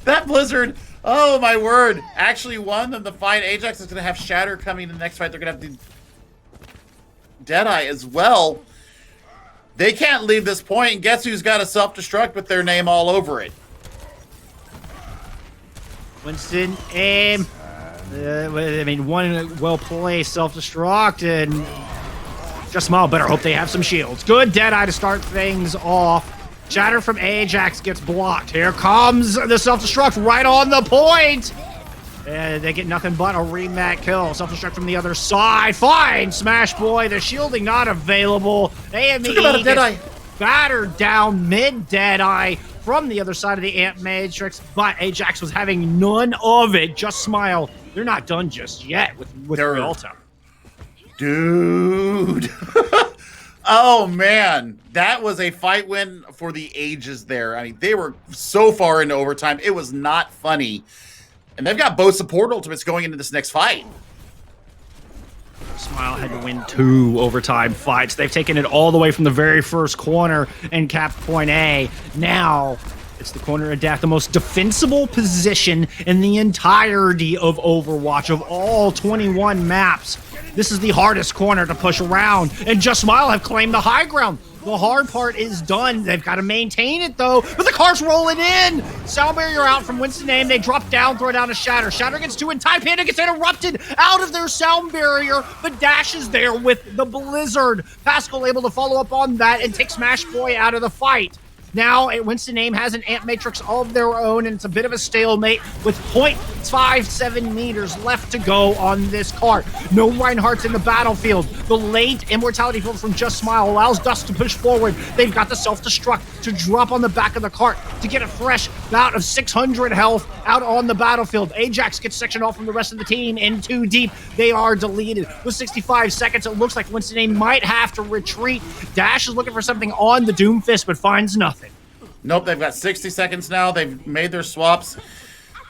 That Blizzard, oh my word, actually won them the fight. Ajax is going to have Shatter coming in the next fight. They're going to have the Deadeye as well. They can't leave this point, and guess who's got a self-destruct with their name all over it? Winston Aim. I mean, one well-placed self-destruct, and Just Smile better hope they have some shields. Good Deadeye to start things off. Shatter from Ajax gets blocked. Here comes the self-destruct right on the point. And they get nothing but a remat kill. Self-destruct from the other side. Fine, Smash Boy. The shielding not available. AME gets battered down mid-Deadeye from the other side of the Ant Matrix, but Ajax was having none of it. Just Smile. They're not done just yet with Rialto. Dude. Oh, man. That was a fight win for the ages there. I mean, they were so far into overtime. It was not funny. And they've got both support ultimates going into this next fight. Smile had to win 2 overtime fights. They've taken it all the way from the very first corner and capped point A. Now, it's the corner of death, the most defensible position in the entirety of Overwatch, of all 21 maps. This is the hardest corner to push around, and Just Smile have claimed the high ground. The hard part is done. They've got to maintain it, though. But the car's rolling in. Sound barrier out from Winston Aim. They drop down, throw down a Shatter. Shatter gets 2, and Taipanda gets interrupted out of their sound barrier. But Dash is there with the Blizzard. Pascal able to follow up on that and take Smash Boy out of the fight. Now, Winston Aim has an Ant Matrix all of their own, and it's a bit of a stalemate with 0.57 meters left to go on this cart. No Reinhardt's in the battlefield. The late Immortality Field from Just Smile allows Dust to push forward. They've got the self-destruct to drop on the back of the cart to get a fresh bout of 600 health out on the battlefield. Ajax gets sectioned off from the rest of the team in too deep. They are deleted. With 65 seconds, it looks like Winston Aim might have to retreat. Dash is looking for something on the Doomfist, but finds nothing. Nope, they've got 60 seconds now. They've made their swaps.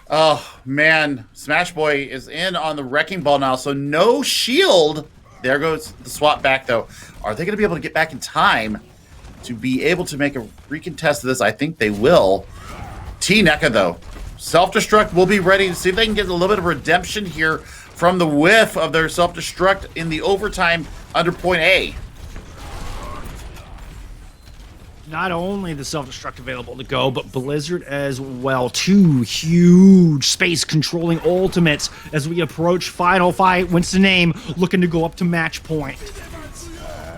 Oh, man. Smash Boy is in on the Wrecking Ball now, so no shield. There goes the swap back, though. Are they going to be able to get back in time to be able to make a recontest of this? I think they will. T-Neca, though. Self-destruct will be ready to see if they can get a little bit of redemption here from the whiff of their self-destruct in the overtime under point A. Not only the self-destruct available to go, but Blizzard as well. 2 huge space-controlling ultimates as we approach final fight. Winston Aim looking to go up to match point.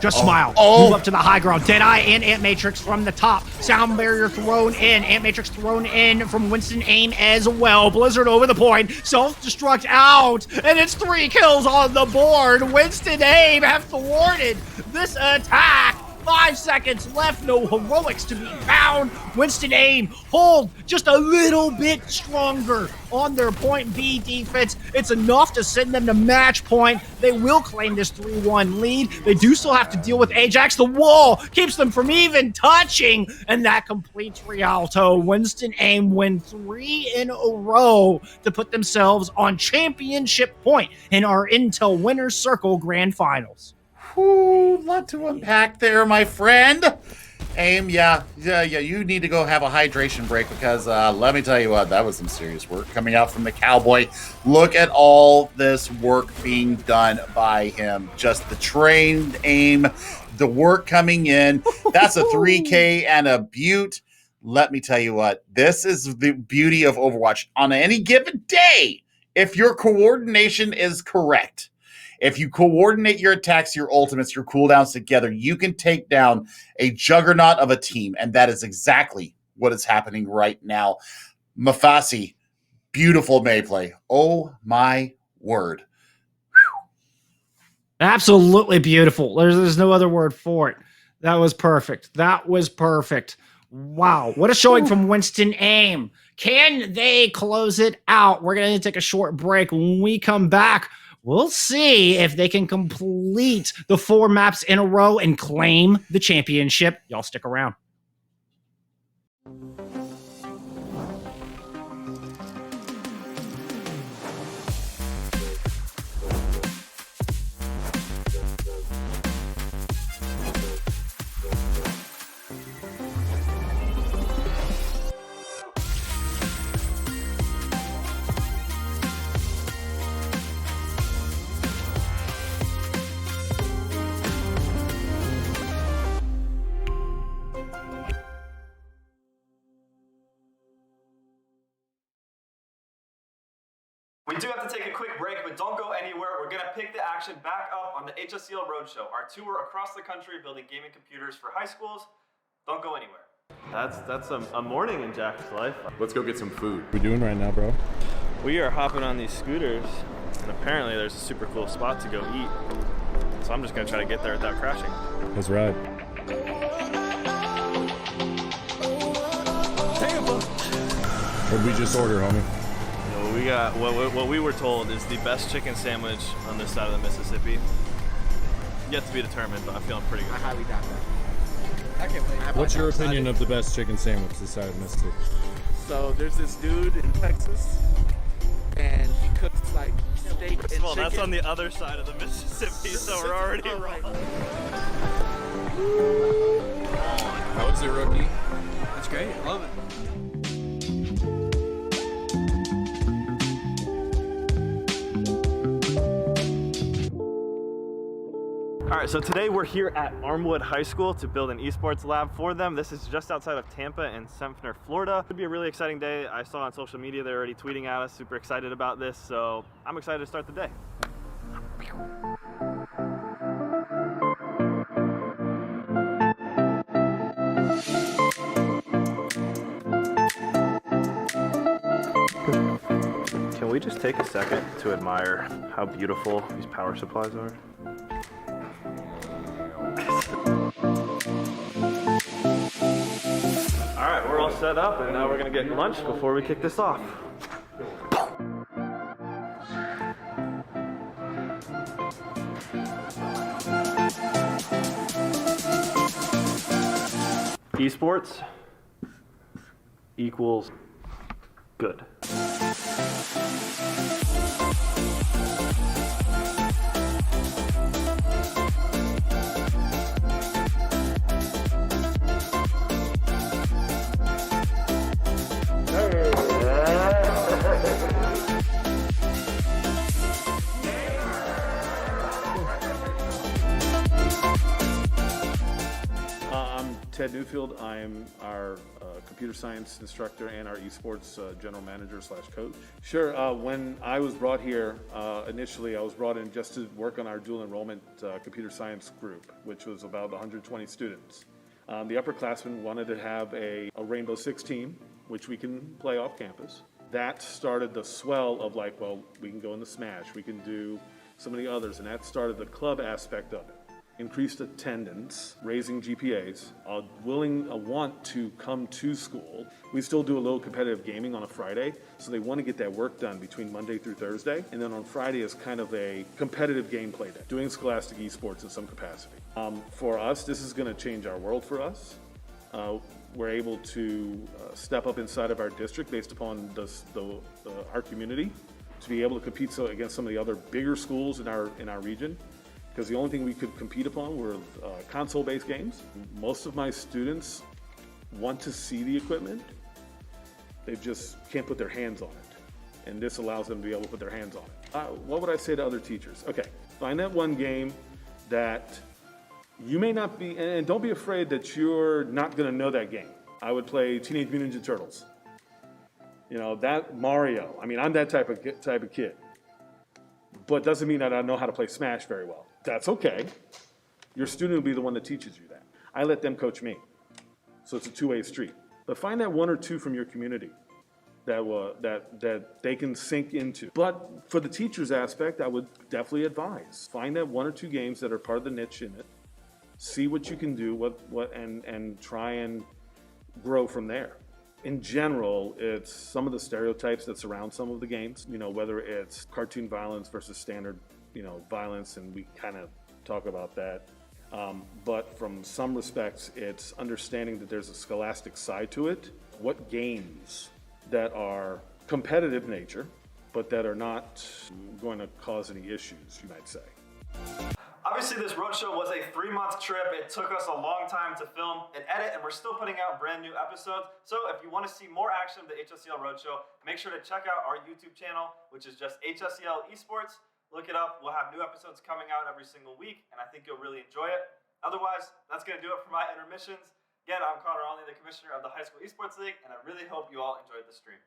Just Smile. Move up to the high ground. Deadeye and Ant Matrix from the top. Sound barrier thrown in. Ant Matrix thrown in from Winston Aim as well. Blizzard over the point. Self-destruct out. And it's 3 kills on the board. Winston Aim have thwarted this attack. 5 seconds left, no heroics to be found. Winston Aim hold just a little bit stronger on their point B defense. It's enough to send them to match point. They will claim this 3-1 lead. They do still have to deal with Ajax. The wall keeps them from even touching, and that completes Rialto. Winston Aim win 3 in a row to put themselves on championship point in our Intel Winners Circle Grand Finals. Whew, lot to unpack there, my friend. Aim, yeah, you need to go have a hydration break because let me tell you what, that was some serious work coming out from the Cowboy. Look at all this work being done by him. Just the trained aim, the work coming in. That's a 3K and a beaut. Let me tell you what, this is the beauty of Overwatch. On any given day, if your coordination is correct, if you coordinate your attacks, your ultimates, your cooldowns together, you can take down a juggernaut of a team, and that is exactly what is happening right now. Mafasi, beautiful May play. Oh, my word. Absolutely beautiful. There's no other word for it. That was perfect. That was perfect. Wow. What a showing from Winston Aim. Can they close it out? We're going to take a short break. When we come back, we'll see if they can complete the 4 maps in a row and claim the championship. Y'all stick around. We do have to take a quick break, but don't go anywhere. We're going to pick the action back up on the HSCL Roadshow, our tour across the country building gaming computers for high schools. Don't go anywhere. That's a morning in Jack's life. Let's go get some food. What are we doing right now, bro? We are hopping on these scooters, and apparently there's a super cool spot to go eat. So I'm just going to try to get there without crashing. Let's ride. What did we just order, homie? We got what we were told is the best chicken sandwich on this side of the Mississippi. Yet to be determined, but I'm feeling pretty good. I highly doubt that. I can't wait. What's your opinion of the best chicken sandwich this side of Mississippi? So there's this dude in Texas, and he cooks like steak and chicken. Well, that's on the other side of the Mississippi, so we're already wrong. How is it, rookie? That's great. I love it. All right, so today we're here at Armwood High School to build an esports lab for them. This is just outside of Tampa in Sempner, Florida. It should be a really exciting day. I saw on social media they're already tweeting at us, super excited about this, so I'm excited to start the day. just take a second to admire how beautiful these power supplies are? All right, we're all set up, and now we're gonna get lunch before we kick this off. Esports equals good. I'm Ted Newfield. I am our computer science instructor and our esports general manager / coach. Sure, when I was brought here, initially I was brought in just to work on our dual enrollment computer science group, which was about 120 students. The upperclassmen wanted to have a Rainbow Six team, which we can play off campus. That started the swell of like, well, we can go into Smash, we can do some of the others, and that started the club aspect of it. Increased attendance, raising GPAs, a want to come to school. We still do a little competitive gaming on a Friday, so they want to get that work done between Monday through Thursday, and then on Friday is kind of a competitive gameplay day, doing scholastic esports in some capacity. For us, this is going to change our world for us. We're able to step up inside of our district based upon our community to be able to compete against some of the other bigger schools in our region. Because the only thing we could compete upon were console-based games. Most of my students want to see the equipment. They just can't put their hands on it. And this allows them to be able to put their hands on it. What would I say to other teachers? Okay, find that one game that you may not be, and don't be afraid that you're not gonna know that game. I would play Teenage Mutant Ninja Turtles. You know, that Mario, I mean, I'm that type of kid. But doesn't mean that I know how to play Smash very well. That's okay. Your student will be the one that teaches you that. I let them coach me. So it's a two-way street. But find that one or two from your community that they can sink into. But for the teacher's aspect, I would definitely advise. Find that one or two games that are part of the niche in it. See what you can do, and try and grow from there. In general, it's some of the stereotypes that surround some of the games, you know, whether it's cartoon violence versus standard, violence, and we kind of talk about that. But from some respects, it's understanding that there's a scholastic side to it. What games that are competitive nature, but that are not going to cause any issues, you might say. Obviously, this roadshow was a 3-month trip. It took us a long time to film and edit, and we're still putting out brand new episodes. So if you want to see more action of the HSEL Roadshow, make sure to check out our YouTube channel, which is just HSEL Esports. Look it up. We'll have new episodes coming out every single week, and I think you'll really enjoy it. Otherwise, that's going to do it for my intermissions. Again, I'm Connor Olney, the commissioner of the High School Esports League, and I really hope you all enjoyed the stream.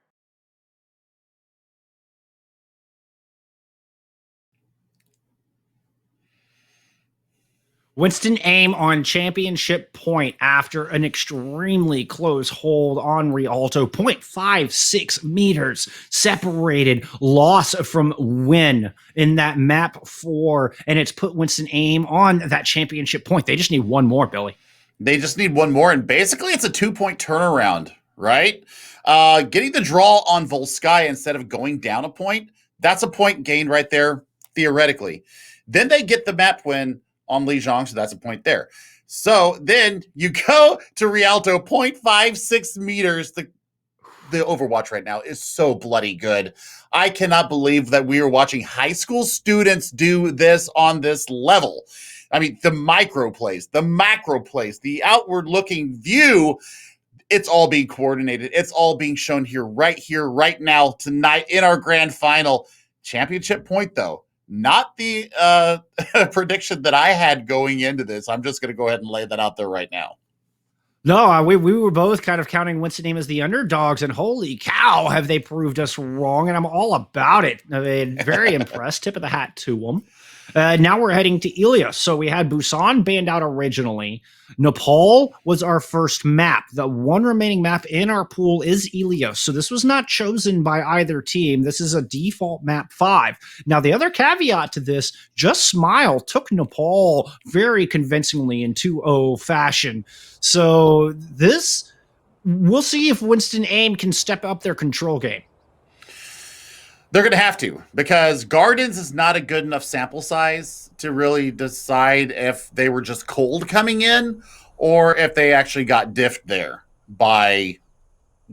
Winston Aim on championship point after an extremely close hold on Rialto. 0.56 meters separated, loss from win in that map 4, and it's put Winston Aim on that championship point. They just need one more, Billy. They just need one more, and basically it's a 2-point turnaround, right? Getting the draw on Volsky instead of going down a point, that's a point gained right there, theoretically. Then they get the map win on Lijiang, so that's a point there. So then you go to Rialto, 0.56 meters. The Overwatch right now is so bloody good. I cannot believe that we are watching high school students do this on this level. I mean, the micro plays, the macro plays, the outward looking view, it's all being coordinated. It's all being shown here, right now, tonight in our grand final. Championship point, though. Not the prediction that I had going into this. I'm just going to go ahead and lay that out there right now. No, we were both kind of counting Winston Aim as the underdogs, and holy cow, have they proved us wrong, and I'm all about it. I mean, very impressed. Tip of the hat to them. Now we're heading to Ilios. So we had Busan banned out originally. Nepal was our first map. The one remaining map in our pool is Ilios. So this was not chosen by either team. This is a default map 5. Now, the other caveat to this, Just Smile took Nepal very convincingly in 2-0 fashion. So this, we'll see if Winston Aim can step up their control game. They're going to have to, because Gardens is not a good enough sample size to really decide if they were just cold coming in or if they actually got diffed there by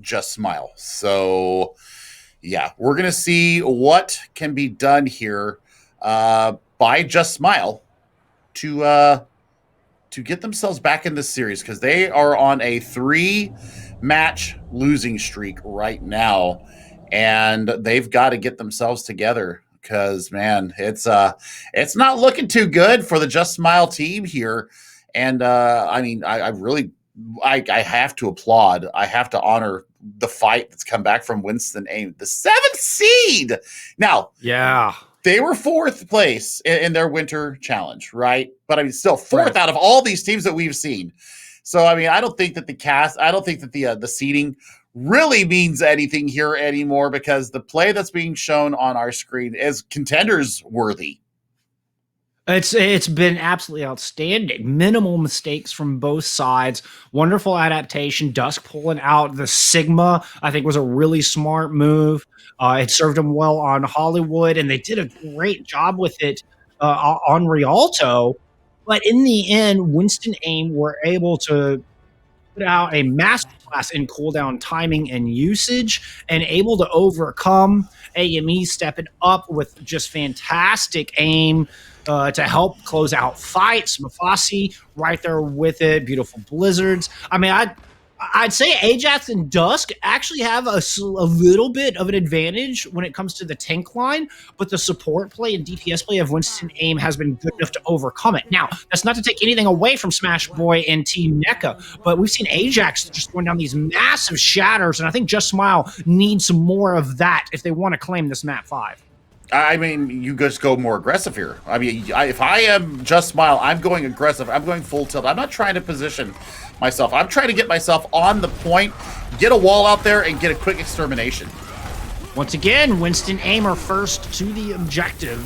Just Smile. So, yeah, we're going to see what can be done here by Just Smile to get themselves back in this series, because they are on a 3-match losing streak right now. And they've got to get themselves together, because, man, it's not looking too good for the Just Smile team here. And I mean, I have to applaud. I have to honor the fight that's come back from Winston Aim, the 7th seed. Now, yeah, they were 4th place in their winter challenge, right? But I mean, still 4th out of all these teams that we've seen. So I mean, I don't think that the seeding really means anything here anymore, because the play that's being shown on our screen is contenders worthy. It's been absolutely outstanding. Minimal mistakes from both sides. Wonderful adaptation. Dusk pulling out the Sigma, I think, was a really smart move. It served them well on Hollywood, and they did a great job with it on Rialto. But in the end, Winston Aim were able to put out a masterclass in cooldown timing and usage, and able to overcome AME stepping up with just fantastic aim to help close out fights. Mafasi right there with it. Beautiful blizzards. I mean, I'd say Ajax and Dusk actually have a little bit of an advantage when it comes to the tank line, but the support play and DPS play of Winston Aim has been good enough to overcome it. Now, that's not to take anything away from Smash Boy and Team NECA, but we've seen Ajax just going down these massive shatters, and I think Just Smile needs some more of that if they want to claim this map 5. I mean, you just go more aggressive here. I mean, if I am Just Smile, I'm going aggressive. I'm going full tilt. I'm not trying to position myself. I'm trying to get myself on the point, get a wall out there, and get a quick extermination. Once again, Winston Aim are first to the objective,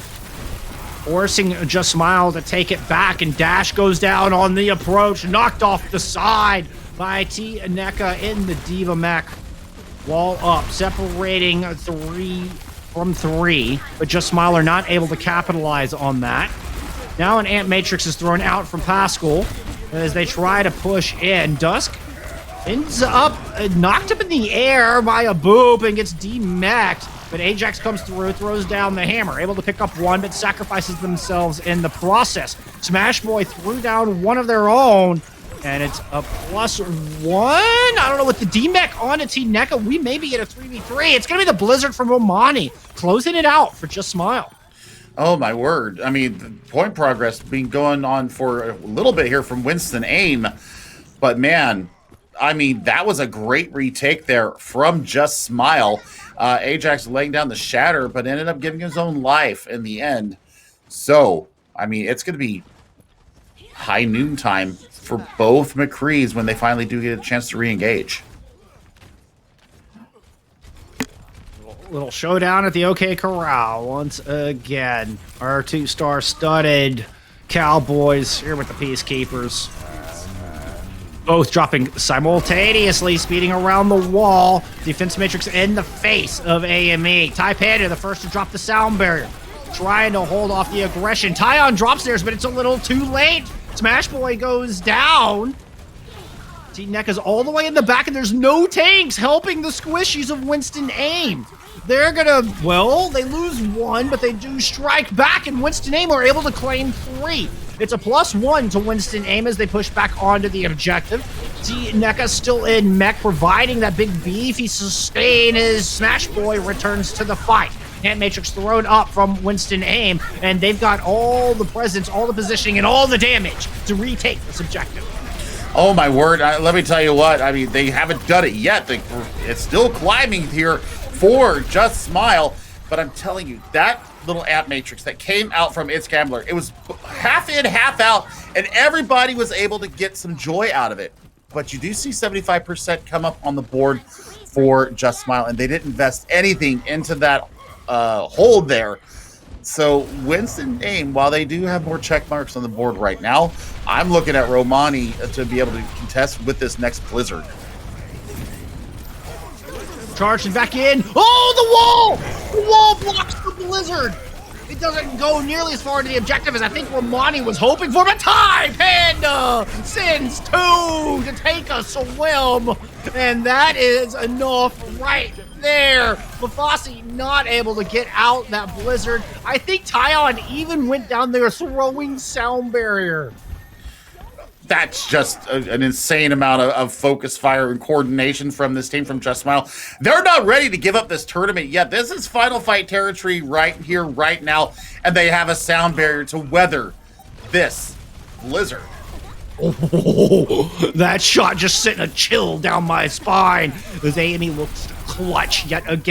forcing Just Smile to take it back, and Dash goes down on the approach, knocked off the side by T NECA in the Diva mech. Wall up, separating 3 from 3, but Just Smile are not able to capitalize on that. Now an Ant Matrix is thrown out from Pascal as they try to push in. Dusk ends up knocked up in the air by a boop and gets demeched, but Ajax comes through, throws down the hammer, able to pick up one, but sacrifices themselves in the process. Smash Boy threw down one of their own, and it's a +1. I don't know, with the D-Mech on to Team NECA, we may be at a 3v3. It's going to be the Blizzard from Omani closing it out for Just Smile. Oh, my word. I mean, the point progress been going on for a little bit here from Winston Aim. But, man, I mean, that was a great retake there from Just Smile. Ajax laying down the shatter, but ended up giving his own life in the end. So, I mean, it's going to be high noon time for both McCrees when they finally do get a chance to re-engage. Little showdown at the OK Corral once again. Our 2-star studded Cowboys here with the Peacekeepers. Both dropping simultaneously, speeding around the wall. Defense Matrix in the face of AME. Tai Panda, the first to drop the sound barrier, trying to hold off the aggression. Tyon drops theirs, but it's a little too late. Smash Boy goes down. Team NECA's all the way in the back, and there's no tanks helping the squishies of Winston Aim. They're gonna, well, they lose 1, but they do strike back, and Winston Aim are able to claim 3. It's a +1 to Winston Aim as they push back onto the objective. Team NECA still in mech, providing that big beefy sustain as Smash Boy returns to the fight. Ant Matrix thrown up from Winston Aim, and they've got all the presence, all the positioning, and all the damage to retake this objective. Oh, my word. Let me tell you what. I mean, they haven't done it yet. It's still climbing here for Just Smile. But I'm telling you, that little ant matrix that came out from its gambler. It was half in, half out, and everybody was able to get some joy out of it. But you do see 75% come up on the board for Just Smile, and they didn't invest anything into that hold there. So Winston Aim, while they do have more check marks on the board right now, I'm looking at Romani to be able to contest with this next Blizzard. Charging back in. Oh, the wall! The wall blocks the Blizzard. It doesn't go nearly as far to the objective as I think Romani was hoping for, but Thai Panda sends 2 to take a swim, and that is enough right there. Mafasi not able to get out that Blizzard. I think Tyon even went down there throwing sound barrier. That's just an insane amount of focus, fire, and coordination from this team from Just Smile. They're not ready to give up this tournament yet. This is final fight territory right here, right now, and they have a sound barrier to weather this Blizzard. Oh, that shot just sent a chill down my spine as Amy looks clutch yet again.